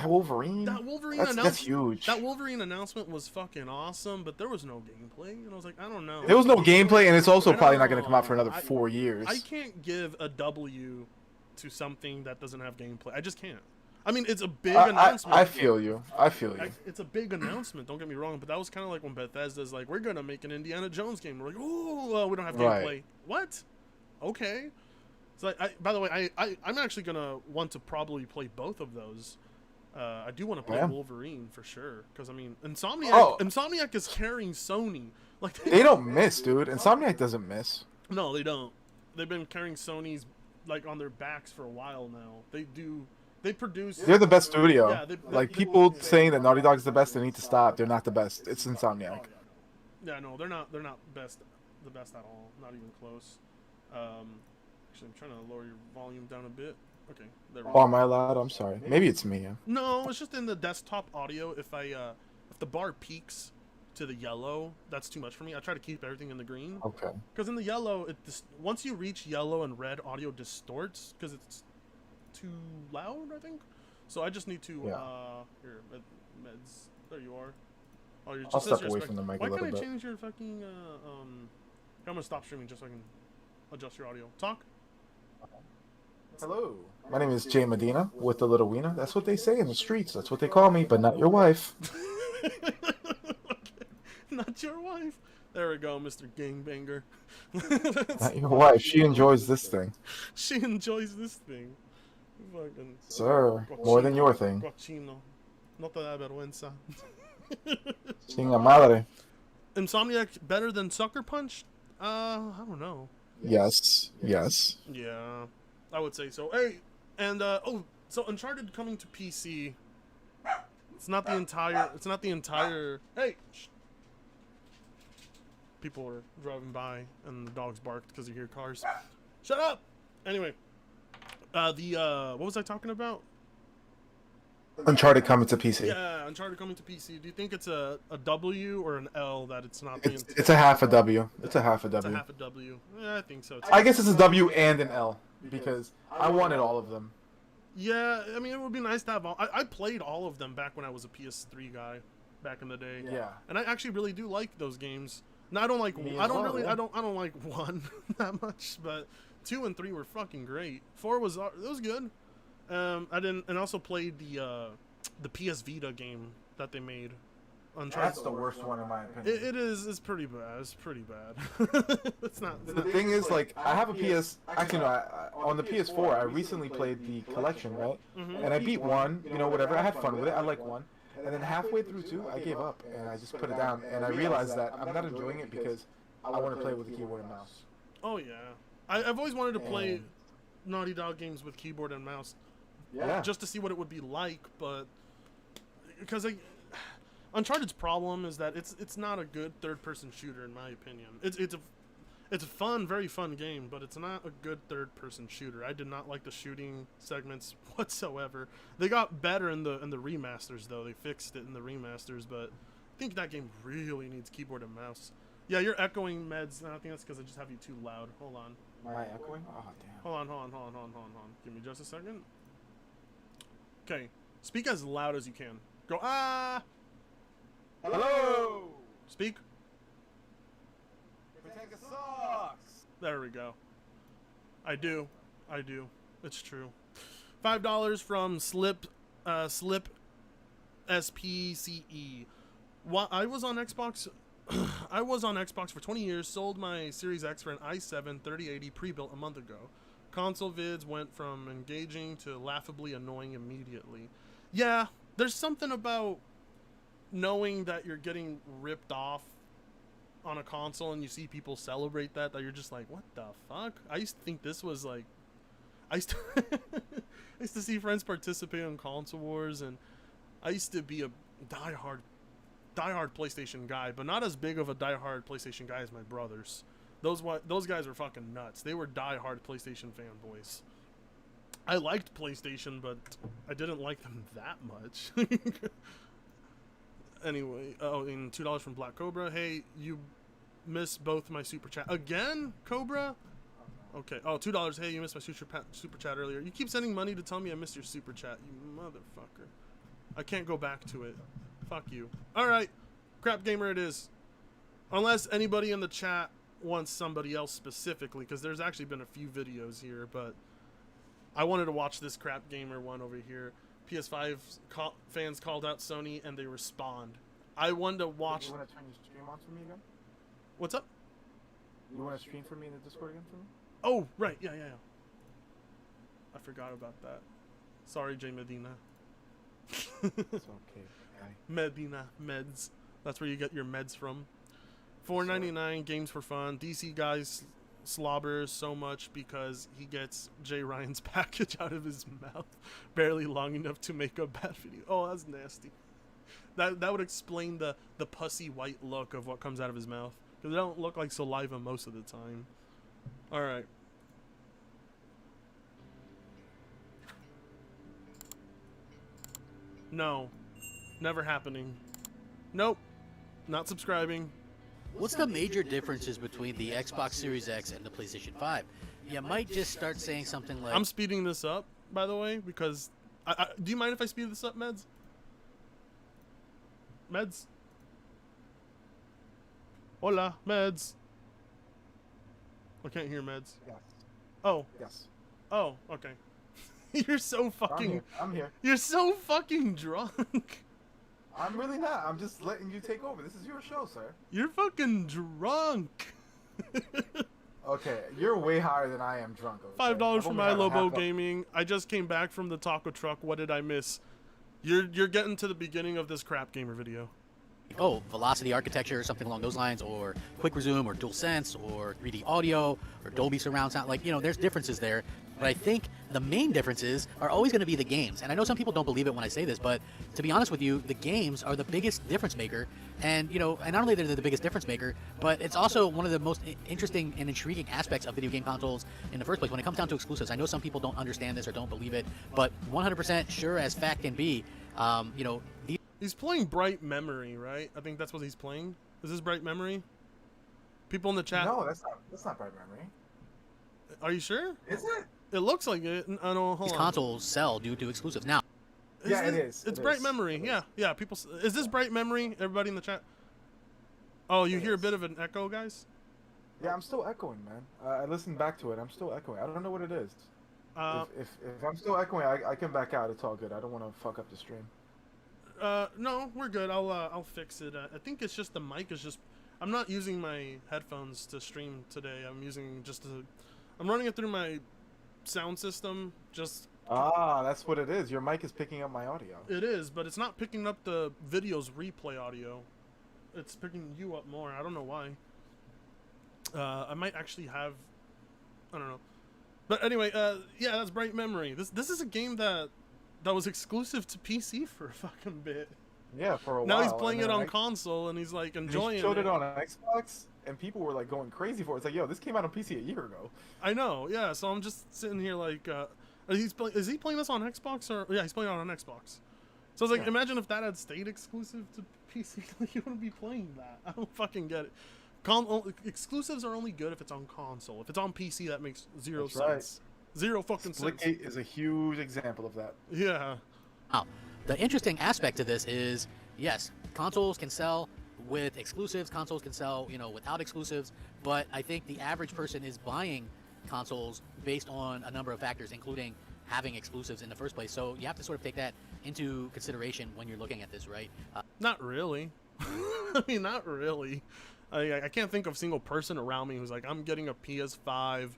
Wolverine. That's huge. That Wolverine announcement was fucking awesome, but there was no gameplay, and I was like, I don't know. There was no gameplay, and it's also probably not going to come out for another 4 years. I can't give a W to something that doesn't have gameplay. I just can't. I mean, it's a big announcement. I feel you. It's a big announcement. Don't get me wrong, but that was kind of like when Bethesda's like, we're gonna make an Indiana Jones game. We're like, oh, we don't have gameplay. Right. What? Okay. So by the way, I'm actually gonna want to probably play both of those. I do want to play Wolverine for sure, because I mean, Insomniac is carrying Sony. Like they don't miss, dude. Insomniac doesn't miss. No, they don't. They've been carrying Sony's like on their backs for a while now. They do. They produce. They're the best studio. Yeah, people saying that Naughty Dog's the best, they need to stop. They're not the best. It's Insomniac. Yeah, no, they're not. They're not the best at all. Not even close. Actually, I'm trying to lower your volume down a bit. Okay, there we go. Oh, am I loud? I'm sorry. Maybe it's me. Yeah. No, it's just in the desktop audio. If the bar peaks to the yellow, that's too much for me. I try to keep everything in the green. Okay. Because in the yellow, once you reach yellow and red, audio distorts because it's too loud, I think. So I just need to here, meds. There you are. Oh, you're just I'll step away from the mic a little bit. Why can't I change your fucking I'm gonna stop streaming just so I can adjust your audio. Talk. Hello. My name is Jay Medina with the Little Weena. That's what they say in the streets. That's what they call me, but not your wife. Okay. Not your wife. There we go, Mr. Gangbanger. Not your wife. She enjoys this thing. She enjoys this thing. Fucking sir, more than your thing. Cochino. No te da vergüenza. Chinga madre. Insomniac better than Sucker Punch? I don't know. Yes. Yeah, I would say so. Hey, and so Uncharted coming to PC. It's not the entire. Hey. People were driving by and the dogs barked because you hear cars. Shut up. Anyway, what was I talking about? Uncharted coming to PC. Yeah, Uncharted coming to PC. Do you think it's a W or an L that it's not? It's a half a W. It's a half a W. It's a half a W. Yeah, I think so too. I guess it's a W and an L because I wanted all of them. Yeah, I mean it would be nice to have all. I played all of them back when I was a PS3 guy, back in the day. Yeah. And I actually really do like those games. No, I don't like. I don't like 1 that much, but 2 and 3 were fucking great. 4 was good. I didn't, and also played the PS Vita game that they made. Uncharted. That's the worst one in my opinion. It is. It's pretty bad. It's pretty bad. It's not. The thing is, like, I have a PS. Actually, no. On the PS4, I recently played the collection, right? Mm-hmm. And I beat 1. You know, whatever. I had fun with it. I like 1. And then halfway through 2, I gave up and I just put it down. And I realized that I'm not enjoying it because I want to play with a keyboard and mouse. Oh yeah, I've always wanted to play Naughty Dog games with keyboard and mouse. Yeah. Just to see what it would be like, but because Uncharted's problem is that it's not a good third-person shooter in my opinion. It's a fun, very fun game, but it's not a good third-person shooter. I did not like the shooting segments whatsoever. They got better in the remasters though. They fixed it in the remasters, but I think that game really needs keyboard and mouse. Yeah, you're echoing, Meds. I think that's because I just have you too loud. Hold on. Am I echoing? Oh damn. Hold on. Give me just a second. Okay, speak as loud as you can. Go Hello. Speak. Sucks. There we go. I do. It's true. $5 from Slip SPCE. I was on Xbox. I was on Xbox for 20 years. Sold my Series X for an i7 3080 pre-built a month ago. Console vids went from engaging to laughably annoying immediately. Yeah, there's something about knowing that you're getting ripped off on a console and you see people celebrate that you're just like, what the fuck? I used to think this was like, I used to see friends participate in console wars, and I used to be a diehard PlayStation guy, but not as big of a diehard PlayStation guy as my brothers. Those guys were fucking nuts. They were diehard PlayStation fanboys. I liked PlayStation, but I didn't like them that much. Anyway, oh, and $2 from Black Cobra. Hey, you missed both my super chat again, Cobra. Okay. Oh, $2. Hey, you missed my super chat earlier. You keep sending money to tell me I missed your super chat, you motherfucker. I can't go back to it. Fuck you. All right, Crap Gamer it is. Unless anybody in the chat wants somebody else specifically, because there's actually been a few videos here, but I wanted to watch this Crap Gamer one over here. PS5 fans called out Sony and they respond. I wanted to watch. You want to turn your stream on for me again? What's up? You want to stream for me in the Discord again for me? Oh, right. Yeah. I forgot about that. Sorry, Jay Medina. It's okay. Medina meds. That's where you get your meds from. $4.99 games for fun. DC guys slobbers so much because he gets Jay Ryan's package out of his mouth barely long enough to make a bad video. Oh, that's nasty. That would explain the pussy white look of what comes out of his mouth, because it don't look like saliva most of the time. All right. No, never happening. Nope, not subscribing. What's the major differences between the Xbox Series X and the PlayStation 5? You might just start saying something like... I'm speeding this up, by the way, because... do you mind if I speed this up, Meds? Meds? Hola, Meds. I can't hear Meds. Yes. Oh. Yes. Oh, okay. You're so fucking... I'm here. You're so fucking drunk. I'm really not. I'm just letting you take over. This is your show, sir. You're fucking drunk. Okay, you're way higher than I am drunk. Okay? $5 for my Lobo Gaming. I just came back from the taco truck. What did I miss? You're getting to the beginning of this Crap Gamer video. Oh, velocity architecture or something along those lines, or quick resume, or DualSense, or 3D audio, or Dolby surround sound. Like, there's differences there. But I think the main differences are always going to be the games. And I know some people don't believe it when I say this, but to be honest with you, the games are the biggest difference maker. And, and not only they're the biggest difference maker, but it's also one of the most interesting and intriguing aspects of video game consoles in the first place. When it comes down to exclusives, I know some people don't understand this or don't believe it, but 100% sure as fact can be, He's playing Bright Memory, right? I think that's what he's playing. Is this Bright Memory? People in the chat. No, that's not Bright Memory. Are you sure? Is it? It looks like it. I don't. Hold these on. Consoles sell due to exclusives now. Yeah, it is. It's Bright Memory. Yeah. People. Is this Bright Memory? Everybody in the chat. Oh, you hear a bit of an echo, guys? Yeah, I'm still echoing, man. I listened back to it. I'm still echoing. I don't know what it is. If I'm still echoing, I can back out. It's all good. I don't want to fuck up the stream. No, we're good. I'll fix it. I think it's just the mic is just. I'm not using my headphones to stream today. I'm running it through my sound system. That's what it is. Your mic is picking up my audio. It is, but it's not picking up the video's replay audio. It's picking you up more. I don't know why. I might actually have. I don't know. But anyway, yeah, that's Bright Memory. This is a game that was exclusive to PC for a fucking bit. Yeah, for a while. Now he's playing it on console and he's like enjoying it. He showed it on Xbox and people were like going crazy for it. It's like, yo, this came out on PC a year ago. I know, yeah. So I'm just sitting here like, is he playing this on Xbox or yeah, he's playing it on Xbox. So I was like, imagine if that had stayed exclusive to PC, like, you wouldn't be playing that. I don't fucking get it. Exclusives are only good if it's on console. If it's on PC, that makes zero sense. Right. Zero fucking sense. Splitgate is a huge example of that. Yeah. Now, the interesting aspect to this is, yes, consoles can sell with exclusives, consoles can sell, without exclusives, but I think the average person is buying consoles based on a number of factors, including having exclusives in the first place. So you have to sort of take that into consideration when you're looking at this, right? Not really. I mean, not really. I can't think of a single person around me who's like, I'm getting a PS5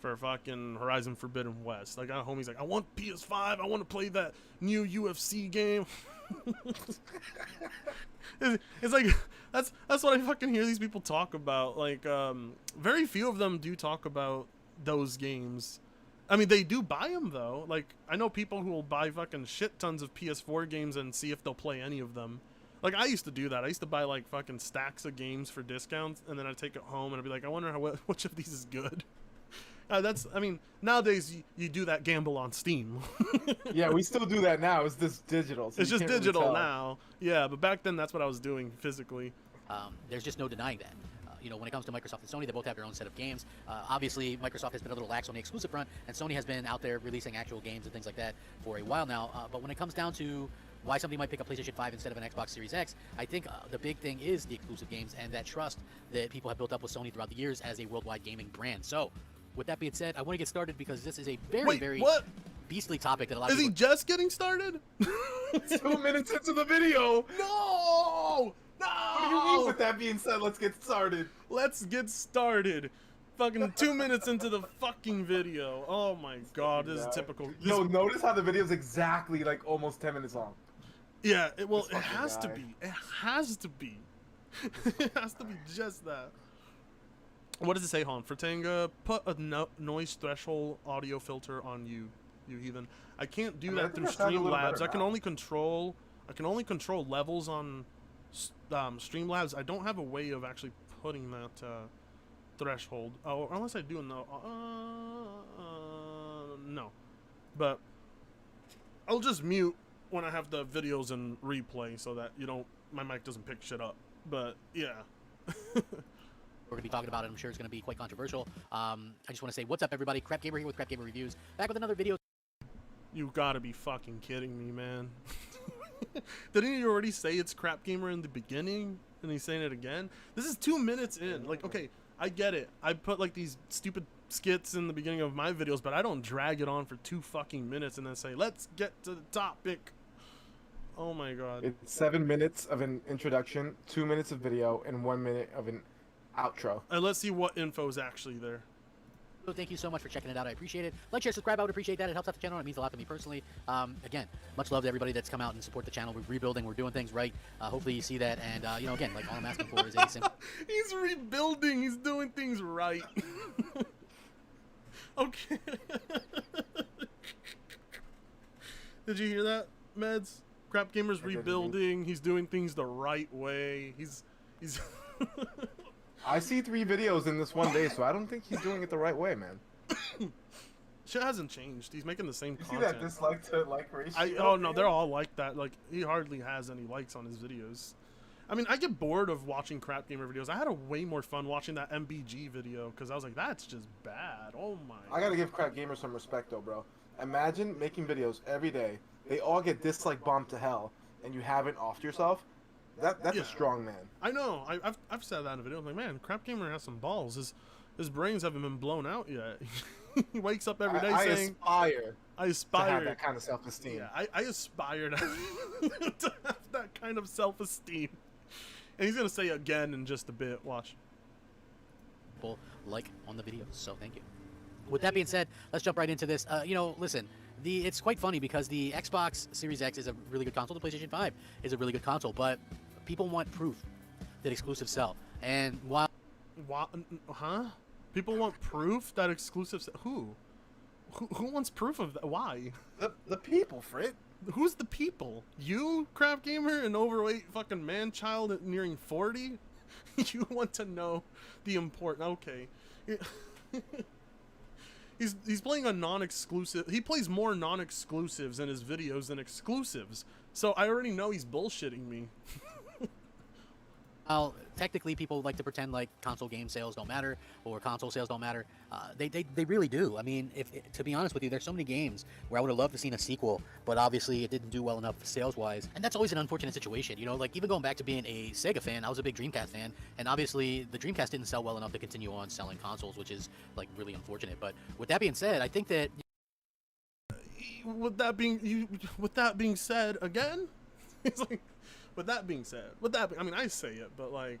for fucking Horizon Forbidden West. Like, I got homies like, I want PS5. I want to play that new UFC game. It's like that's what I fucking hear these people talk about. Like, very few of them do talk about those games. I mean, they do buy them though. Like, I know people who will buy fucking shit tons of PS4 games and see if they'll play any of them. Like, I used to do that. I used to buy like fucking stacks of games for discounts, and then I'd take it home and I'd be like, I wonder which of these is good. That's, I mean, nowadays you do that gamble on Steam. Yeah, we still do that now. It's just digital. So It's you just can't really digital tell. now. Yeah, but back then that's what I was doing physically. There's just no denying that. You know, when it comes to Microsoft and Sony, they both have their own set of games. Obviously, Microsoft has been a little lax on the exclusive front, and Sony has been out there releasing actual games and things like that for a while now. But when it comes down to why somebody might pick a PlayStation 5 instead of an Xbox Series X, I think the big thing is the exclusive games and that trust that people have built up with Sony throughout the years as a worldwide gaming brand. So, with that being said, I want to get started because this is a very what? beastly topic that a lot of Is he people... just getting started? 2 minutes into the video. No! No! What do you mean with that being said, let's get started? Let's get started. Fucking 2 minutes into the fucking video. Oh my god, this is typical. Yo, notice how the video's exactly like almost 10 minutes long. Yeah, it This has to guy. be. It has to be. It has to be just that. What does it say, Han? Fratanga, put a noise threshold audio filter on you heathen. I can't do that through Streamlabs. I can only control levels on Streamlabs. I don't have a way of actually putting that threshold. Oh, unless I do no. No. But I'll just mute when I have the videos in replay so that my mic doesn't pick shit up. But yeah. We're going to be talking about it. I'm sure it's going to be quite controversial. I just want to say, what's up, everybody? Crap Gamer here with Crap Gamer Reviews. Back with another video. You gotta be fucking kidding me, man. Didn't he already say it's Crap Gamer in the beginning? And he's saying it again? This is 2 minutes in. Like, okay, I get it. I put, like, these stupid skits in the beginning of my videos, but I don't drag it on for 2 fucking minutes and then say, let's get to the topic. Oh my god. It's 7 minutes of an introduction, 2 minutes of video, and 1 minute of an outro. And let's see what info is actually there. So thank you so much for checking it out. I appreciate it. Like, share, subscribe. I would appreciate that. It helps out the channel. It means a lot to me personally. Again, much love to everybody that's come out and support the channel. We're rebuilding. We're doing things right. Hopefully you see that. And, you know, again, like all I'm asking for is a simple... He's rebuilding. He's doing things right. Okay. Did you hear that, Meds? Crap Gamer's rebuilding. He's doing things the right way. He's I see 3 videos in this one day, so I don't think he's doing it the right way, man. Shit hasn't changed. He's making the same You content. see that dislike to like ratio? Oh no, they're all like that. Like, he hardly has any likes on his videos. I mean, I get bored of watching Crap Gamer videos. I had way more fun watching that MBG video because I was like, that's just bad. Oh my. I gotta give Crap Gamer some respect though, bro. Imagine making videos every day. They all get dislike bombed to hell, and you haven't offed yourself. That's Yeah. a strong man. I know. I've said that in a video. I'm like, man, Crap Gamer has some balls. His brains haven't been blown out yet. He wakes up every day saying, I aspire to have that kind of self-esteem. Yeah, I aspire to have that kind of self-esteem. And he's gonna say again in just a bit. Watch. like on the videos. So thank you. With that being said, let's jump right into this. You know, listen, it's quite funny because the Xbox Series X is a really good console. The PlayStation 5 is a really good console, but people want proof that exclusives sell. And while People want proof that exclusives. Who wants proof of that? Why? The people, Frit. Who's the people? You, Crap Gamer, an overweight fucking man-child at nearing 40? You want to know the important... Okay. He's playing a non-exclusive... He plays more non-exclusives in his videos than exclusives. So I already know he's bullshitting me. technically people like to pretend like console game sales don't matter or console sales don't matter. They really do. I mean, to be honest with you, there's so many games where I would have loved to seen a sequel, but obviously it didn't do well enough sales-wise, and that's always an unfortunate situation. You know, like even going back to being a Sega fan, I was a big Dreamcast fan, and obviously the Dreamcast didn't sell well enough to continue on selling consoles, which is like really unfortunate. But with that being said, I think that with that being said, again, it's like, with that being said, I mean, I say it, but like,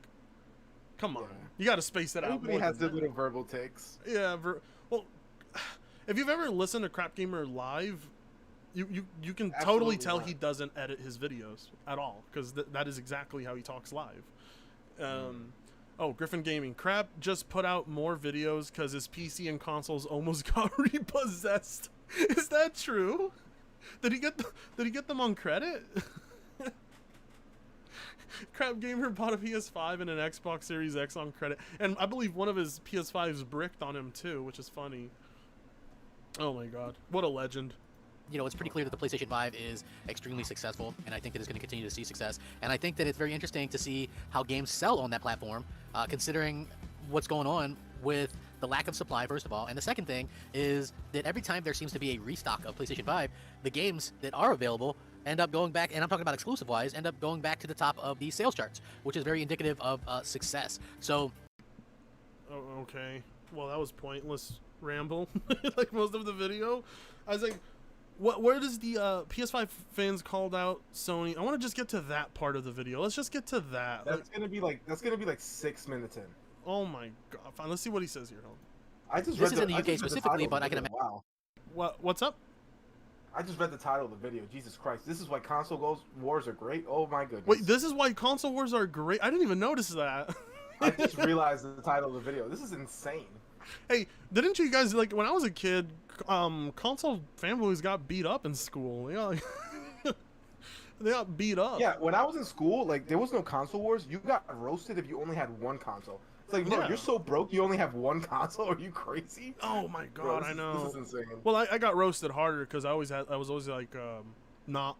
come on, you got to space it out. Everybody has their little verbal takes. Yeah, well, if you've ever listened to Crap Gamer live, you can totally tell he doesn't edit his videos at all, because that is exactly how he talks live. Oh, Griffin Gaming. Crap just put out more videos because his PC and consoles almost got repossessed. Is that true? Did he get them on credit? Crap Gamer bought a PS5 and an Xbox Series X on credit, and I believe one of his PS5s bricked on him too, which is funny. Oh my god, what a legend. You know, it's pretty clear that the PlayStation 5 is extremely successful, and I think that it's going to continue to see success. And I think that it's very interesting to see how games sell on that platform, considering what's going on with the lack of supply, first of all. And the second thing is that every time there seems to be a restock of PlayStation 5, the games that are available end up going back, and I'm talking about exclusive-wise, end up going back to the top of the sales charts, which is very indicative of success. So... Oh, okay. Well, that was pointless ramble, like most of the video. I was like, where does the PS5 fans called out Sony? I want to just get to that part of the video. Let's just get to that. That's gonna be like 6 minutes in. Oh my god! Fine, let's see what he says here. Hold on. I just this read is in the UK specifically, but I can imagine. Wow. What's up? I just read the title of the video. Jesus Christ! This is why console wars are great. Oh my goodness. Wait, this is why console wars are great? I didn't even notice that. I just realized the title of the video. This is insane. Hey, didn't you guys, like, when I was a kid, console fanboys got beat up in school? You know, like, they got beat up. Yeah, when I was in school, like, there was no console wars. You got roasted if you only had one console. It's like, no, Yeah. you're so broke you only have one console? Are you crazy? Oh my god, I know. This is insane. Well, I got roasted harder because I was always like not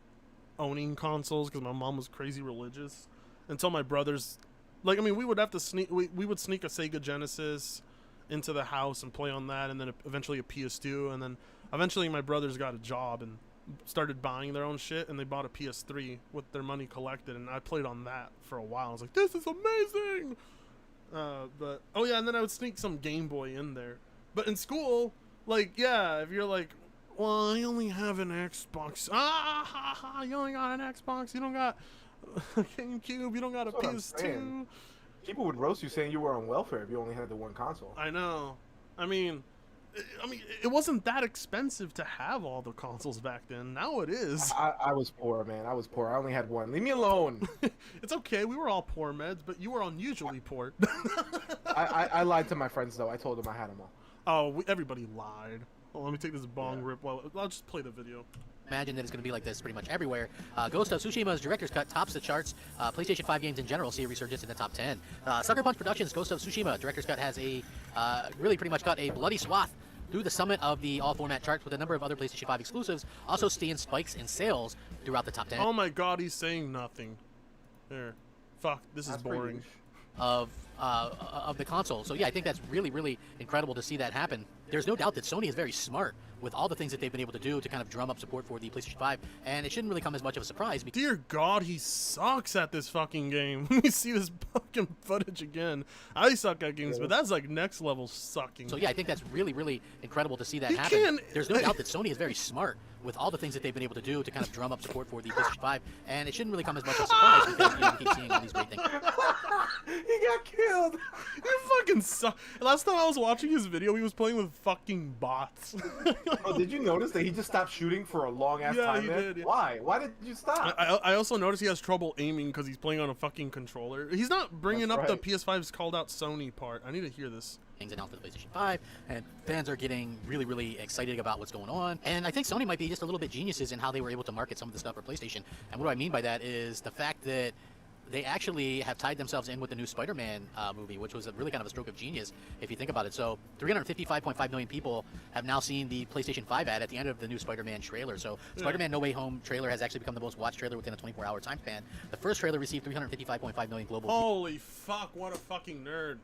owning consoles because my mom was crazy religious. Until my brothers, like, I mean, we would have to sneak. We would sneak a Sega Genesis into the house and play on that, and then eventually a PS2, and then eventually my brothers got a job and started buying their own shit, and they bought a PS3 with their money collected, and I played on that for a while. I was like, this is amazing. But oh yeah, and then I would sneak some Game Boy in there. But in school, like, yeah, if you're like, well, I only have an Xbox. You only got an Xbox. You don't got a GameCube. You don't got a That's what I'm PS2. saying. People would roast you saying you were on welfare if you only had the one console. I know. I mean, it wasn't that expensive to have all the consoles back then. Now it is. I was poor, man. I was poor. I only had one. Leave me alone. It's okay. We were all poor, Meds, but you were unusually poor. I lied to my friends, though. I told them I had them all. Oh, everybody lied. Well, let me take this bong rip. Well, I'll just play the video. Imagine that it's going to be like this pretty much everywhere. Ghost of Tsushima's Director's Cut tops the charts. PlayStation 5 games in general see a resurgence in the top 10. Sucker Punch Productions' Ghost of Tsushima Director's Cut has a really pretty much cut a bloody swath through the summit of the all-format charts, with a number of other PlayStation 5 exclusives also seeing spikes in sales throughout the top 10. Oh my god, he's saying nothing. There. Fuck, this is boring. Of the console. So yeah, I think that's really, really incredible to see that happen. There's no doubt that Sony is very smart with all the things that they've been able to do to kind of drum up support for the PlayStation 5, and it shouldn't really come as much of a surprise. Dear God, he sucks at this fucking game. Let me see this fucking footage again. I suck at games, but that's like next level sucking. So yeah, I think that's really, really incredible to see that happen. There's no doubt that Sony is very smart with all the things that they've been able to do to kind of drum up support for the PlayStation 5, and it shouldn't really come as much of a surprise because we keep seeing all these great things. He got killed. You fucking suck. Last time I was watching his video, he was playing with fucking bots. Oh, did you notice that he just stopped shooting for a long ass time? He there? did. Yeah. Why? Why did you stop? I also noticed he has trouble aiming because he's playing on a fucking controller. He's not bringing That's up right. the PS5's called out Sony part. I need to hear this. Things announced for the PlayStation 5, and fans are getting really, really excited about what's going on. And I think Sony might be just a little bit geniuses in how they were able to market some of the stuff for PlayStation. And what do I mean by that is the fact that they actually have tied themselves in with the new Spider-Man movie, which was a really kind of a stroke of genius if you think about it. So 355.5 million people have now seen the PlayStation 5 ad at the end of the new Spider-Man trailer. So Spider-Man No Way Home trailer has actually become the most watched trailer within a 24-hour time span. The first trailer received 355.5 million global Holy fuck, what a fucking nerd.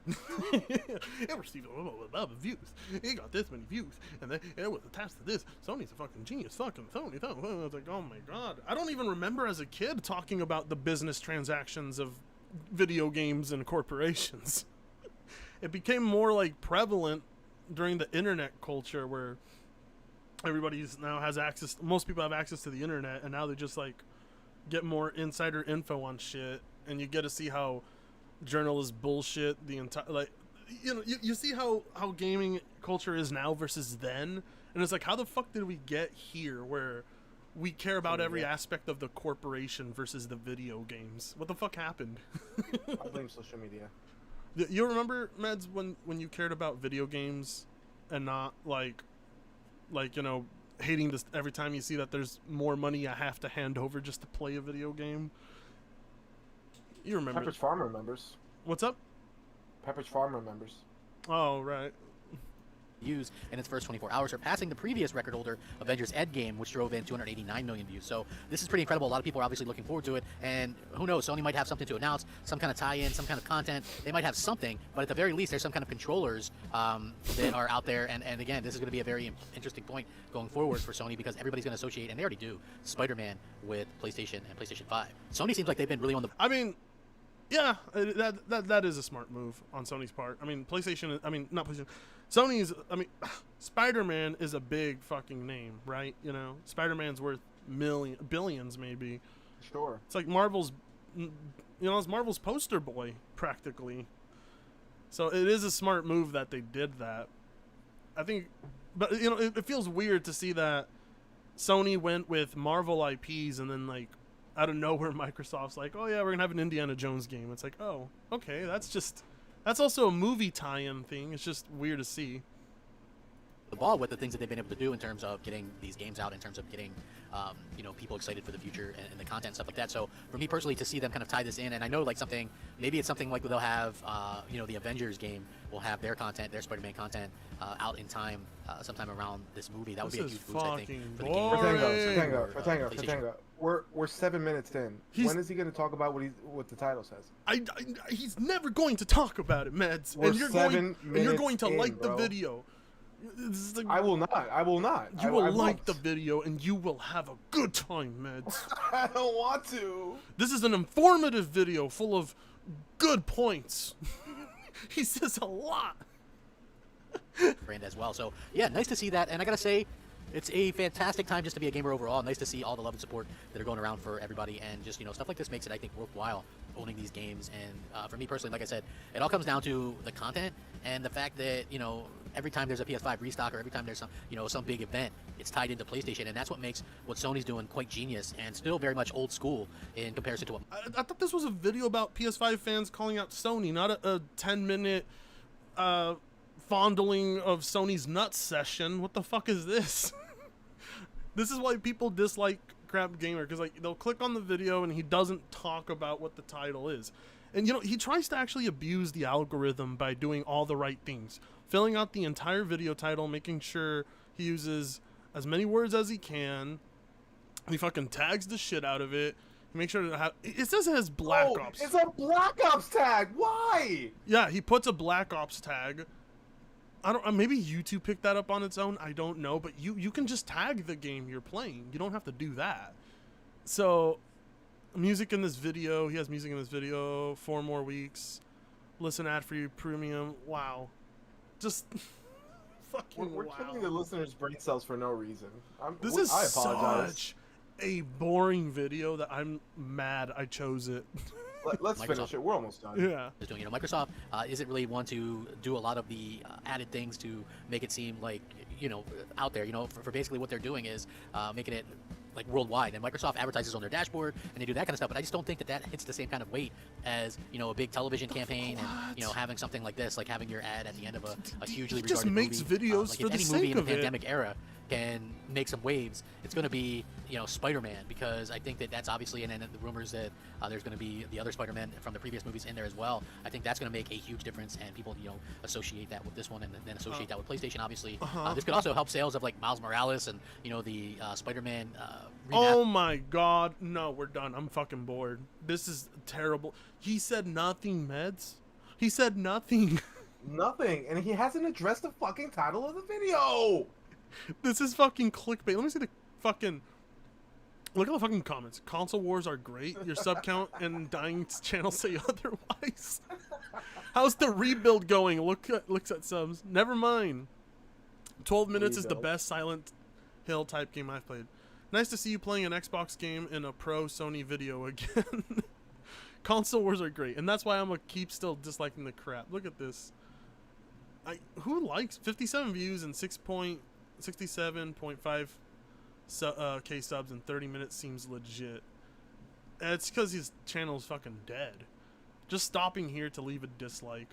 It received a lot of views. It got this many views. And then it was attached to this. Sony's a fucking genius. Fucking Sony. I was like, oh my god. I don't even remember as a kid talking about the business transactions of video games and corporations. It became more like prevalent during the internet culture where everybody's now has access, most people have access to the internet, and now they just like get more insider info on shit, and you get to see how journalists bullshit the entire, like, you know, you see how gaming culture is now versus then, and it's like, how the fuck did we get here where we care about every aspect of the corporation versus the video games? What the fuck happened? I blame social media. You remember, Meds, when you cared about video games and not like you know, hating this every time you see that there's more money I have to hand over just to play a video game? You remember? Pepperidge Farm remembers. What's up? Pepperidge Farm remembers. Oh, right. views in its first 24 hours, surpassing the previous record holder, Avengers Endgame, which drove in 289 million views. So this is pretty incredible. A lot of people are obviously looking forward to it, and who knows, Sony might have something to announce, some kind of tie-in, some kind of content. They might have something, but at the very least, there's some kind of controllers that are out there. And again, this is going to be a very interesting point going forward for Sony, because everybody's going to associate, and they already do, Spider-Man with PlayStation and PlayStation 5. Sony seems like they've been really on the... I mean, yeah, that is a smart move on Sony's part. I mean, PlayStation, I mean, not PlayStation, Sony's, I mean, Spider-Man is a big fucking name, right? You know, Spider-Man's worth billions maybe. Sure. It's like Marvel's, you know, it's Marvel's poster boy, practically. So it is a smart move that they did that. I think, but, you know, it feels weird to see that Sony went with Marvel IPs and then, like, out of nowhere, Microsoft's like, oh yeah, we're gonna have an Indiana Jones game. It's like, oh, okay, that's also a movie tie-in thing. It's just weird to see. The ball with the things that they've been able to do in terms of getting these games out, in terms of getting you know, people excited for the future and the content and stuff like that. So for me personally, to see them kind of tie this in, and I know like something, maybe it's something like they'll have you know, the Avengers game will have their content, their Spider-Man content out in time sometime around this movie. That would be a huge boost, I think, for the game. Fatango, we're 7 minutes in. When is he going to talk about what the title says? He's never going to talk about it, Meds. We're and you're going to like the video. I will not. I will not. You will like the video and you will have a good time, Meds. I don't want to. This is an informative video full of good points. He says a lot. Brand as well. So yeah, nice to see that. And I gotta say, it's a fantastic time just to be a gamer overall. Nice to see all the love and support that are going around for everybody, and just, you know, stuff like this makes it, I think, worthwhile owning these games. And for me personally, like I said, it all comes down to the content and the fact that, you know, every time there's a PS5 restock or every time there's some, you know, some big event, it's tied into PlayStation, and that's what makes what Sony's doing quite genius and still very much old school in comparison to what... I thought this was a video about PS5 fans calling out Sony, not a 10-minute fondling of Sony's nuts session. What the fuck is this? This is why people dislike Crap Gamer, because like they'll click on the video and he doesn't talk about what the title is. And you know, he tries to actually abuse the algorithm by doing all the right things, filling out the entire video title, making sure he uses as many words as he can. He fucking tags the shit out of it. He makes sure to have, it says it has Black Ops. It's a Black Ops tag. Why? Yeah, he puts a Black Ops tag. I don't, maybe YouTube picked that up on its own. I don't know, but you can just tag the game you're playing. You don't have to do that. So, music in this video. He has music in this video. 4 more weeks. Listen ad-free premium. Wow. Just fucking we're wow. killing the listeners' brain cells for no reason. I apologize. Such a boring video that I'm mad I chose it. Let's finish it. We're almost done. Yeah. Doing, you know, Microsoft isn't really one to do a lot of the added things to make it seem like, you know, out there. You know, for basically what they're doing is making it like worldwide, and Microsoft advertises on their dashboard and they do that kind of stuff, but I just don't think that hits the same kind of weight as, you know, a big television campaign and, you know, having something like this, like having your ad at the end of a hugely regarded just makes movie. videos like for the any sake movie in the of it. pandemic era can make some waves, it's going to be, you know, Spider-Man, because I think that's obviously, and then the rumors that there's going to be the other Spider-Man from the previous movies in there as well. I think that's going to make a huge difference, and people, you know, associate that with this one, and then associate that with PlayStation, obviously. This could also help sales of like Miles Morales and, you know, the Spider-Man Oh my god, no, we're done. I'm fucking bored. This is terrible. He said nothing, Meds. He said nothing. Nothing, and he hasn't addressed the fucking title of the video. This is fucking clickbait. Let me see the fucking... Look at the fucking comments. Console wars are great. Your sub count and dying channels say otherwise. How's the rebuild going? Looks at subs. Never mind. 12 minutes is the best Silent Hill type game I've played. Nice to see you playing an Xbox game in a pro Sony video again. Console wars are great, and that's why I'm gonna keep still disliking the crap. Look at this. Who likes 57 views and 6.67.5 K subs in 30 minutes seems legit. It's because his channel's fucking dead. Just stopping here to leave a dislike.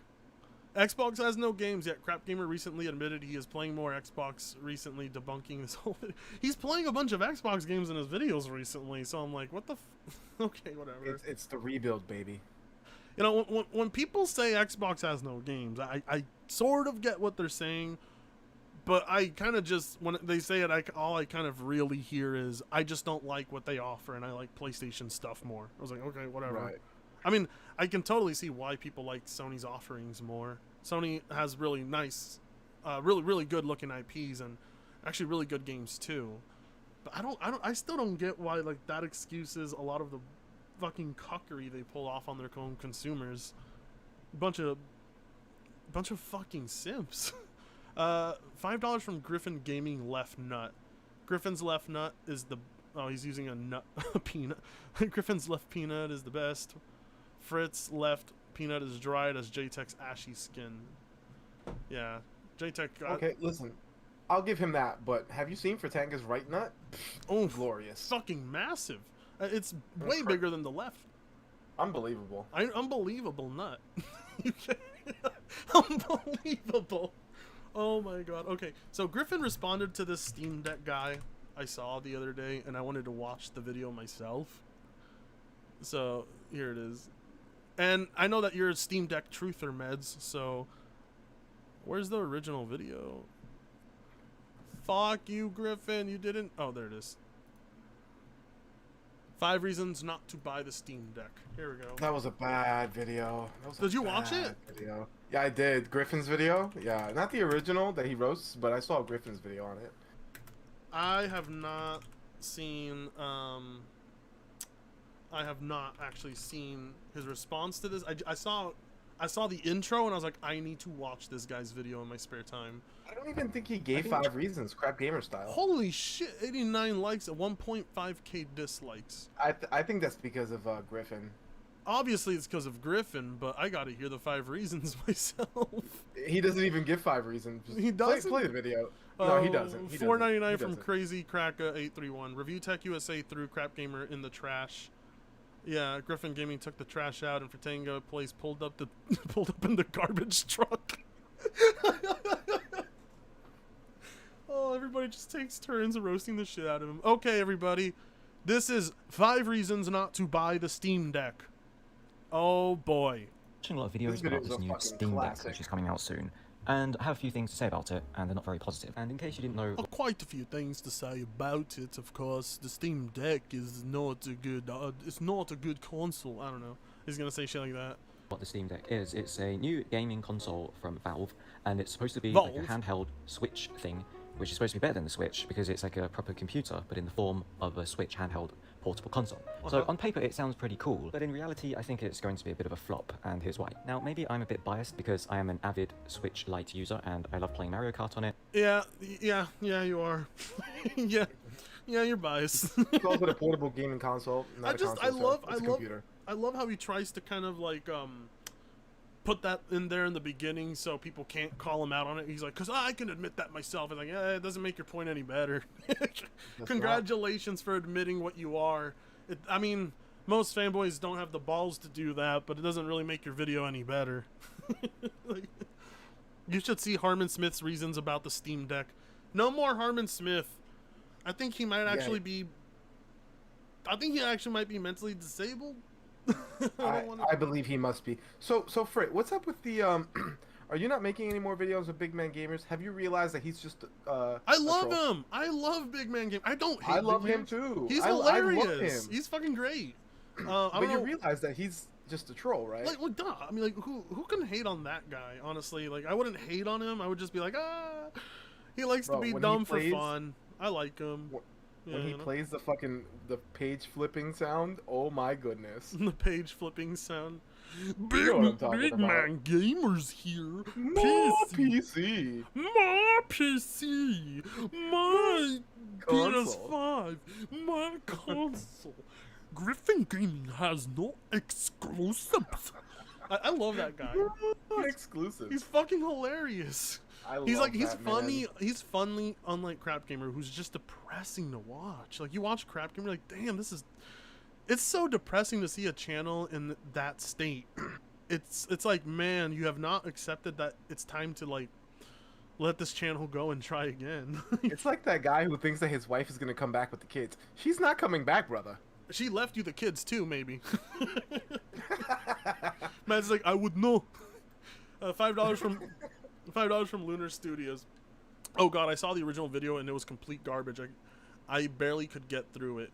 Xbox has no games yet. Crap Gamer recently admitted he is playing more Xbox recently, debunking this whole video. He's playing a bunch of Xbox games in his videos recently, so I'm like, what the okay, whatever. It's the rebuild, baby. You know, when people say Xbox has no games, I sort of get what they're saying, But I kind of just, when they say it, all I kind of really hear is, I just don't like what they offer, and I like PlayStation stuff more. I was like, okay, whatever. Right. I mean, I can totally see why people like Sony's offerings more. Sony has really nice, really good looking IPs, and actually really good games too. But I still don't get why, like, that excuses a lot of the fucking cuckery they pull off on their own consumers. Bunch of fucking simps. $5 from Griffin Gaming Left Nut. Griffin's left nut is the... Oh, he's using a nut... a peanut. Griffin's left peanut is the best. Fritz left peanut is dried as JTech's ashy skin. Yeah. JTech got... Okay, listen. I'll give him that, but have you seen Fratanga's right nut? Oh, glorious. Fucking massive. It's way bigger than the left. Unbelievable. Unbelievable nut. Unbelievable. Oh my god. Okay, so Griffin responded to this Steam Deck guy I saw the other day, and I wanted to watch the video myself. So, here it is. And I know that you're a Steam Deck truther, Meds, so... Where's the original video? Fuck you, Griffin. You didn't... Oh, there it is. 5 reasons not to buy the Steam Deck. Here we go. That was a bad video. Did you watch it? Video. Yeah, I did. Griffin's video. Yeah, not the original that he roasts, but I saw Griffin's video on it. I have not seen... I have not actually seen his response to this. I saw the intro and I was like, I need to watch this guy's video in my spare time. I don't even think he gave 5 reasons. Crap gamer style. Holy shit! 89 likes and 1.5k dislikes. I think that's because of Griffin. Obviously, it's because of Griffin, but I gotta hear the 5 reasons myself. He doesn't even give 5 reasons. Just he doesn't play the video. No, he doesn't. $4.99 from Crazy Kraka 831. Review Tech USA threw Crap Gamer in the trash. Yeah, Griffin Gaming took the trash out, and Fratanga Place pulled up in the garbage truck. Oh, everybody just takes turns roasting the shit out of him. Okay, everybody, this is 5 reasons not to buy the Steam Deck. Oh boy. Watching a lot of videos about this new Steam Deck, which is coming out soon, and I have a few things to say about it, and they're not very positive. And in case you didn't know... quite a few things to say about it, of course. The Steam Deck is not a good... it's not a good console. I don't know. He's gonna say shit like that. What the Steam Deck is, it's a new gaming console from Valve, and it's supposed to be like a handheld Switch thing, which is supposed to be better than the Switch, because it's like a proper computer, but in the form of a Switch handheld portable console. So on paper it sounds pretty cool, but in reality I think it's going to be a bit of a flop, and here's why. Now maybe I'm a bit biased because I am an avid Switch Lite user and I love playing Mario Kart on it. Yeah, you are. yeah, you're biased. It's also a portable gaming console, not a console, it's a computer. I love how he tries to kind of like put that in there in the beginning so people can't call him out on it. He's like, because I can admit that myself. It's like, it doesn't make your point any better. Congratulations for admitting what you are. I mean, most fanboys don't have the balls to do that, but it doesn't really make your video any better. Like, you should see Harmon Smith's reasons about the Steam Deck. No more Harmon Smith. I think he might actually be... I think he actually might be mentally disabled. I believe he must be. So Frit, what's up with the are you not making any more videos with Big Man Gamers? Have you realized that he's just I love him. I love Big Man Gamers. I don't hate I love him too. He's hilarious. I love him. He's fucking great. But you realize that he's just a troll, right? Like, duh. I mean, like, who can hate on that guy? Honestly, like, I wouldn't hate on him. I would just be like, he likes to be dumb for fun. I like him. When he plays the page flipping sound, oh my goodness. The page flipping sound. Big Man Gamers here. More PC. More PC. My PS5. My console. Griffin Gaming has no exclusives. I love that guy. Exclusive. He's fucking hilarious. He's funny. He's funny, unlike Crap Gamer, who's just depressing to watch. Like, you watch Crap Gamer, like, damn, it's so depressing to see a channel in that state. It's like, man, you have not accepted that it's time to, like, let this channel go and try again. It's like that guy who thinks that his wife is gonna come back with the kids. She's not coming back, brother. She left you the kids too, maybe. Man's like, I would know. $5 from Lunar Studios. Oh god, I saw the original video and it was complete garbage. I barely could get through it.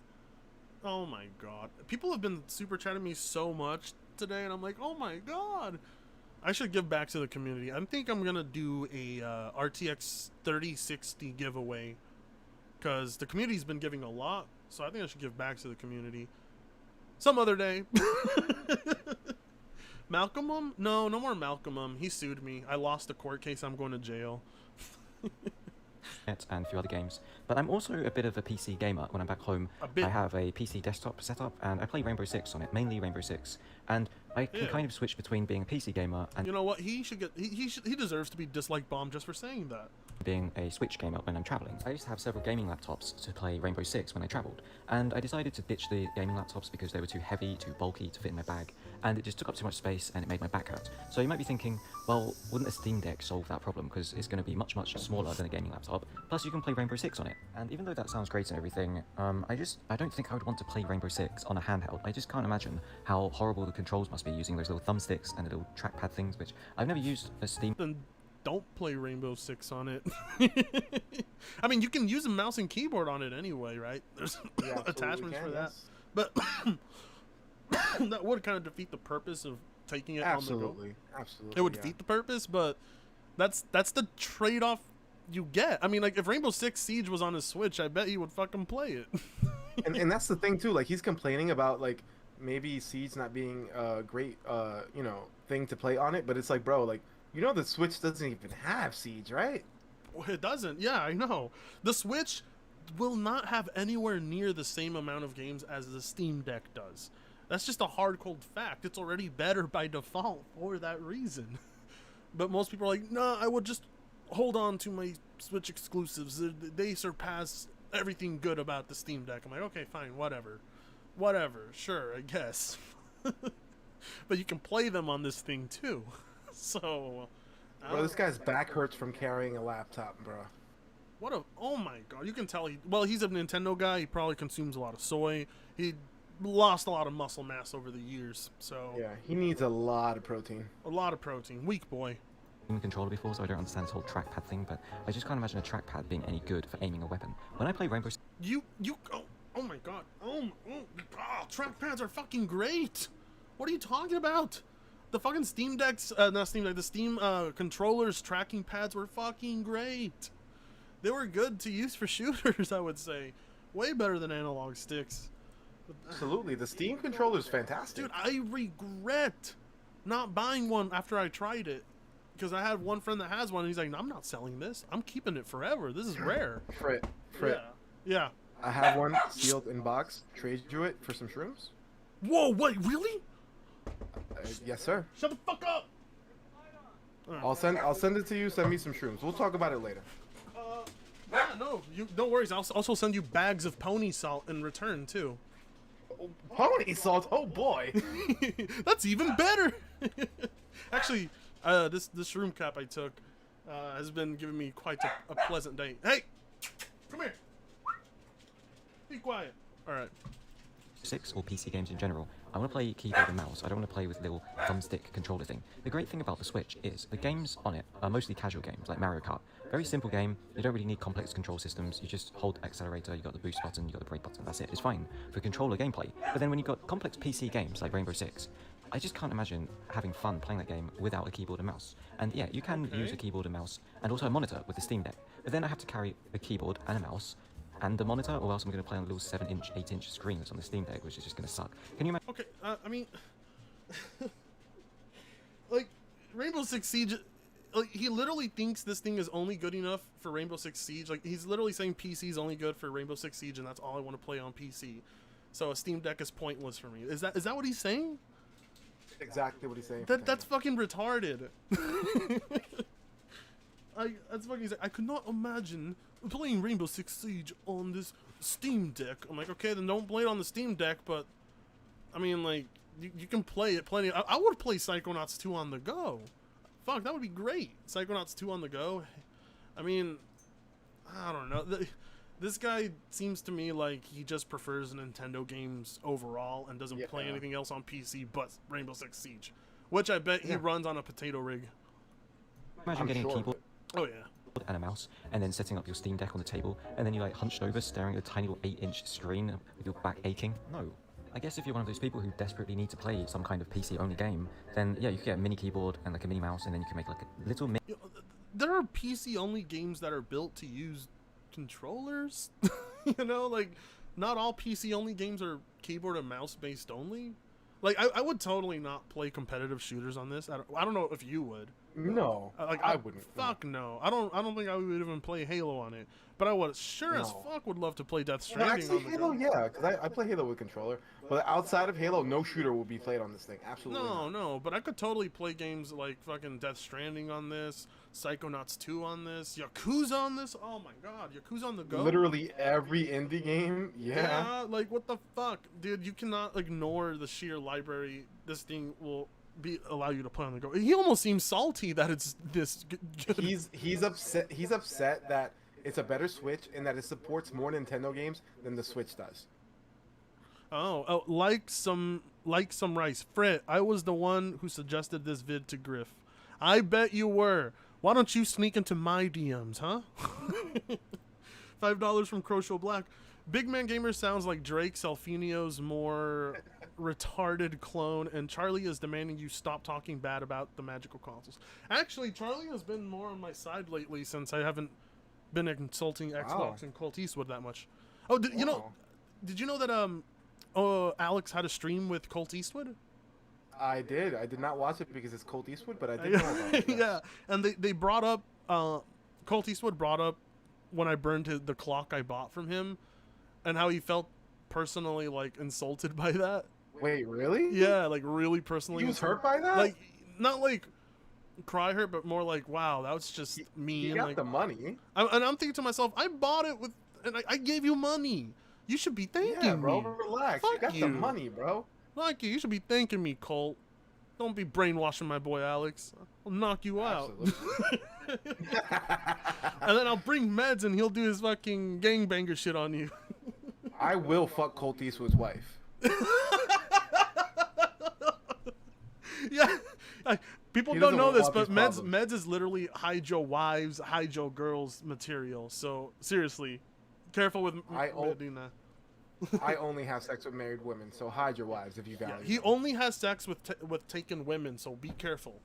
Oh my god. People have been super chatting me so much today, and I'm like, oh my god. I should give back to the community. I think I'm gonna do a RTX 3060 giveaway, because the community's been giving a lot, so I think I should give back to the community some other day. Malcolm? No more Malcolm. He sued me. I lost a court case. I'm going to jail. And a few other games. But I'm also a bit of a PC gamer. When I'm back home, I have a PC desktop set up, and I play Rainbow Six on it, mainly Rainbow Six. And I can kind of switch between being a PC gamer and... You know what? He should get... He deserves to be dislike bombed just for saying that. Being a Switch gamer when I'm traveling. I used to have several gaming laptops to play Rainbow Six when I traveled, and I decided to ditch the gaming laptops because they were too heavy, too bulky to fit in my bag, and it just took up too much space and it made my back hurt. So you might be thinking, well, wouldn't a Steam Deck solve that problem, because it's going to be much, much smaller than a gaming laptop, plus you can play Rainbow Six on it. And even though that sounds great and everything, I don't think I would want to play Rainbow Six on a handheld. I just can't imagine how horrible the controls must be using those little thumbsticks and the little trackpad things, which I've never used a Steam... Then don't play Rainbow Six on it. I mean, you can use a mouse and keyboard on it anyway, right? There's attachments for that. Yes. But that would kind of defeat the purpose of taking it on the go. Absolutely. It would defeat the purpose, but that's the trade-off you get. I mean, like, if Rainbow Six Siege was on his Switch, I bet he would fucking play it. and that's the thing, too. Like, he's complaining about, like, maybe Siege not being a great, you know, thing to play on it, but it's like, bro, like, you know the Switch doesn't even have Siege, right? Well, it doesn't. Yeah, I know. The Switch will not have anywhere near the same amount of games as the Steam Deck does. That's just a hard, cold fact. It's already better by default for that reason. But most people are like, nah, I would just hold on to my Switch exclusives. They surpass everything good about the Steam Deck. I'm like, okay, fine, whatever. Whatever, sure, I guess. But you can play them on this thing, too. So, bro, this guy's back hurts from carrying a laptop, bro. What a... Oh my god, you can tell he's a Nintendo guy. He probably consumes a lot of soy. He lost a lot of muscle mass over the years, so... Yeah, he needs a lot of protein. A lot of protein. Weak boy. Controller before, so I don't understand this whole trackpad thing, but I just can't imagine a trackpad being any good for aiming a weapon. When I play Rainbow... Oh my god. Trackpads are fucking great! What are you talking about? The fucking Steam Decks, not Steam Deck, the Steam controllers tracking pads were fucking great. They were good to use for shooters, I would say. Way better than analog sticks. Absolutely, the Steam controller's fantastic. Dude, I regret not buying one after I tried it. Because I had one friend that has one, and he's like, I'm not selling this. I'm keeping it forever. This is rare. Frit. Yeah. I have one sealed in box. Trade you it for some shrooms? Whoa, wait, really? Yes, sir. Shut the fuck up! I'll send it to you. Send me some shrooms. We'll talk about it later. Yeah, no, don't worry. I'll also send you bags of pony salt in return too. Pony salt? Oh boy, that's even better. Actually, this shroom cap I took has been giving me quite a pleasant day. Hey, come here. Be quiet. All right. Six or PC games in general, I want to play keyboard and mouse. I don't want to play with little thumbstick controller thing. The great thing about the Switch is the games on it are mostly casual games, like Mario Kart. Very simple game, you don't really need complex control systems, you just hold accelerator, you got the boost button, you got the brake button, that's it, it's fine for controller gameplay. But then when you've got complex PC games like Rainbow Six, I just can't imagine having fun playing that game without a keyboard and mouse. And yeah, you can use a keyboard and mouse, and also a monitor with the Steam Deck, but then I have to carry a keyboard and a mouse, and the monitor, or else I'm going to play on a little 7-inch, 8-inch screen that's on the Steam Deck, which is just going to suck. Can you imagine? Okay, I mean, like, Rainbow Six Siege, like, he literally thinks this thing is only good enough for Rainbow Six Siege. Like, he's literally saying PC is only good for Rainbow Six Siege, and that's all I want to play on PC. So a Steam Deck is pointless for me. Is that what he's saying? Exactly what he's saying. That's fucking retarded. That's fucking. I could not imagine playing Rainbow Six Siege on this Steam Deck. I'm like, okay, then don't play it on the Steam Deck, but I mean, like, you can play it plenty. I would play Psychonauts 2 on the go. Fuck, that would be great. Psychonauts 2 on the go. I mean, I don't know. This guy seems to me like he just prefers Nintendo games overall and doesn't play anything else on PC but Rainbow Six Siege, which I bet he runs on a potato rig. Imagine getting a keyboard. Oh yeah. and a mouse, and then setting up your Steam Deck on the table, and then you like hunched over staring at a tiny little 8-inch screen with your back aching? No. I guess if you're one of those people who desperately need to play some kind of PC-only game, then yeah, you can get a mini keyboard and like a mini mouse, and then you can make like a little mini... There are PC-only games that are built to use controllers. You know, like, not all PC-only games are keyboard and mouse-based only. Like, I would totally not play competitive shooters on this. I don't know if you would. No, like I wouldn't. Fuck no. I don't think I would even play Halo on it. But I would sure as fuck would love to play Death Stranding actually, on the Halo, go. yeah, because I play Halo with controller. But outside of Halo, no shooter will be played on this thing. Absolutely. No, but I could totally play games like fucking Death Stranding on this, Psychonauts 2 on this, Yakuza on this. Oh my god, Yakuza on the go. Literally every indie game. Yeah. Like what the fuck, dude? You cannot ignore the sheer library this thing will allow you to play on the go. He almost seems salty that it's this good. He's upset. He's upset that it's a better Switch and that it supports more Nintendo games than the Switch does. Oh, like some rice. Frit, I was the one who suggested this vid to Griff. I bet you were. Why don't you sneak into my DMs, huh? $5 from Croshow Black. Big Man Gamer sounds like Drake Salfinio's more retarded clone, and Charlie is demanding you stop talking bad about the magical consoles. Actually, Charlie has been more on my side lately since I haven't been insulting Xbox and Colt Eastwood that much. Oh, did you know that Alex had a stream with Colt Eastwood? I did. I did not watch it because it's Colt Eastwood, but I did know about it. Yes. Yeah, and they brought up Colt Eastwood brought up when I burned the clock I bought from him, and how he felt personally like insulted by that. Wait, really? Yeah, like really personally. He was hurt by that? Like, not like cry hurt, but more like, wow, that was just mean. He got like, the money. And I'm thinking to myself, I bought it with, and I gave you money. You should be thanking Yeah, bro, me. relax. Fuck you got the money, bro. Fuck you. You should be thanking me, Colt. Don't be brainwashing my boy Alex. I'll knock you out. And then I'll bring Meds and he'll do his fucking gangbanger shit on you. I will fuck Colt Eastwood's wife. Yeah. People He don't know doesn't this, want but these Meds is literally hide your wives, hide your girls material. So seriously, careful with Medina. I only have sex with married women, so hide your wives if you value. Yeah, he only has sex with taken women, so be careful.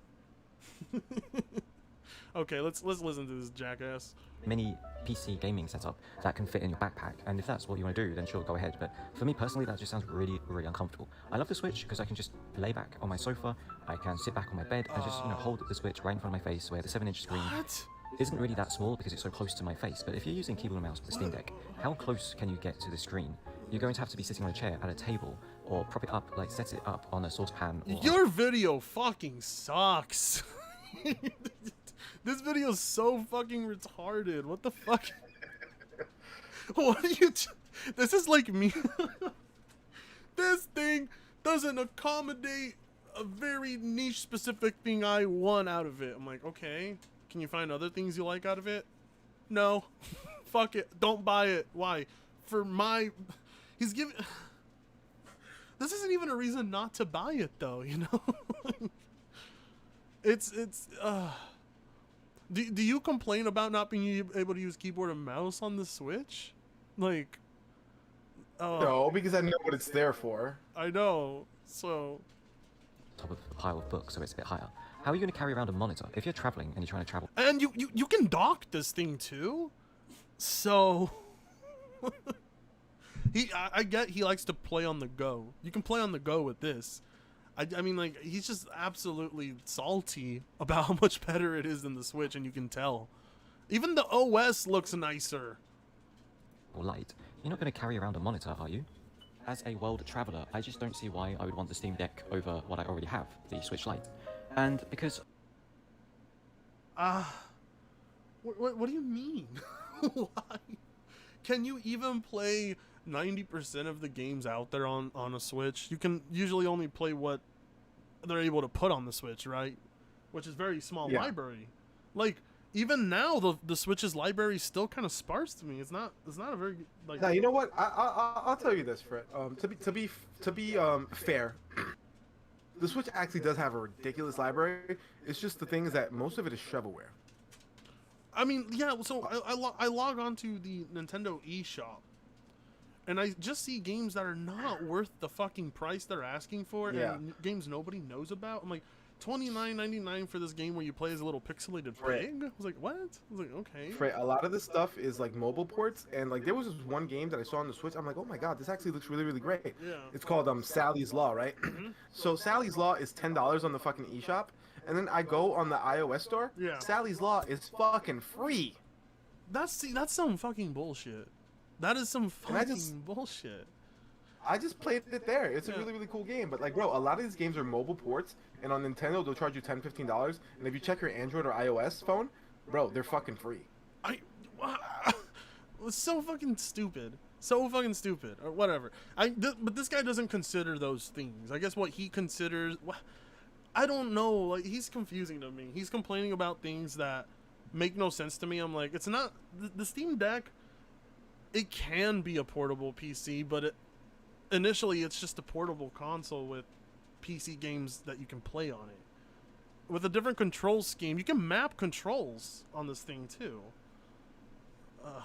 Okay, let's listen to this jackass. Mini PC gaming setup that can fit in your backpack, and if that's what you want to do, then sure, go ahead. But for me personally, that just sounds really, really uncomfortable. I love the Switch because I can just lay back on my sofa, I can sit back on my bed, and just hold the Switch right in front of my face, where the 7-inch screen isn't really that small because it's so close to my face. But if you're using keyboard and mouse with the Steam Deck, how close can you get to the screen? You're going to have to be sitting on a chair at a table, or prop it up, like set it up on a saucepan. Your video fucking sucks. This video is so fucking retarded. What the fuck? What are you? This is like me. This thing doesn't accommodate a very niche specific thing I want out of it. I'm like, okay, can you find other things you like out of it? No. Fuck it. Don't buy it. Why? For my... He's giving... This isn't even a reason not to buy it, though, you know? Do you complain about not being able to use keyboard and mouse on the Switch? Like... No, because I know what it's there for. I know, so... Top of a pile of books, so it's a bit higher. How are you going to carry around a monitor if you're traveling and you're trying to travel? And you can dock this thing too, so I get he likes to play on the go. You can play on the go with this. I mean, like, he's just absolutely salty about how much better it is than the Switch, and you can tell. Even the OS looks nicer. Or light. You're not going to carry around a monitor, are you? As a world traveler, I just don't see why I would want the Steam Deck over what I already have, the Switch Lite. And because... What do you mean? Why? Can you even play 90% of the games out there on a Switch? You can usually only play what they're able to put on the Switch, right? Which is very small library. Like, even now, the Switch's library is still kind of sparse to me. It's not a very like. Now you know what? I'll tell you this, Fred. To be fair, the Switch actually does have a ridiculous library. It's just the thing is that most of it is shovelware. I mean, yeah. So I log onto the Nintendo eShop, and I just see games that are not worth the fucking price they're asking for, and games nobody knows about. I'm like, $29.99 for this game where you play as a little pixelated pig? I was like, what? I was like, okay. A lot of this stuff is like mobile ports, and like there was this one game that I saw on the Switch. I'm like, oh my god, this actually looks really, really great. Yeah. It's called Sally's Law, right? So Sally's Law is $10 on the fucking eShop, and then I go on the iOS store. Yeah. Sally's Law is fucking free. That's some fucking bullshit. That is some fucking bullshit. I just played it there. It's a really, really cool game. But, like, bro, a lot of these games are mobile ports, and on Nintendo, they'll charge you $10, $15. And if you check your Android or iOS phone, bro, they're fucking free. It's so fucking stupid. So fucking stupid. Or whatever. But this guy doesn't consider those things. I guess what he considers... I don't know. Like, he's confusing to me. He's complaining about things that make no sense to me. I'm like, it's not... The Steam Deck, it can be a portable PC, but initially it's just a portable console with PC games that you can play on it. With a different control scheme, you can map controls on this thing too. Ugh.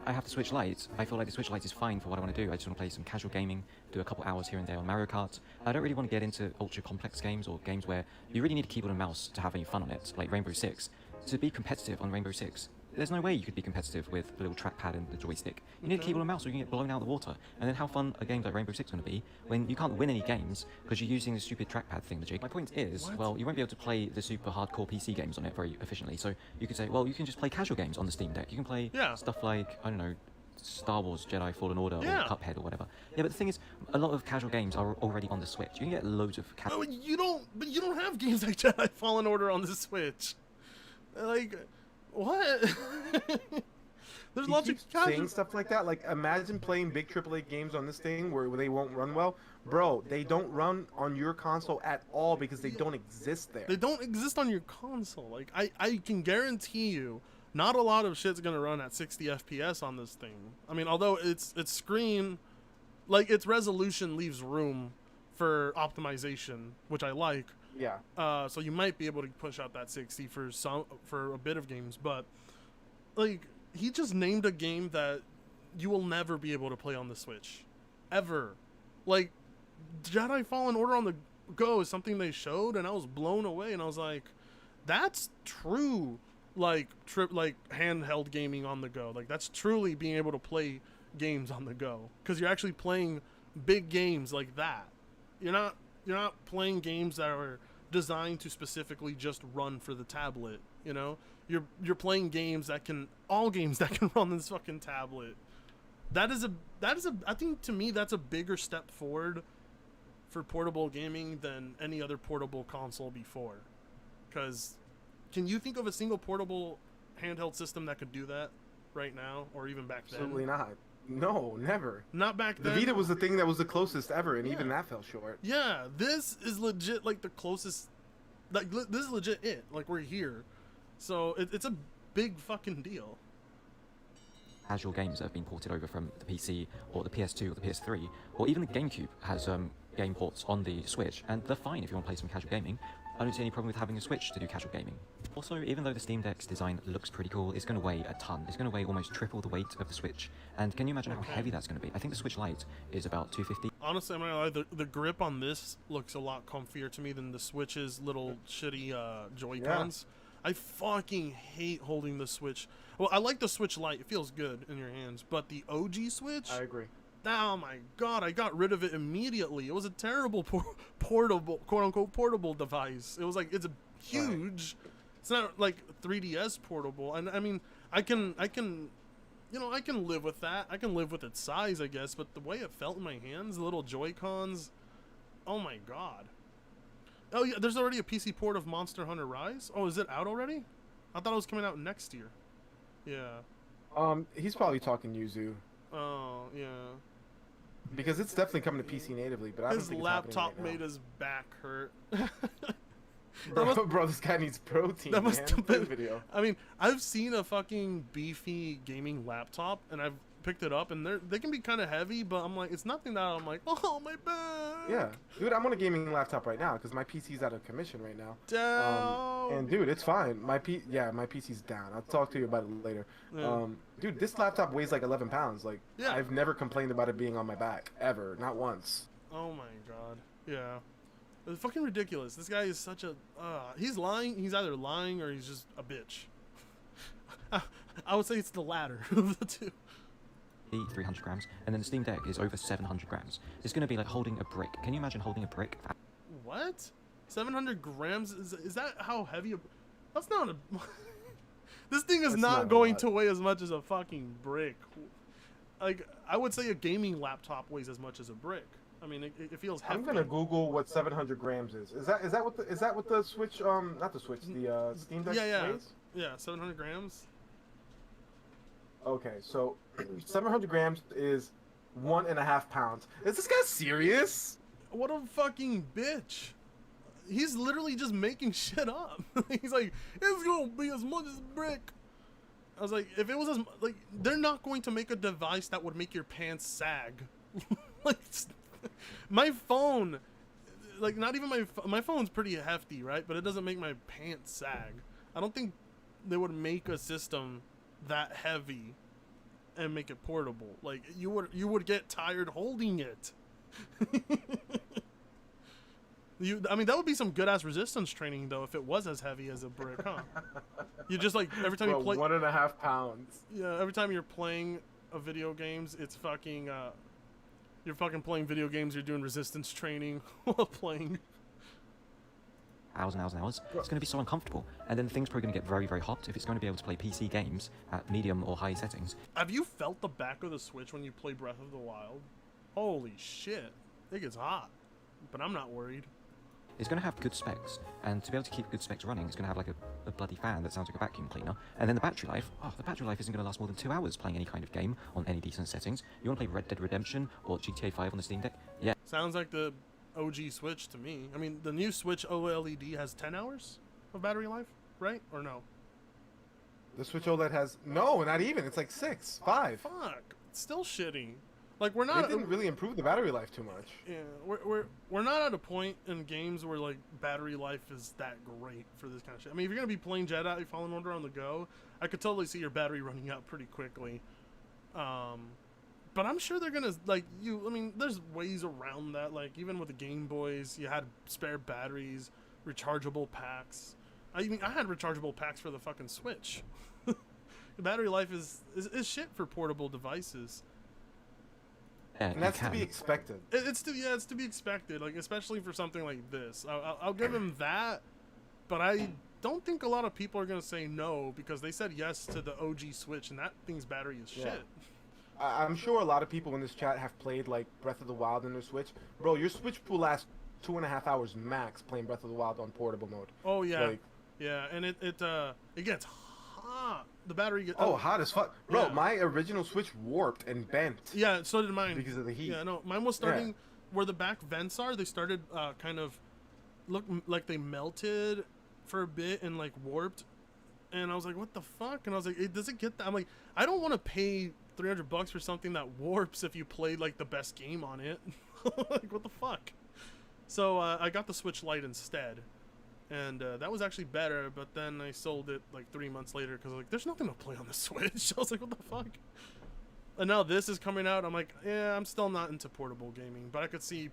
I have the Switch Lite. I feel like the Switch Lite is fine for what I want to do. I just want to play some casual gaming, do a couple hours here and there on Mario Kart. I don't really want to get into ultra complex games or games where you really need a keyboard and mouse to have any fun on it, like Rainbow Six. To be competitive on Rainbow Six, there's no way you could be competitive with the little trackpad and the joystick. You need a keyboard and mouse or you can get blown out of the water. And then how fun a game like Rainbow Six is going to be when you can't win any games because you're using the stupid trackpad thingamajig. My point is, well, you won't be able to play the super hardcore PC games on it very efficiently. So you could say, well, you can just play casual games on the Steam Deck. You can play stuff like, I don't know, Star Wars Jedi Fallen Order or Cuphead or whatever. Yeah, but the thing is, a lot of casual games are already on the Switch. You can get loads of casual... But you don't have games like Jedi Fallen Order on the Switch. Like... What? There's lots of saying stuff like that. Like, imagine playing big AAA games on this thing where they won't run well. Bro, they don't run on your console at all because they don't exist there. They don't exist on your console. Like, I can guarantee you, not a lot of shit's gonna run at 60 FPS on this thing. I mean, although its screen, like, its resolution leaves room for optimization, which I like. Yeah. So you might be able to push out that 60 for a bit of games, but like he just named a game that you will never be able to play on the Switch, ever. Like Jedi Fallen Order on the Go is something they showed, and I was blown away, and I was like, that's true, like handheld gaming on the go. Like that's truly being able to play games on the go because you're actually playing big games like that. You're not playing games that are designed to specifically just run for the tablet, you know? You're playing games that can run on this fucking tablet. That is I think to me that's a bigger step forward for portable gaming than any other portable console before. Cuz can you think of a single portable handheld system that could do that right now or even back then? Absolutely not. No, never. Not back then. The Vita was the thing that was the closest ever, and even that fell short. Yeah, this is legit like the closest. Like this is legit it. Like we're here, so it's a big fucking deal. Casual games that have been ported over from the PC or the PS2 or the PS3, or even the GameCube has game ports on the Switch, and they're fine if you want to play some casual gaming. I don't see any problem with having a Switch to do casual gaming. Also, even though the Steam Deck's design looks pretty cool, it's going to weigh a ton. It's going to weigh almost triple the weight of the Switch. And can you imagine how heavy that's going to be? I think the Switch Lite is about 250. Honestly, I'm not gonna lie, the grip on this looks a lot comfier to me than the Switch's little shitty Joy-Cons. Yeah. I fucking hate holding the Switch. Well, I like the Switch Lite. It feels good in your hands. But the OG Switch... I agree. Oh my god, I got rid of it immediately. It was a terrible portable, quote-unquote, portable device. It was like, it's a huge... Right. It's not like 3DS portable. And I mean, I can you know, I can live with that. I can live with its size, I guess. But the way it felt in my hands, the little Joy-Cons... Oh my god. Oh yeah, there's already a PC port of Monster Hunter Rise? Oh, is it out already? I thought it was coming out next year. Yeah. He's probably talking Yuzu. Oh, yeah. Because it's definitely coming to PC natively, but I don't think it's laptop right made his back hurt. Bro, this guy needs protein. That must have been video. I mean, I've seen a fucking beefy gaming laptop, and I've picked it up, and they can be kind of heavy, but I'm like, it's nothing that I'm like, oh my back. Yeah, dude, I'm on a gaming laptop right now because my PC's out of commission right now. Down. And dude, it's fine. My PC's down. I'll talk to you about it later. Yeah. Dude, this laptop weighs like 11 pounds. Like, Yeah. I've never complained about it being on my back ever, not once. Oh my god. Yeah. It's fucking ridiculous. This guy is such a. He's lying. He's either lying or he's just a bitch. I would say it's the latter of the two. 300 grams, and then the Steam Deck is over 700 grams. It's going to be like holding a brick. Can you imagine holding a brick? What? 700 grams? Is that how heavy a... That's not a... This thing is not going to weigh as much as a fucking brick. Like, I would say a gaming laptop weighs as much as a brick. I mean, it feels hefty. I'm gonna Google what 700 grams is. Is that what the Switch not the Switch, the Steam Deck weighs? Yeah, 700 grams. Okay, so 700 grams is 1.5 pounds. Is this guy serious? What a fucking bitch. He's literally just making shit up. He's like, it's gonna be as much as a brick. I was like, if it was as like, they're not going to make a device that would make your pants sag. Like, my phone, like, not even my phone's pretty hefty, right? But it doesn't make my pants sag. I don't think they would make a system that heavy and make it portable. Like, you would get tired holding it. I mean, that would be some good ass resistance training though if it was as heavy as a brick, huh? You just like every time you play 1.5 pounds. Yeah, every time you're playing a video games, it's fucking you're fucking playing video games, you're doing resistance training while playing. Hours and hours and hours. It's going to be so uncomfortable, and then things probably going to get very, very hot if it's going to be able to play PC games at medium or high settings. Have you felt the back of the Switch when you play Breath of the Wild? Holy shit, it gets hot, but I'm not worried. It's going to have good specs, and to be able to keep good specs running, it's going to have like a bloody fan that sounds like a vacuum cleaner. And then the battery life, the battery life isn't going to last more than 2 hours playing any kind of game on any decent settings. You want to play Red Dead Redemption or GTA 5 on the Steam Deck? Yeah. Sounds like the OG Switch to me. I mean, the new Switch OLED has 10 hours of battery life, right? Or no? The Switch OLED has no, not even. It's like 6, 5. Fuck, it's still shitty. Like, we're not. It didn't really improve the battery life too much. Yeah, we're not at a point in games where like battery life is that great for this kind of shit. I mean, if you're gonna be playing Jedi Fallen Order on the go, I could totally see your battery running out pretty quickly. But I'm sure they're gonna I mean, there's ways around that. Like, even with the Game Boys, you had spare batteries, rechargeable packs. I had rechargeable packs for the fucking Switch. The battery life is shit for portable devices. And that's to be expected. It's to be expected. Like, especially for something like this, I'll give him that. But I don't think a lot of people are gonna say no because they said yes to the OG Switch, and that thing's battery is shit. I'm sure a lot of people in this chat have played like Breath of the Wild in their Switch. Bro, your Switch will last 2.5 hours max playing Breath of the Wild on portable mode. Oh yeah, yeah, and it gets hot. The battery gets hot as fuck, bro. Yeah. My original Switch warped and bent. Yeah, so did mine because of the heat. Yeah, no, mine was starting where the back vents are. They started kind of look like they melted for a bit and like warped, and I was like, what the fuck? And I was like, does it get that? I'm like, I don't want to pay $300 for something that warps if you played like the best game on it. Like, what the fuck? So I got the Switch Lite instead, and that was actually better. But then I sold it like 3 months later because like, there's nothing to play on the Switch. I was like, what the fuck? And now this is coming out. I'm like, yeah, I'm still not into portable gaming, but I could see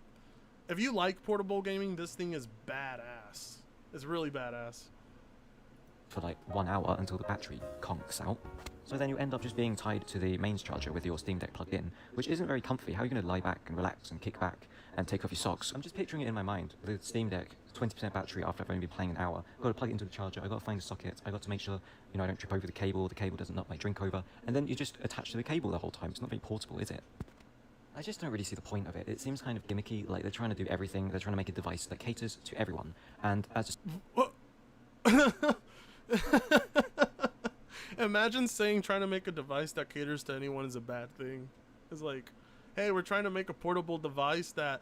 if you like portable gaming, this thing is badass. It's really badass. For like 1 hour until the battery conks out. So then you end up just being tied to the mains charger with your Steam Deck plugged in, which isn't very comfy. How are you going to lie back and relax and kick back and take off your socks? I'm just picturing it in my mind. The Steam Deck, 20% battery after I've only been playing an hour. I've got to plug it into the charger. I've got to find a socket. I've got to make sure, I don't trip over the cable doesn't knock my drink over. And then you're just attached to the cable the whole time. It's not very portable, is it? I just don't really see the point of it. It seems kind of gimmicky, like they're trying to do everything. They're trying to make a device that caters to everyone. And as just... Imagine saying trying to make a device that caters to anyone is a bad thing. It's like, hey, we're trying to make a portable device that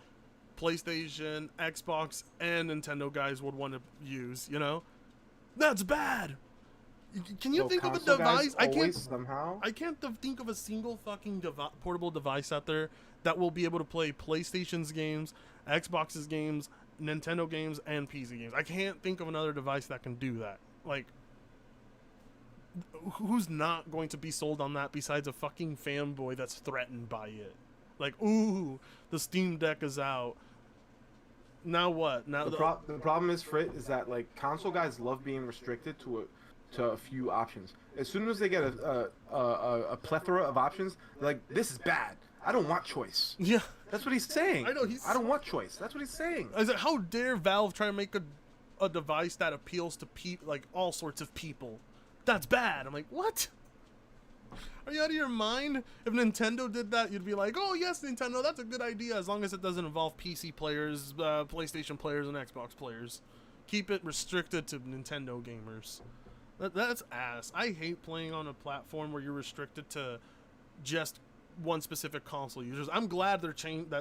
PlayStation, Xbox, and Nintendo guys would want to use, That's bad! Can you Well, think of a console guys device? I can't always somehow. I can't think of a single fucking portable device out there that will be able to play PlayStation's games, Xbox's games, Nintendo games, and PC games. I can't think of another device that can do that. Like, who's not going to be sold on that besides a fucking fanboy that's threatened by it? Like, ooh, the Steam Deck is out. Now what? Now The problem is, Frit, is that like console guys love being restricted to a few options. As soon as they get a plethora of options, they're like, this is bad. I don't want choice. Yeah, that's what he's saying. I know I don't want choice. That's what he's saying. I was like, how dare Valve try to make a device that appeals to like all sorts of people? That's bad. I'm like, what? Are you out of your mind? If Nintendo did that, you'd be like, oh yes, Nintendo, that's a good idea, as long as it doesn't involve PC players, PlayStation players, and Xbox players. Keep it restricted to Nintendo gamers. That's ass. I hate playing on a platform where you're restricted to just one specific console users. I'm glad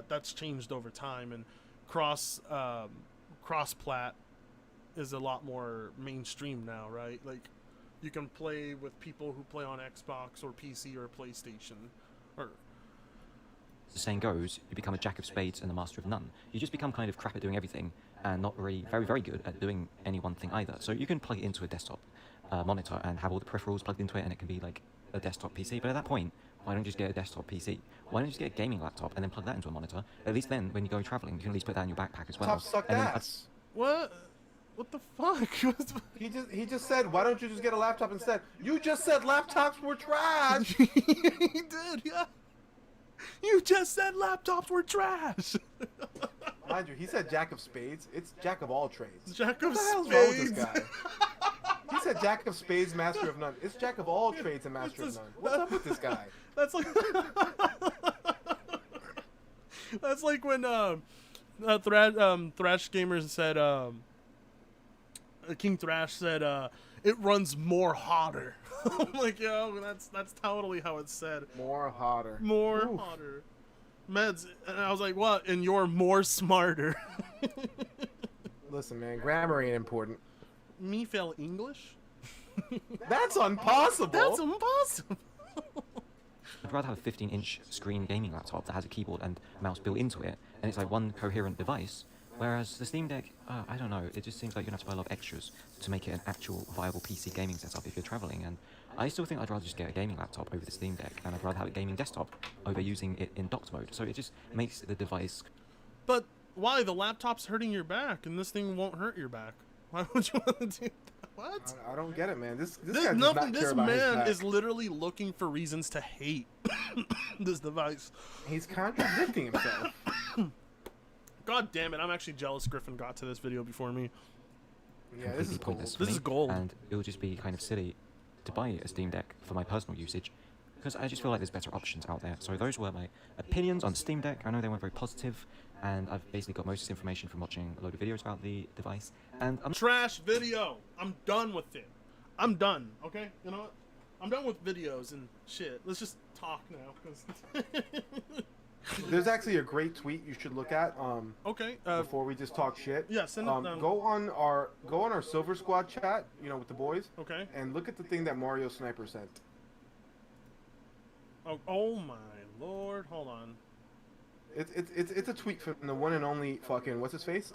that's changed over time, and cross-plat is a lot more mainstream now, right? Like, you can play with people who play on Xbox or PC or PlayStation. Or as the saying goes, you become a jack of spades and a master of none. You just become kind of crap at doing everything and not really very good at doing any one thing either. So you can plug it into a desktop monitor and have all the peripherals plugged into it, and it can be like a desktop PC. But at that point, why don't you just get a desktop PC? Why don't you just get a gaming laptop and then plug that into a monitor? At least then, when you go traveling, you can at least put that in your backpack as well. Top sucked ass. What? What the fuck? He just said, why don't you just get a laptop instead? You just said laptops were trash. He did, yeah. You just said laptops were trash. Mind you, he said jack of spades. It's jack of all trades. Jack of what the hell's spades. wrong with this guy? He said jack of spades, master of none. It's jack of all trades and master of none. What's up with this guy? That's like that's like when Thrash Gamers said King Thrash said it runs more hotter. I'm like, yo, that's totally how it's said. More hotter. More Oof. hotter. Meds, and I was like, what? And you're more smarter. Listen, man, grammar ain't important. Me fail English? That's impossible. That's impossible. I'd rather have a 15-inch screen gaming laptop that has a keyboard and mouse built into it, and it's like one coherent device. Whereas the Steam Deck, I don't know, it just seems like you're going to have to buy a lot of extras to make it an actual viable PC gaming setup if you're traveling, and I still think I'd rather just get a gaming laptop over the Steam Deck, and I'd rather have a gaming desktop over using it in docked mode, so it just makes the device... But why? The laptop's hurting your back, and this thing won't hurt your back. Why would you want to do that? What? I don't get it, man. This guy does not care this about his man back. is literally looking for reasons to hate this device. He's contradicting himself. God damn it, I'm actually jealous Griffin got to this video before me. Yeah, this is pointless gold. for This is me, gold. and it would just be kind of silly to buy a Steam Deck for my personal usage, because I just feel like there's better options out there. So those were my opinions on Steam Deck. I know they weren't very positive, and I've basically got most of this information from watching a load of videos about the device, and I'm... Trash video! I'm done with it. I'm done, okay? You know what? I'm done with videos and shit. Let's just talk now, because... There's actually a great tweet you should look at. Okay. Before we just talk shit. Yeah, send it down. Go on our Silver Squad chat, you know, with the boys. Okay. And look at the thing that Mario Sniper sent. Oh my lord! Hold on. It's a tweet from the one and only fucking what's his face?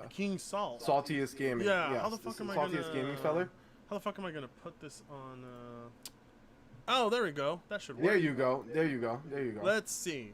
King Salt. Saltiest Gaming. Yeah. Yes, How the fuck am I Saltiest gonna? Gaming feller. How the fuck am I gonna put this on? Oh, there we go. That should work. There you go. There you go. There you go. Let's see.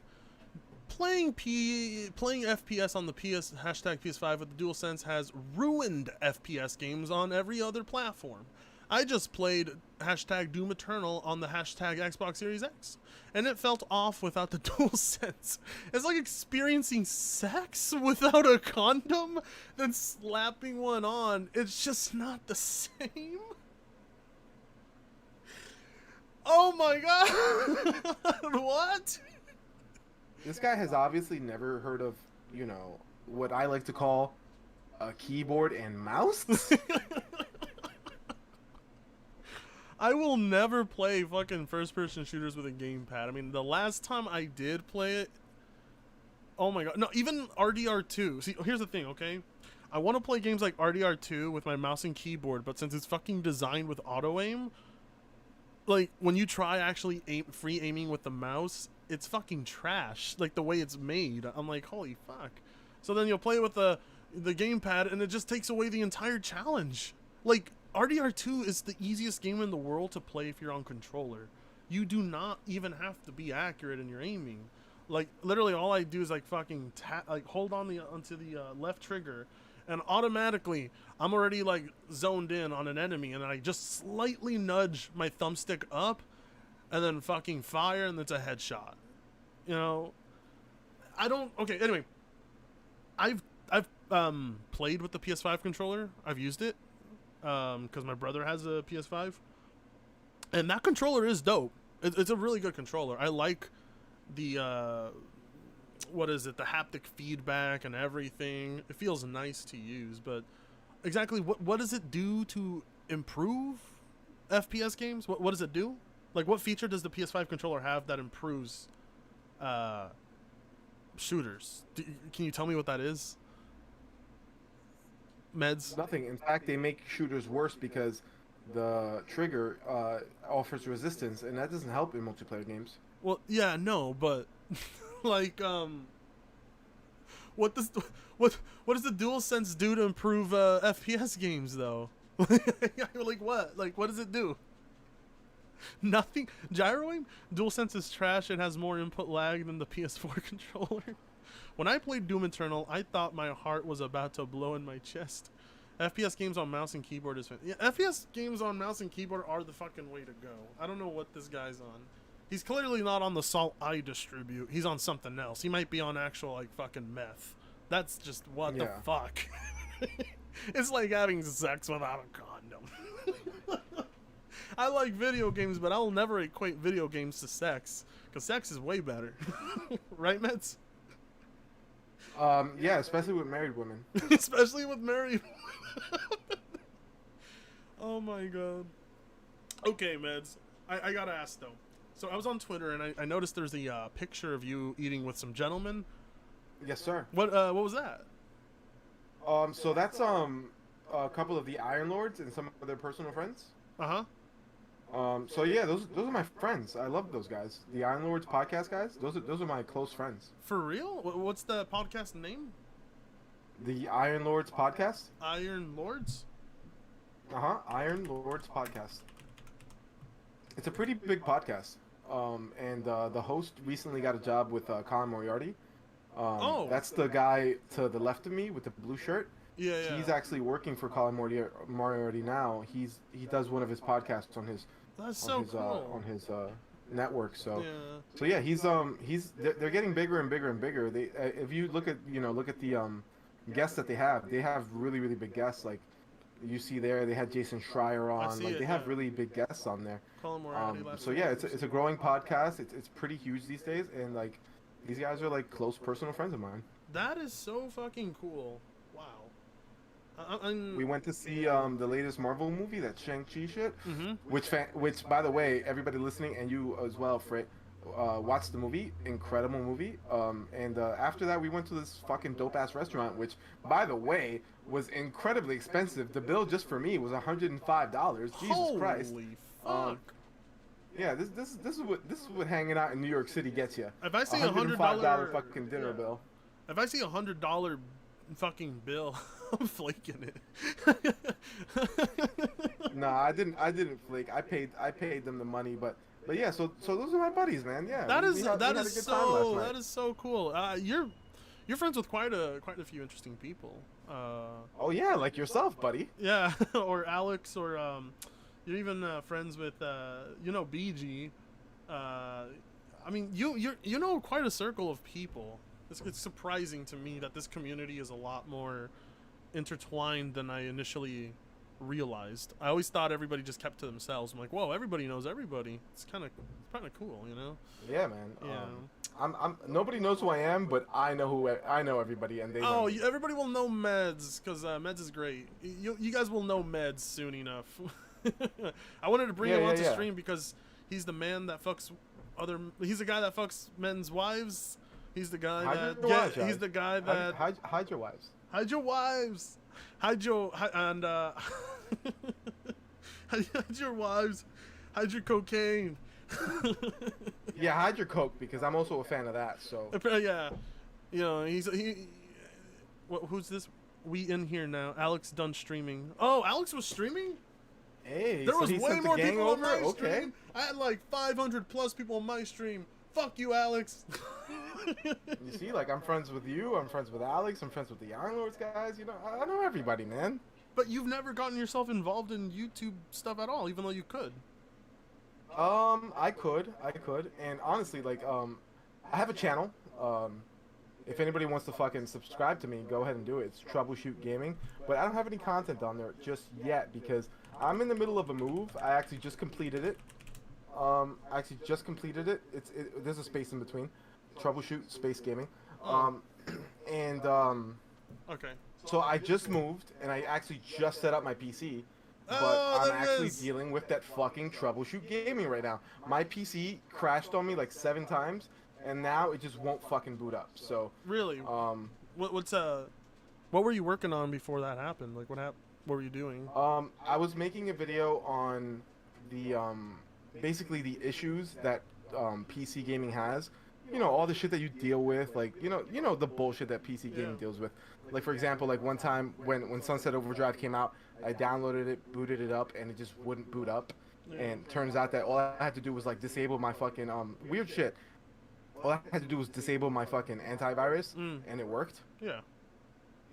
Playing FPS on the #PS5 with the DualSense has ruined FPS games on every other platform. I just played #Doom Eternal on the #Xbox Series X, and it felt off without the DualSense. It's like experiencing sex without a condom, then slapping one on. It's just not the same. Oh my god! What? This guy has obviously never heard of, you know, what I like to call a keyboard and mouse. I will never play fucking first-person shooters with a gamepad. I mean, the last time I did play it, oh my god, no, even RDR2. See, here's the thing, okay? I want to play games like RDR2 with my mouse and keyboard, but since it's fucking designed with auto aim, like when you try actually free aiming with the mouse, it's fucking trash. Like the way it's made, I'm like, holy fuck. So then you'll play with the gamepad, and it just takes away the entire challenge. Like RDR2 is the easiest game in the world to play if you're on controller. You do not even have to be accurate in your aiming. Like literally, all I do is like fucking hold on onto the left trigger, and automatically I'm already like zoned in on an enemy, and I just slightly nudge my thumbstick up, and then fucking fire, and it's a headshot. You know, I don't. Okay, anyway, I've played with the PS5 controller. I've used it because my brother has a PS5, and that controller is dope. It's a really good controller. I like the what is it, the haptic feedback and everything. It feels nice to use, but exactly what does it do to improve FPS games? What does it do? Like, what feature does the PS5 controller have that improves shooters? Can you tell me what that is? Meds? Nothing. In fact, they make shooters worse because the trigger offers resistance, and that doesn't help in multiplayer games. Well, yeah, no, but like, what does the DualSense do to improve FPS games though? Like what? Like what does it do? Nothing. Gyroing? DualSense is trash. It has more input lag than the PS4 controller. When I played Doom Eternal, I thought my heart was about to blow in my chest. FPS games on mouse and keyboard is FPS games on mouse and keyboard are the fucking way to go. I don't know what this guy's on. He's clearly not on the salt I distribute. He's on something else. He might be on actual like fucking meth. That's just what the fuck. It's like having sex without a condom. I like video games, but I'll never equate video games to sex, because sex is way better. Right, Meds? Yeah, especially with married women. Especially with married women. Oh my god. Okay, Meds. I gotta ask though. So I was on Twitter and I noticed there's a picture of you eating with some gentlemen. Yes, sir. What was that? So that's a couple of the Iron Lords and some of their personal friends. So yeah, those are my friends. I love those guys. The Iron Lords podcast guys. Those are my close friends. For real? What's the podcast name? The Iron Lords podcast. Iron Lords? Iron Lords podcast. It's a pretty big podcast. And the host recently got a job with Colin Moriarty. That's the guy to the left of me with the blue shirt. Yeah. He's actually working for Colin Moriarty now. He does one of his podcasts on his on his network. So yeah, they're getting bigger and bigger and bigger. They if you look at the guests that they have really really big guests. Like you see there, they had Jason Schreier on. Like they have really big guests on there. Colin Moriarty so yeah, it's a growing podcast. It's pretty huge these days, and like these guys are like close personal friends of mine. That is so fucking cool. Wow. We went to see the latest Marvel movie, that Shang-Chi shit, which by the way, everybody listening and you as well, Frit, watched the movie. Incredible movie. And after that, we went to this fucking dope-ass restaurant, which, by the way, was incredibly expensive. The bill just for me was $105. Jesus Christ. Holy fuck. Yeah, this is what hanging out in New York City gets you. If I see $105 fucking dinner bill. If I see $100 fucking bill, I'm flaking it. No, I didn't flake. I paid them the money, but yeah. So those are my buddies, man. Yeah. That is so cool. You're friends with quite a few interesting people. Oh yeah, like yourself, buddy. Yeah, or Alex, or you're even friends with BG. I mean, you know quite a circle of people. It's surprising to me that this community is a lot more intertwined than I initially realized. I always thought everybody just kept to themselves. I'm like, whoa, everybody knows everybody. It's kind of cool, you know? Yeah, man. Yeah. I'm nobody knows who I am, but I know everybody, and they. Oh, everybody will know Meds, because Meds is great. You guys will know Meds soon enough. I wanted to bring him onto stream because he's the man that fucks he's the guy that fucks men's wives. He's the guy hide your wives. He's the guy that hide your wives. Hide your wives. Hide your hide your wives. Hide your cocaine. Yeah, hide your coke because I'm also a fan of that. So yeah, you know who's this? We in here now. Alex done streaming. Oh, Alex was streaming. Hey, there so was he way sent the more gang people over? on my Okay. stream. I had like 500 plus people on my stream. Fuck you, Alex. You see, like, I'm friends with you, I'm friends with Alex, I'm friends with the Iron Lords guys, you know, I know everybody, man. But you've never gotten yourself involved in YouTube stuff at all, even though you could. I could, and honestly, like, I have a channel, if anybody wants to fucking subscribe to me, go ahead and do it. It's Troubleshoot Gaming, but I don't have any content on there just yet because I'm in the middle of a move. I actually just completed it. There's a space in between. Troubleshoot Space Gaming. Okay. So I just moved and I actually just set up my PC. But I'm actually dealing with that fucking Troubleshoot Gaming right now. My PC crashed on me like 7 times and now it just won't fucking boot up. So really, what were you working on before that happened? Like what were you doing? I was making a video on the basically the issues that PC gaming has. You know, all the shit that you deal with, like you know the bullshit that PC gaming deals with. Like for example, like one time when Sunset Overdrive came out, I downloaded it, booted it up, and it just wouldn't boot up. And turns out that all I had to do was like disable my fucking weird shit. All I had to do was disable my fucking antivirus, and it worked. Yeah.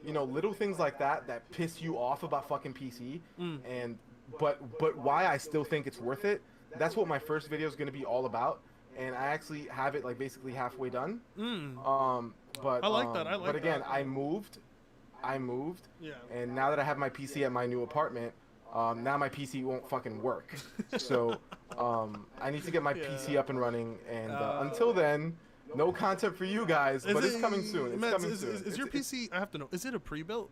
You know, little things like that piss you off about fucking PC, and but why I still think it's worth it. That's what my first video is going to be all about, and I actually have it like basically halfway done. But I like that. But again, I moved, yeah. And now that I have my PC at my new apartment, now my PC won't fucking work. So I need to get my PC up and running, and until then, no content for you guys. But it's coming soon. It's coming soon. Is your PC? I have to know. Is it a pre-built?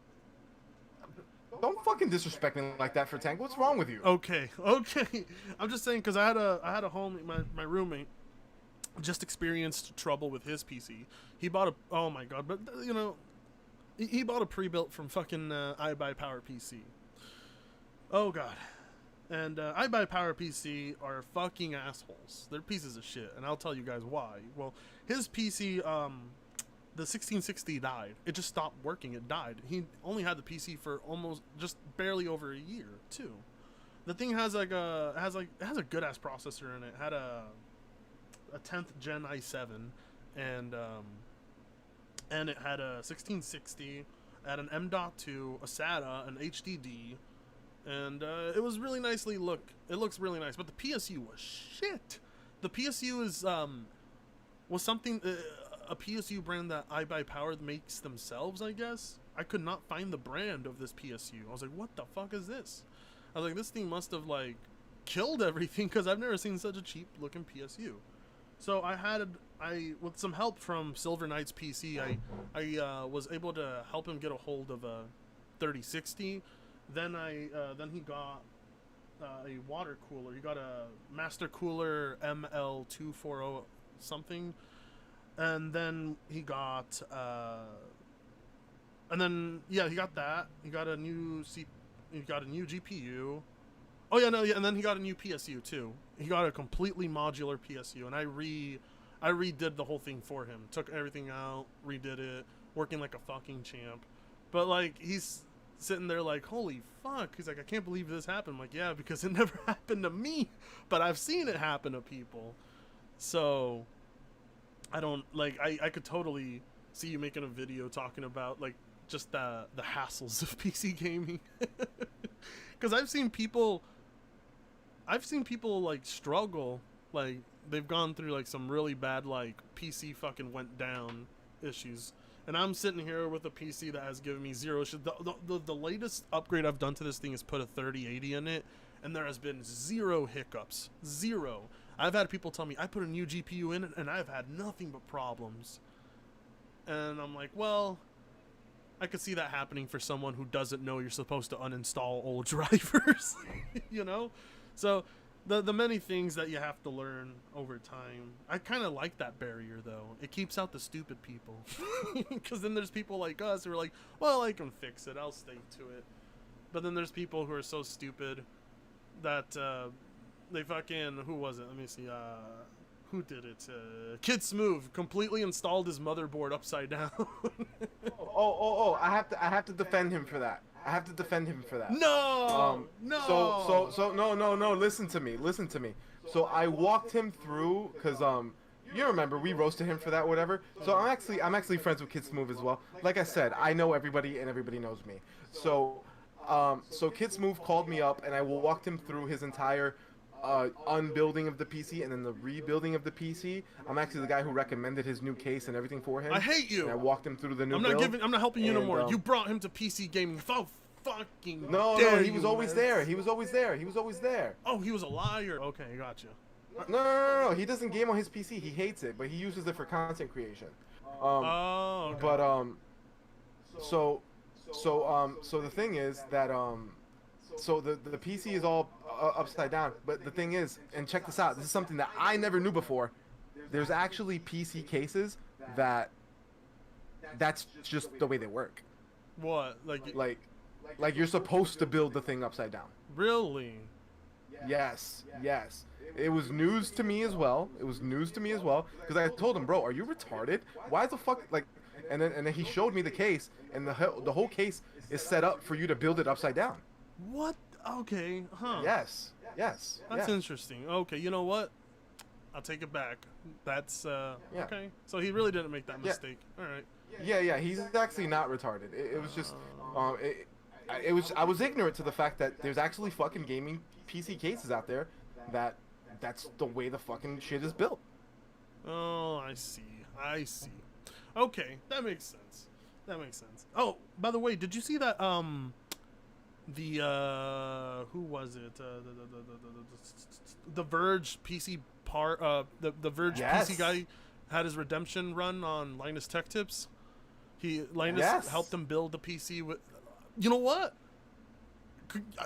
Don't fucking disrespect me like that for Tank. What's wrong with you? Okay. I'm just saying because I had a homie, my roommate, just experienced trouble with his PC. He bought oh my god, but you know, he bought a pre-built from fucking iBuyPower PC. Oh god. And iBuyPower PC are fucking assholes. They're pieces of shit, and I'll tell you guys why. Well, his PC, the 1660 died. It just stopped working. It died. He only had the PC for almost just barely over a year, too. The thing has like it has a good ass processor in it. It had a 10th gen i7, and it had a 1660, had an M.2, a SATA, an HDD. And it was really nicely it looks really nice, but the PSU was shit. The PSU is was something a PSU brand that iBuyPower makes themselves, I guess. I could not find the brand of this PSU. I was like, what the fuck is this? I was like, this thing must have like killed everything because I've never seen such a cheap looking PSU. So with some help from Silver Knight's PC, I was able to help him get a hold of a 3060. Then he got a water cooler. He got a Master Cooler ML240 something, and then he got he got that. He got a new GPU. Oh yeah, no, yeah, and then he got a new PSU too. He got a completely modular PSU, and I redid the whole thing for him. Took everything out, redid it, working like a fucking champ. But like he's sitting there like, holy fuck. He's like, I can't believe this happened. I'm like, yeah, because it never happened to me, but I've seen it happen to people. So I don't like I could totally see you making a video talking about like just the hassles of PC gaming. Because I've seen people like struggle, like they've gone through like some really bad like PC fucking went down issues. And I'm sitting here with a PC that has given me zero shit. The latest upgrade I've done to this thing is put a 3080 in it, and there has been zero hiccups. Zero. I've had people tell me, I put a new GPU in it, and I've had nothing but problems. And I'm like, well, I could see that happening for someone who doesn't know you're supposed to uninstall old drivers, you know? So the many things that you have to learn over time. I kind of like that barrier though. It keeps out the stupid people. Because then there's people like us who are like, well, I can fix it. I'll stay to it. But then there's people who are so stupid that they fucking, who was it? Let me see. Who did it? Kid Smooth completely installed his motherboard upside down. Oh! I have to defend him for that. I have to defend him for that. No, no. So no. Listen to me. So I walked him through because you remember we roasted him for that, whatever. So I'm actually friends with Kid Smooth as well. Like I said, I know everybody and everybody knows me. So Kid Smooth called me up and I walked him through his entire unbuilding of the PC and then the rebuilding of the PC. I'm actually the guy who recommended his new case and everything for him. I hate you. And I walked him through the new I'm not helping you no more. You brought him to PC gaming without fucking. No, he was always there. He was always there. Oh, he was a liar. Okay, gotcha. No. He doesn't game on his PC. He hates it, but he uses it for content creation. Okay. But so the thing is that so the PC is all upside down. But the thing is, and check this out. This is something that I never knew before. There's actually PC cases that's just the way they work. What? Like you're supposed to build the thing upside down. Really? Yes. It was news to me as well. Because I told him, bro, are you retarded? Why the fuck, like, and then he showed me the case, and the whole case is set up for you to build it upside down. What? Okay, huh? Yes. That's interesting. Okay, you know what? I'll take it back. That's okay. So he really didn't make that mistake. All right. Yeah. He's actually not retarded. It was just, I was ignorant to the fact that there's actually fucking gaming PC cases out there that's the way the fucking shit is built. Oh, I see. Okay, that makes sense. Oh, by the way, did you see that who was it? The Verge PC part the Verge PC guy had his redemption run on Linus Tech Tips. Linus helped him build the PC with, you know what?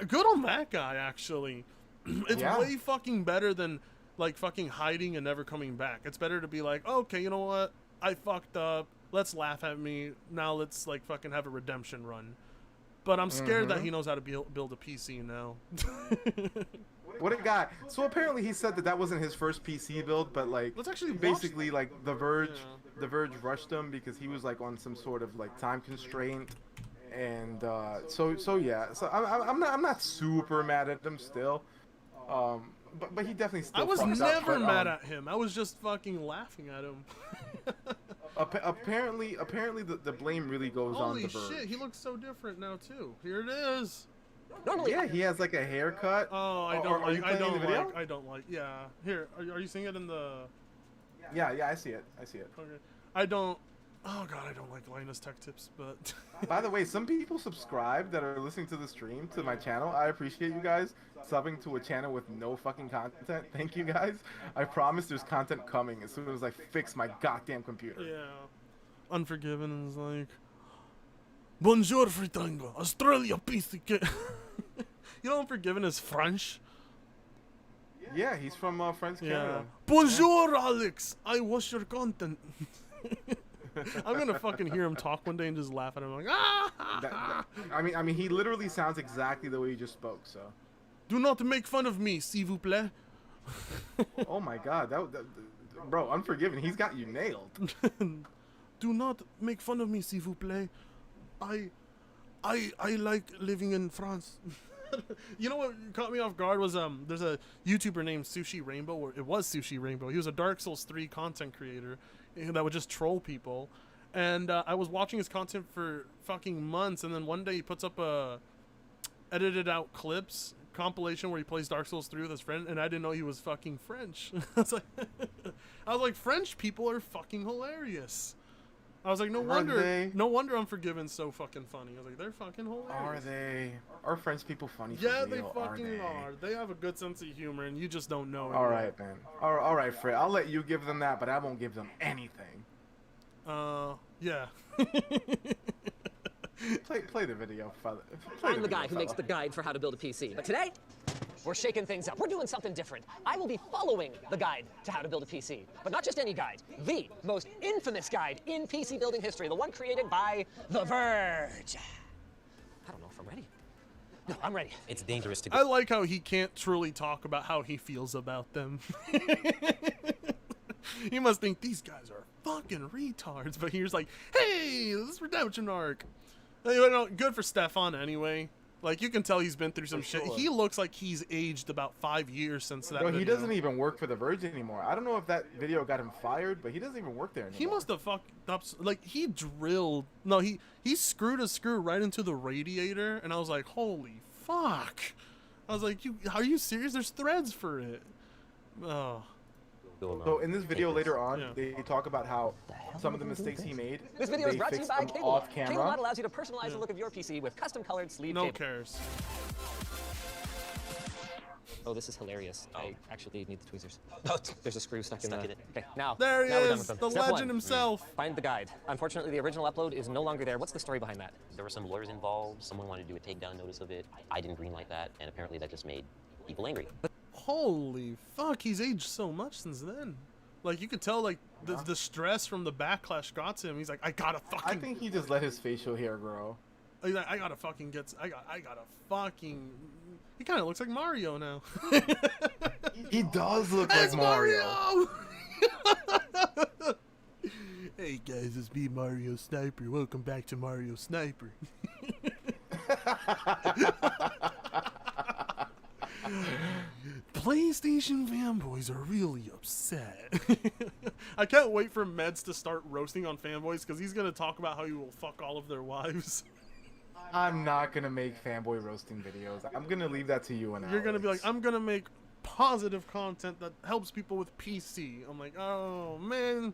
Good on that guy, actually. It's way fucking better than like fucking hiding and never coming back. It's better to be like, okay, you know what? I fucked up. Let's laugh at me. Now let's like fucking have a redemption run. But I'm scared that he knows how to build a PC now. What a guy. So apparently he said that wasn't his first PC build, but like basically like the Verge rushed him because he was like on some sort of like time constraint. And so I'm not super mad at him still. But he definitely still. I was never mad at him. I was just fucking laughing at him. Apparently the blame really goes on the Verge. Holy shit, he looks so different now too. Here it is. Normally, yeah, he has like a haircut. Oh, I don't like. Yeah. Here, are you seeing it in the? Yeah, I see it. Okay. I don't. Oh god, I don't like Linus Tech Tips, but. By the way, some people subscribe that are listening to the stream to my channel. I appreciate you guys subbing to a channel with no fucking content. Thank you guys. I promise there's content coming as soon as I fix my goddamn computer. Yeah. Unforgiven is like. Bonjour, Fritango. Australia, PC. You know, Unforgiven is French. Yeah, he's from French Canada. Bonjour, Alex. I watch your content. I'm gonna fucking hear him talk one day and just laugh at him like, ah! I mean, he literally sounds exactly the way he just spoke. So, do not make fun of me, s'il vous plaît. Oh my god, bro, Unforgiven, he's got you nailed. Do not make fun of me, s'il vous plaît. I like living in France. You know what caught me off guard was there's a YouTuber named Sushi Rainbow, or it was Sushi Rainbow. He was a Dark Souls 3 content creator that would just troll people, and I was watching his content for fucking months, and then one day he puts up a edited out clips compilation where he plays Dark Souls 3 with his friend, and I didn't know he was fucking French. I was like, French people are fucking hilarious. I was like, no wonder Unforgiven's so fucking funny. I was like, they're fucking hilarious. Are they? Are French people funny? Yeah, they fucking are. They have a good sense of humor, and you just don't know it. All right, man. All right, Fred. I'll let you give them that, but I won't give them anything. Yeah. Play the video, father. I'm the guy who makes the guide for how to build a PC. But today, We're shaking things up. We're doing something different. I will be following the guide to how to build a PC. But not just any guide. The most infamous guide in PC building history. The one created by The Verge. I don't know if I'm ready. No, I'm ready. It's dangerous to I like how he can't truly talk about how he feels about them. He must think these guys are fucking retards, but he's like, hey, this redemption arc. You know, good for Stefan anyway. Like, you can tell he's been through some shit. He looks like he's aged about 5 years since that video. He doesn't even work for The Verge anymore. I don't know if that video got him fired, but he doesn't even work there anymore. He must have fucked up. Like, he drilled. No, he screwed a screw right into the radiator, and I was like, holy fuck. I was like, are you serious? There's threads for it. Oh. So in this video later on, they talk about how some of the mistakes he made. This video is brought to you by Cable off camera. Cable allows you to personalize the look of your PC with custom colored sleeve No cable. cares. Oh, this is hilarious. I actually need the tweezers. There's a screw stuck in it. Okay, now there he now we're done is, with them. the Step legend one, himself. Find the guide. Unfortunately, the original upload is no longer there. What's the story behind that? There were some lawyers involved. Someone wanted to do a takedown notice of it. I didn't greenlight that, and apparently that just made people angry. Holy fuck, he's aged so much since then. Like, you could tell, like, the stress from the backlash got to him. He's like, I gotta fucking... I think he just let his facial hair grow. He's like, I gotta fucking get... I gotta fucking... He kind of looks like Mario now. He does look like Mario. Hey guys, it's me, Mario Sniper. Welcome back to Mario Sniper. PlayStation fanboys are really upset. I can't wait for Meds to start roasting on fanboys because he's gonna talk about how he will fuck all of their wives. I'm not gonna make fanboy roasting videos. I'm gonna leave that to you and You're gonna be like, I'm gonna make positive content that helps people with PC. I'm like, oh man,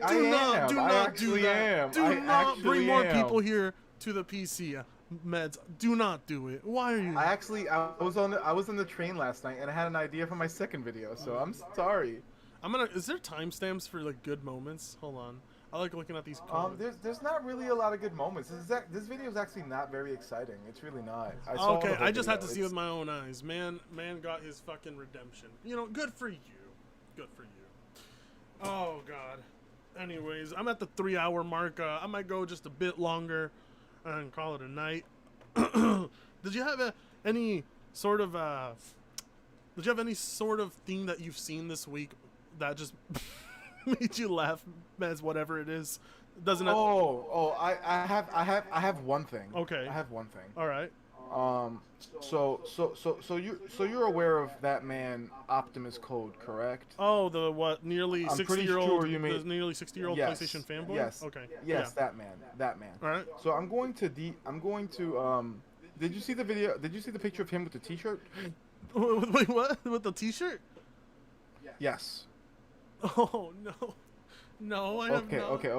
do not do that. Do not bring more people here to the PC. Meds, do not do it. Why are you? I was on the train last night and I had an idea for my second video, so I'm sorry. Is there timestamps for like good moments? Hold on. I like looking at these comments. There's not really a lot of good moments. This video is actually not very exciting. It's really not. Okay, I just had to see with my own eyes. Man got his fucking redemption. You know, good for you. Good for you. Oh god. Anyways, I'm at the 3-hour mark. I might go just a bit longer and call it a night. Did you have any sort of thing that you've seen this week that just made you laugh, as whatever it is? Doesn't have... I have one thing. Okay. I have one thing. All right. So you're aware of that man Optimus Code, correct? Oh, the what? Nearly 60-year-old. Sure the nearly 60-year-old PlayStation fanboy. Yes. Okay. Yes, yeah. that man. All right. So I'm going to did you see the video? Did you see the picture of him with the T-shirt? Wait, what? With the T-shirt? Yes. Oh no. No, I have not. Okay.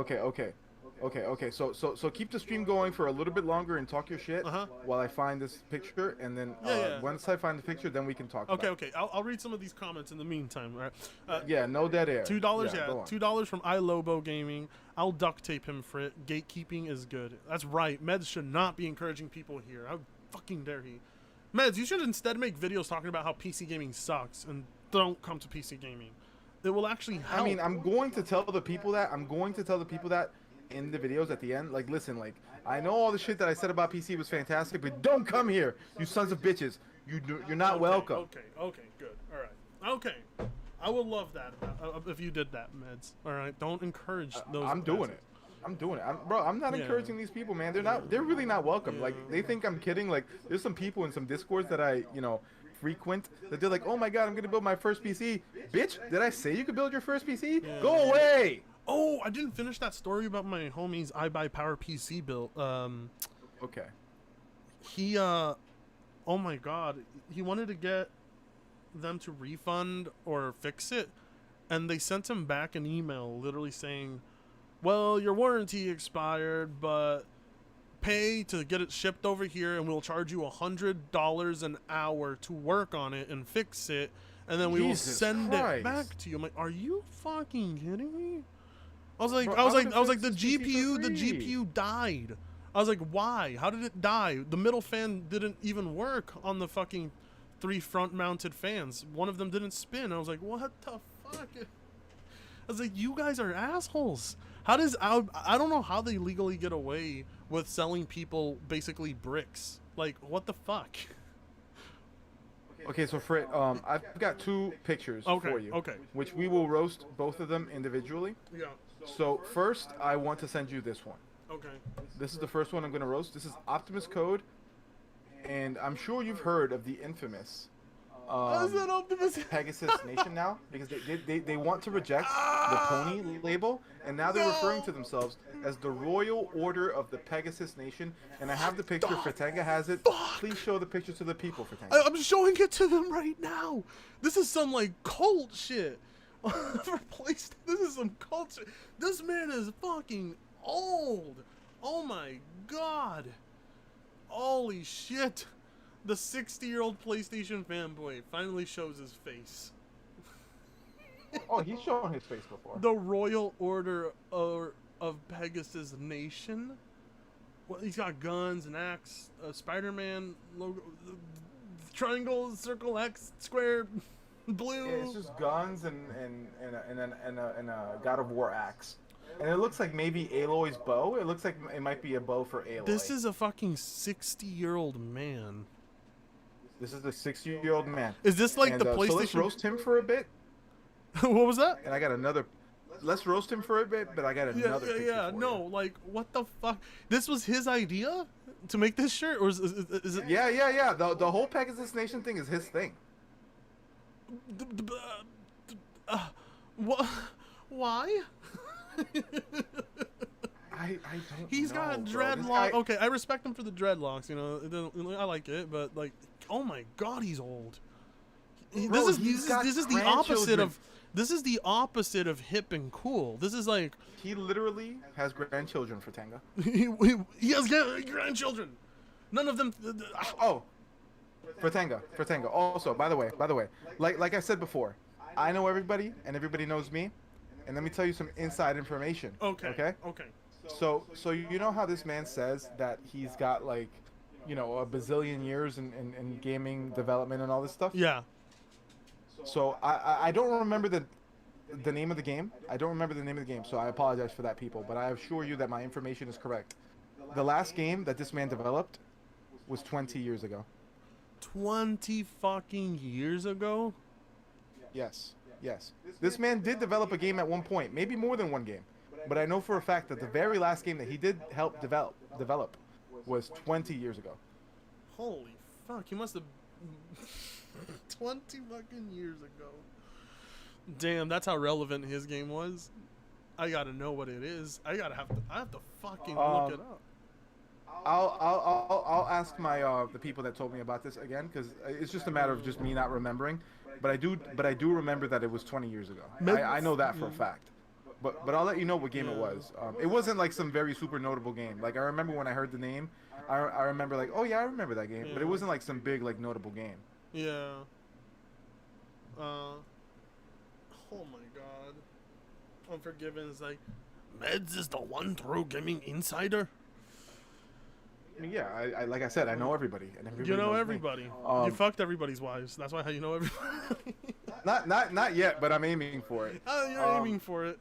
So keep the stream going for a little bit longer and talk your shit while I find this picture, and then once I find the picture, then we can talk. Okay. I'll read some of these comments in the meantime. All right. Yeah, no dead air. $2. Yeah, $2 from iLobo Gaming. I'll duct tape him for it. Gatekeeping is good. That's right. Meds should not be encouraging people here. How fucking dare he? Meds, you should instead make videos talking about how PC gaming sucks and don't come to PC gaming. It will actually help. I mean, I'm going to tell the people that. In the videos at the end, like, listen, like, I know all the shit that I said about PC was fantastic, but don't come here, you sons of bitches. You're not welcome. Okay, good. All right. Okay. I would love that if you did that, Meds. All right. Don't encourage those. I'm doing it. I'm not encouraging these people, man. They're really not welcome. Like, they think I'm kidding. Like, there's some people in some Discords that I, frequent, that they're like, oh my god, I'm gonna build my first PC. Bitch, did I say you could build your first PC? Yeah. Go away. Oh, I didn't finish that story about my homie's iBuyPower PC build. Okay. He, oh my god, he wanted to get them to refund or fix it, and they sent him back an email literally saying, well, your warranty expired, but pay to get it shipped over here, and we'll charge you $100 an hour to work on it and fix it, and then we will send it back to you. I'm like, are you fucking kidding me? I was like, the GPU died. I was like, why? How did it die? The middle fan didn't even work on the fucking 3 front-mounted fans. One of them didn't spin. I was like, what the fuck? I was like, you guys are assholes. How does I don't know how they legally get away with selling people basically bricks. Like, what the fuck? Okay, so Frit, I've got 2 pictures for you. Okay. Which we will roast both of them individually. Yeah. So first, I want to send you this one. Okay. This is the first one I'm gonna roast. This is Optimus Code, and I'm sure you've heard of the infamous Pegasus Nation now, because they want to reject the pony label, and now they're referring to themselves as the Royal Order of the Pegasus Nation. And I have the picture. Fratanga has it. Please show the picture to the people, Fratanga. I'm showing it to them right now. This is some like cult shit. This is some cult shit. This man is fucking old. Oh my god. Holy shit. The 60-year-old PlayStation fanboy finally shows his face. Oh, he's shown his face before. The Royal Order of Pegasus Nation. Well, he's got guns, an axe, a Spider-Man logo, triangle, circle, X, square, blue. Yeah, it's just guns and a God of War axe. And it looks like maybe Aloy's bow. It looks like it might be a bow for Aloy. This is a fucking 60-year-old man. This is the 60-year-old man. Is this like the PlayStation? So let's roast him for a bit. What was that? And I got another. Let's roast him for a bit, but I got another. Yeah. No, like what the fuck? This was his idea to make this shirt, or is it? Yeah. The whole Pegasus Nation thing is his thing. What? Why? I don't. He's got dreadlocks. Okay, I respect him for the dreadlocks. You know, I like it, but like, oh my god, he's old. This is the opposite of. This is the opposite of hip and cool. This is like he literally has grandchildren for Tanga. He has grandchildren. None of them. Oh, for Tanga. Also, by the way, like I said before, I know everybody and everybody knows me, and let me tell you some inside information. Okay. So you know how this man says that he's got like, you know, a bazillion years in gaming development and all this stuff? Yeah. So I don't remember the name of the game. I don't remember the name of the game, so I apologize for that, people. But I assure you that my information is correct. The last game that this man developed was 20 years ago. 20 fucking years ago? Yes. This man did develop a game at one point, maybe more than one game. But I know for a fact that the very last game that he did help develop was 20 years ago. Holy fuck, he must have 20 fucking years ago. Damn, that's how relevant his game was. I gotta know what it is. I have to fucking look it up. I'll ask my the people that told me about this again, because it's just a matter of just me not remembering. But I do remember that it was 20 years ago. I know that for a fact. But I'll let you know what game it was. It wasn't like some very super notable game. Like I remember when I heard the name, I remember like, oh yeah, I remember that game. But it wasn't like some big like notable game. Yeah. Oh my god. Unforgiven is like, Meds is the one true gaming insider. I mean, yeah, I like I said, I know everybody, and everybody you know knows everybody. Me. You fucked everybody's wives. That's why you know everybody. not yet, but I'm aiming for it. Oh, you're aiming for it.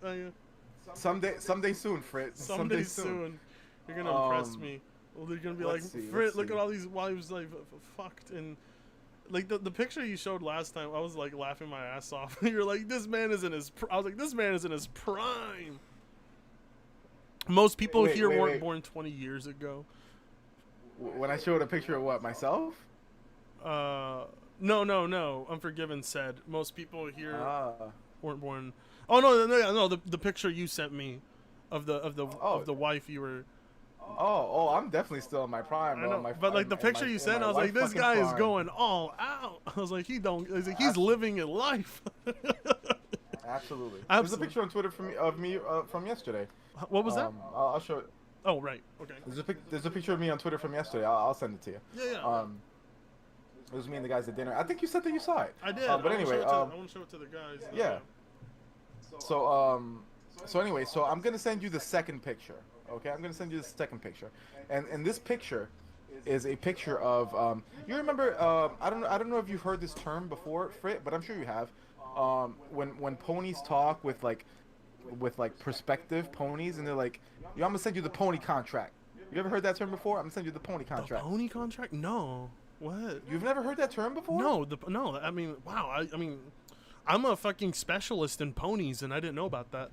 Someday soon, Fritz. Someday soon. You're gonna impress me. Well, they're gonna be like, Fritz, look at all these wives like fucked, and like the picture you showed last time, I was like laughing my ass off. You're like, this man is in his. I was like, this man is in his prime. Most people here weren't born 20 years ago. When I showed a picture of what, myself? No. Unforgiven said most people here weren't born. Oh no. The picture you sent me of the wife you were. Oh, I'm definitely still in my prime. I know, but like the picture you sent, I was like, this guy is going all out. I was like, he's living a life. Absolutely. There's a picture on Twitter of me from yesterday. What was that? I'll show it. Oh, right. Okay. There's a picture of me on Twitter from yesterday. I'll send it to you. Yeah. It was me and the guys at dinner. I think you said that you saw it. I did. But anyway, I want to show it to the guys. Yeah. So anyway, I'm gonna send you the second picture. Okay, I'm gonna send you the second picture, and this picture is a picture of you remember I don't know if you've heard this term before, Frit, but I'm sure you have. When ponies talk with like prospective ponies, and they're like, "Yo, I'm gonna send you the pony contract." You ever heard that term before? I'm gonna send you the pony contract. The pony contract? No. What? You've never heard that term before? No. No. I mean, wow. I mean, I'm a fucking specialist in ponies, and I didn't know about that.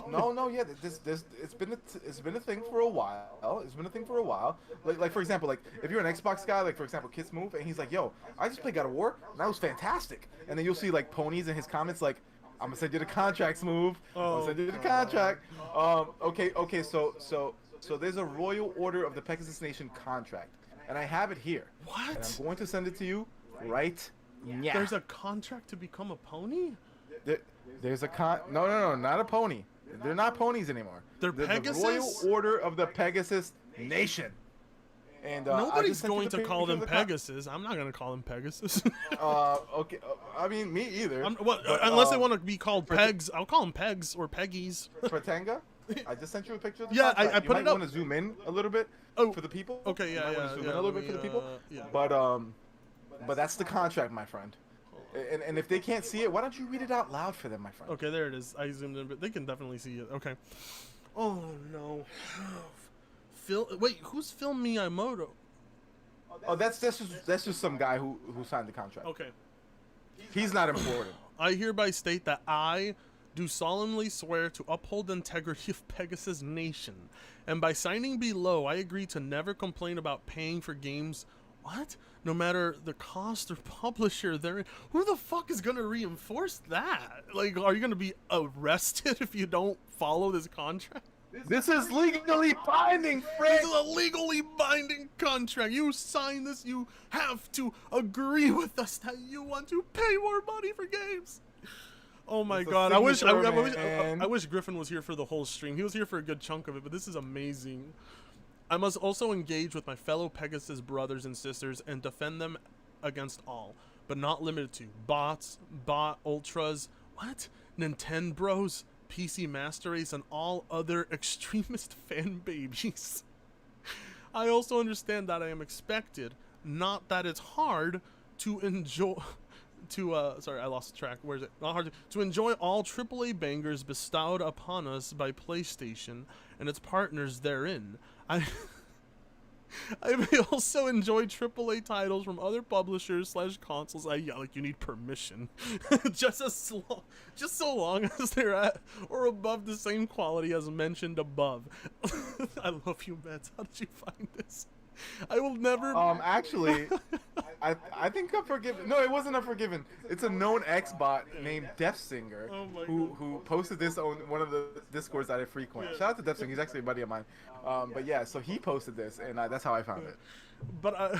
No, yeah. It's been a thing for a while. It's been a thing for a while. Like for example, like if you're an Xbox guy, like for example, Kiss Move, and he's like, "Yo, I just played God of War, and that was fantastic." And then you'll see like ponies in his comments like, "I'm gonna send you the contracts, Move. I'm gonna send you the contract." Okay. So there's a Royal Order of the Pegasus Nation contract, and I have it here. What? And I'm going to send it to you right now. There's a contract to become a pony? There's a No, not a pony. They're not ponies anymore. They're Pegasus? The Royal Order of the Pegasus Nation. And nobody's going to call them Pegasus. I'm not going to call them Pegasus. Okay. I mean, me either. Unless they want to be called Pegs. I'll call them Pegs or Peggies. Pretanga? I just sent you a picture of the Yeah, contract. I put it up. You might want to zoom in a little bit for the people. Okay, yeah. Zoom in a little bit for the people. Yeah. But that's the contract, my friend. And if they can't see it, why don't you read it out loud for them, my friend? Okay, there it is. I zoomed in, but they can definitely see it. Okay. Oh no. Wait, who's Phil Miyamoto? Oh, that's just some guy who signed the contract. Okay. He's not important. I hereby state that I do solemnly swear to uphold the integrity of Pegasus Nation, and by signing below, I agree to never complain about paying for games. What? No matter the cost or publisher therein. Who the fuck is gonna reinforce that? Like, are you gonna be arrested if you don't follow this contract? This is legally binding, Frank! This is a legally binding contract. You sign this, you have to agree with us that you want to pay more money for games. Oh my god, I wish Griffin was here for the whole stream. He was here for a good chunk of it, but this is amazing. I must also engage with my fellow Pegasus brothers and sisters and defend them against all, but not limited to bots, bot ultras, Nintendo bros, PC Master Race, and all other extremist fan babies. I also understand that I am expected, not that it's hard, to enjoy... sorry, I lost track. Where is it? Not hard to enjoy all AAA bangers bestowed upon us by PlayStation and its partners therein. I may also enjoy AAA titles from other publishers / consoles. Yeah, like you need permission. just so long as they're at or above the same quality as mentioned above. I love you, Mets. How did you find this? I will never. Actually, I think Unforgiven. No, it wasn't Unforgiven. It's a known X-bot named Deathsinger who posted this on one of the Discords that I frequent. Shout out to Deathsinger. He's actually a buddy of mine. But yeah, so he posted this, and that's how I found it. But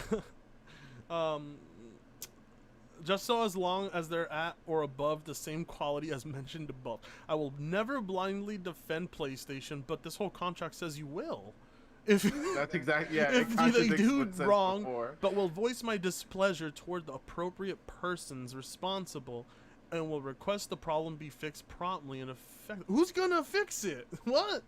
just so as long as they're at or above the same quality as mentioned above, I will never blindly defend PlayStation. But this whole contract says you will. That's exactly, yeah. If they do wrong, but will voice my displeasure toward the appropriate persons responsible, and will request the problem be fixed promptly and effectively. Who's gonna fix it? What?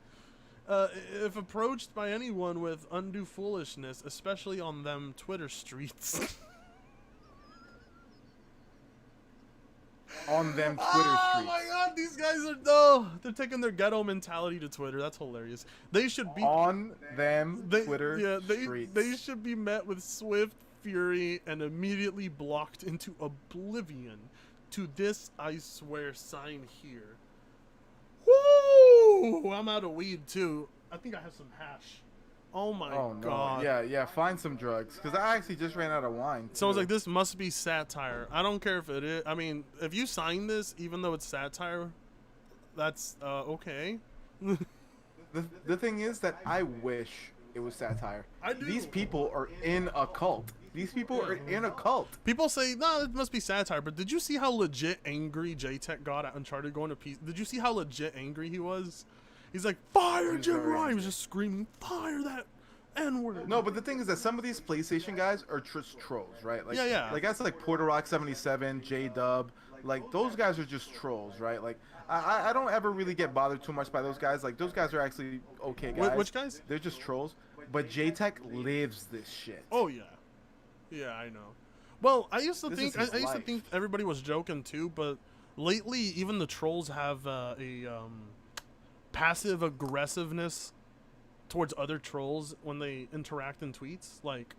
If approached by anyone with undue foolishness, especially on them Twitter streets. On them Twitter streets. Oh my god, these guys are they're taking their ghetto mentality to Twitter. That's hilarious. They should be on them Twitter streets. They should be met with swift fury and immediately blocked into oblivion. To this I swear, sign here. Woo! I'm out of weed too. I think I have some hash. Oh my god. Yeah, find some drugs. Because I actually just ran out of wine. So I was like, this must be satire. I don't care if it is. I mean, if you sign this, even though it's satire, that's okay. The thing is that I wish it was satire. I do. These people are in a cult. These people are in a cult. People say, no, it must be satire. But did you see how legit angry J-Tech got at Uncharted going to PC? Did you see how legit angry he was? He's like, fire Jim Ryan. He was just screaming, fire that N-word. No, but the thing is that some of these PlayStation guys are just trolls, right? Like, yeah. Like guys like Porter Rock 77, J-Dub. Like those guys are just trolls, right? Like I don't ever really get bothered too much by those guys. Like those guys are actually okay guys. Which guys? They're just trolls. But J-Tech lives this shit. Oh yeah, yeah, I know. Well, I used to This think is his I used to life. think everybody was joking too, but lately even the trolls have passive aggressiveness towards other trolls when they interact in tweets. Like,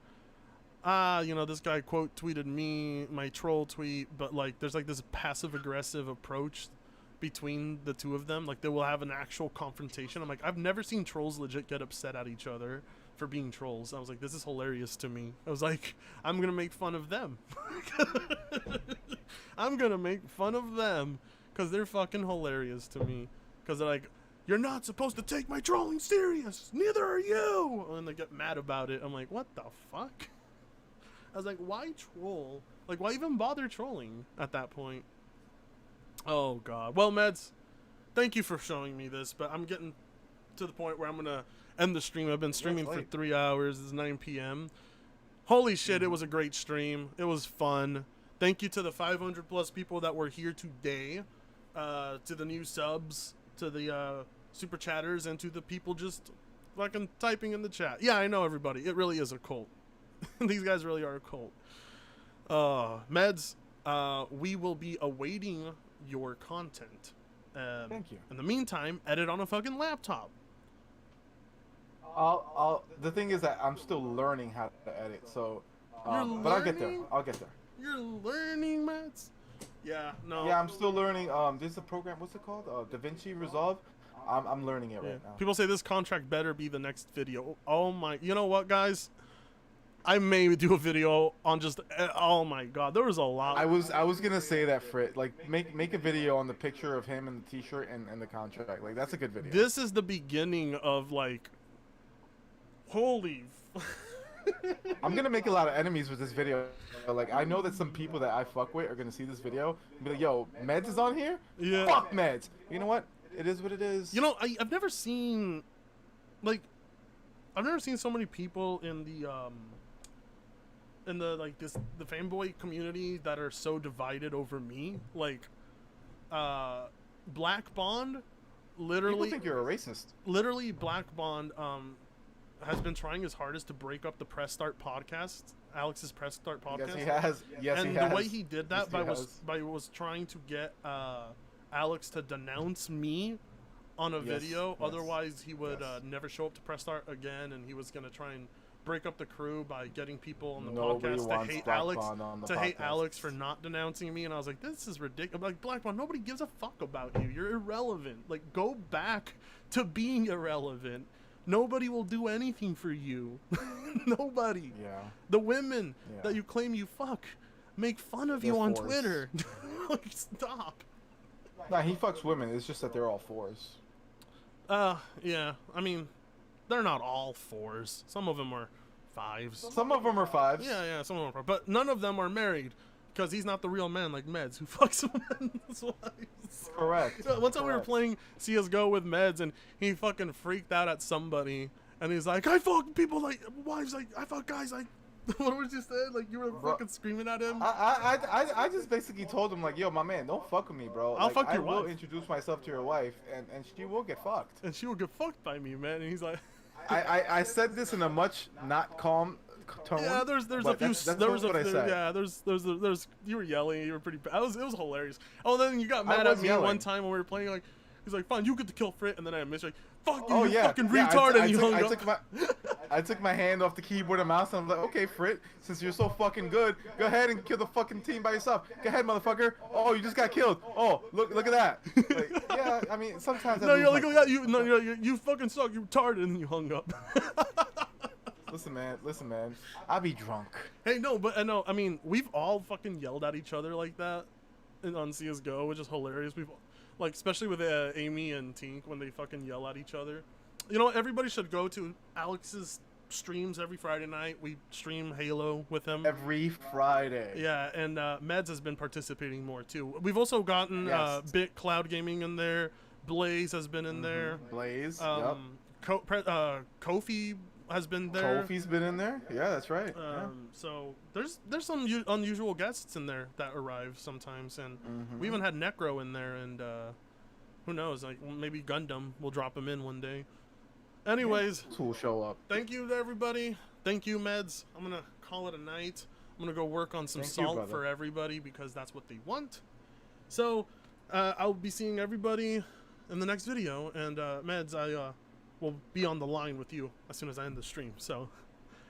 you know, this guy quote tweeted me, my troll tweet, but like there's like this passive aggressive approach between the two of them. Like they will have an actual confrontation. I'm like, I've never seen trolls legit get upset at each other for being trolls. I was like, this is hilarious to me. I was like, I'm gonna make fun of them. I'm gonna make fun of them because they're fucking hilarious to me. Because they're like, you're not supposed to take my trolling serious. Neither are you. And they get mad about it. I'm like, what the fuck? I was like, why troll? Like, why even bother trolling at that point? Oh god. Well, Meds, thank you for showing me this, but I'm getting to the point where I'm gonna end the stream. I've been streaming for 3 hours. It's 9 p.m. Holy shit, it was a great stream. It was fun. Thank you to the 500 plus people that were here today, to the new subs, to the super chatters, and to the people just fucking typing in the chat. Yeah, I know, everybody. It really is a cult. These guys really are a cult. Meds, we will be awaiting your content. Thank you. In the meantime, edit on a fucking laptop. The thing is that I'm still learning how to edit, so but I'll get there. I'll get there. You're learning, Meds? Yeah, no. Yeah, I'm still learning. There's a program. What's it called? DaVinci Resolve. I'm learning it right now. People say this contract better be the next video. Oh my! You know what, guys? I may do a video on just. Oh my god, there was a lot. I was gonna say that, Frit. Like, make a video on the picture of him and the T-shirt and the contract. Like, that's a good video. This is the beginning of like. Holy. I'm gonna make a lot of enemies with this video. Like, I know that some people that I fuck with are gonna see this video and be like, "Yo, Meds is on here? Yeah. Fuck Meds." You know what? It is what it is. You know, I've never seen, like, I've never seen so many people in the like the fanboy community that are so divided over me. Like, Black Bond, literally. People think you're a racist. Literally, Black Bond has been trying his hardest to break up the Press Start podcast, Alex's Press Start podcast. Yes, he has. Yes, and he has. the way he did that Yes, was trying to get Alex to denounce me on a video. Yes. Otherwise, he would never show up to Press Start again, and he was gonna try and break up the crew by getting people on the Nobody podcast wants to hate Black Alex, Bond on the hate podcast. Alex for not denouncing me. And I was like, this is ridiculous. Like, Black Bond, nobody gives a fuck about you. You're irrelevant. Like, go back to being irrelevant. Nobody will do anything for you. Nobody. Yeah. The women that you claim you fuck make fun of you They're on fours. Twitter. Like, stop. Nah, he fucks women. It's just that they're all fours. Yeah. I mean, they're not all fours. Some of them are fives. Some of them are fives. Yeah, some of them are. But none of them are married. Because he's not the real man like Meds, who fucks women's wives. Correct. One time we were playing CSGO with Meds, and he fucking freaked out at somebody. And he's like, I fuck people like, wives like, I fuck guys like, what was you saying? Like, you were fucking screaming at him? I just basically told him, like, yo, my man, don't fuck with me, bro. I'll like, fuck your I will wife. introduce myself to your wife, and she will get fucked. And she will get fucked by me, man. And he's like... I said this in a much not calm tone. Yeah, there's a few. That's There was what I said. yeah, there's. You were yelling. You were pretty. It was hilarious. Oh, then you got I mad at was me yelling. one time when we were playing. Like, he's like, "Fine, you get to kill Frit," and then I missed. Like, "Fuck you, Oh you yeah, fucking yeah, retard!" and you hung I up. I took my hand off the keyboard and mouse, and I'm like, okay, Frit, since you're so fucking good, go ahead and kill the fucking team by yourself. Go ahead, motherfucker. Oh, you just got killed. Oh, look at that. Like, yeah, I mean, sometimes. No, you're like, yeah, you fucking suck. You retarded, and then you hung up. Listen, man. I be drunk. Hey, no, but I mean, we've all fucking yelled at each other like that on CS:GO, which is hilarious. We've, like, especially with Amy and Tink when they fucking yell at each other. You know what? Everybody should go to Alex's streams every Friday night. We stream Halo with him every Friday. Yeah, and Meds has been participating more too. We've also gotten Bit Cloud Gaming in there. Blaze has been in there. Blaze. Kofi has been there. Kofi's been in there. Yeah, that's right. So there's some unusual guests in there that arrive sometimes, and we even had Necro in there, and who knows? Like maybe Gundam will drop him in one day. Anyways, who will show up? Thank you to everybody. Thank you, Meds. I'm gonna call it a night. I'm gonna go work on some salt for everybody because that's what they want. So I'll be seeing everybody in the next video, and Meds, I will be on the line with you as soon as I end the stream. So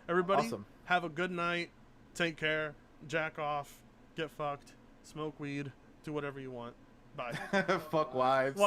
everybody, have a good night. Take care. Jack off. Get fucked. Smoke weed. Do whatever you want. Bye. Fuck wives.